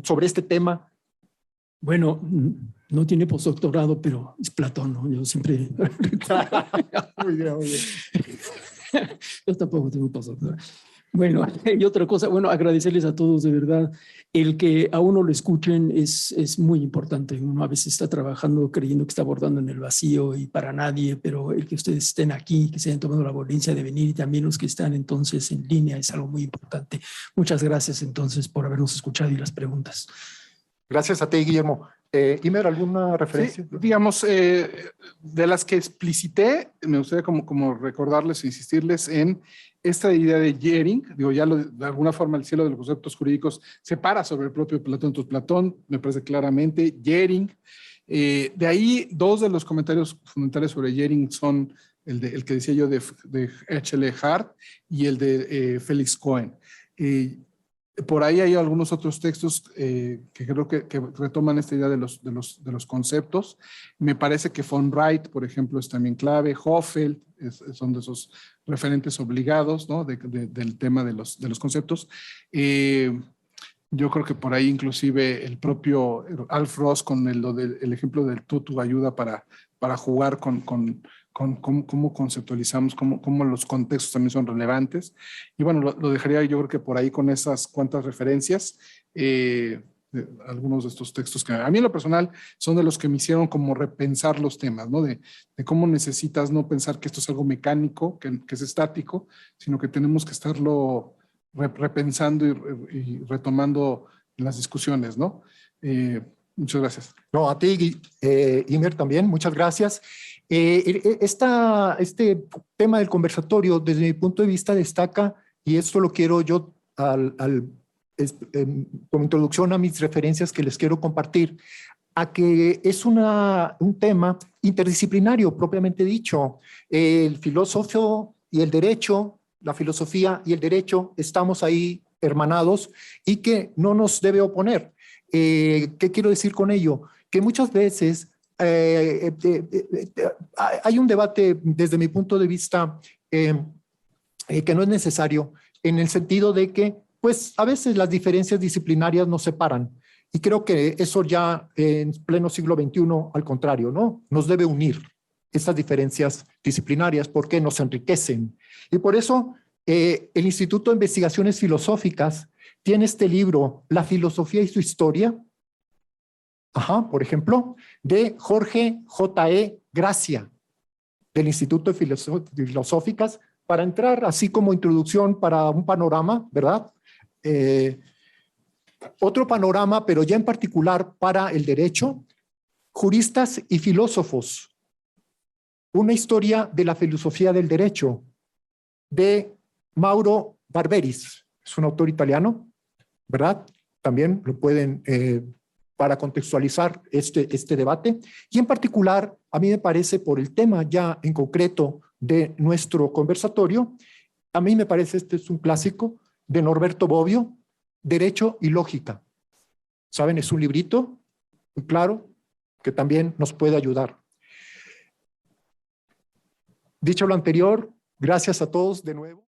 sobre este tema? Bueno, no tiene postdoctorado, pero es Platón, ¿no? Yo siempre... Muy bien, muy bien. Yo tampoco tengo postdoctorado. Bueno, y otra cosa, bueno, agradecerles a todos de verdad. El que a uno lo escuchen es muy importante. Uno a veces está trabajando creyendo que está abordando en el vacío y para nadie, pero el que ustedes estén aquí, que se hayan tomado la violencia de venir y también los que están entonces en línea es algo muy importante. Muchas gracias entonces por habernos escuchado y las preguntas. Gracias a ti, Guillermo. Imer, ¿alguna referencia? Sí, digamos, de las que explicité, me gustaría como recordarles e insistirles en esta idea de Jhering. Digo, ya de alguna forma el cielo de los conceptos jurídicos se para sobre el propio Platón. Entonces, Platón me parece claramente Jhering. De ahí, dos de los comentarios fundamentales sobre Jhering son el que decía yo de H.L. Hart y el de Félix Cohen. Por ahí hay algunos otros textos que creo que retoman esta idea de los conceptos. Me parece que von Wright, por ejemplo, es también clave. Hoffeld son de esos referentes obligados, ¿no? del tema de los conceptos. Yo creo que por ahí inclusive el propio Alf Ross con el ejemplo del tutu ayuda para jugar con cómo conceptualizamos, cómo los contextos también son relevantes. Y bueno, lo dejaría yo creo que por ahí con esas cuantas referencias, algunos de estos textos que a mí en lo personal son de los que me hicieron como repensar los temas, ¿no? De cómo necesitas no pensar que esto es algo mecánico, que es estático, sino que tenemos que estarlo repensando y retomando las discusiones, ¿no? Muchas gracias. No, a ti, Imer, también, muchas gracias. Este tema del conversatorio, desde mi punto de vista, destaca, y esto lo quiero yo como introducción a mis referencias que les quiero compartir, a que es un tema interdisciplinario, propiamente dicho. El filósofo y el derecho, la filosofía y el derecho, estamos ahí hermanados y que no nos debe oponer. ¿Qué quiero decir con ello? Que muchas veces hay un debate desde mi punto de vista que no es necesario, en el sentido de que pues a veces las diferencias disciplinarias nos separan y creo que eso ya en pleno siglo XXI al contrario, ¿no? Nos debe unir estas diferencias disciplinarias porque nos enriquecen y por eso el Instituto de Investigaciones Filosóficas tiene este libro, La filosofía y su historia, por ejemplo, de Jorge J.E. Gracia, del Instituto de Filosóficas, para entrar así como introducción para un panorama, ¿verdad? Otro panorama, pero ya en particular para el derecho, juristas y filósofos, una historia de la filosofía del derecho, de Mauro Barberis, es un autor italiano, ¿verdad? También lo pueden, para contextualizar este debate. Y en particular, a mí me parece, por el tema ya en concreto de nuestro conversatorio, a mí me parece este es un clásico de Norberto Bobbio, Derecho y Lógica. ¿Saben? Es un librito muy claro que también nos puede ayudar. Dicho lo anterior, gracias a todos de nuevo.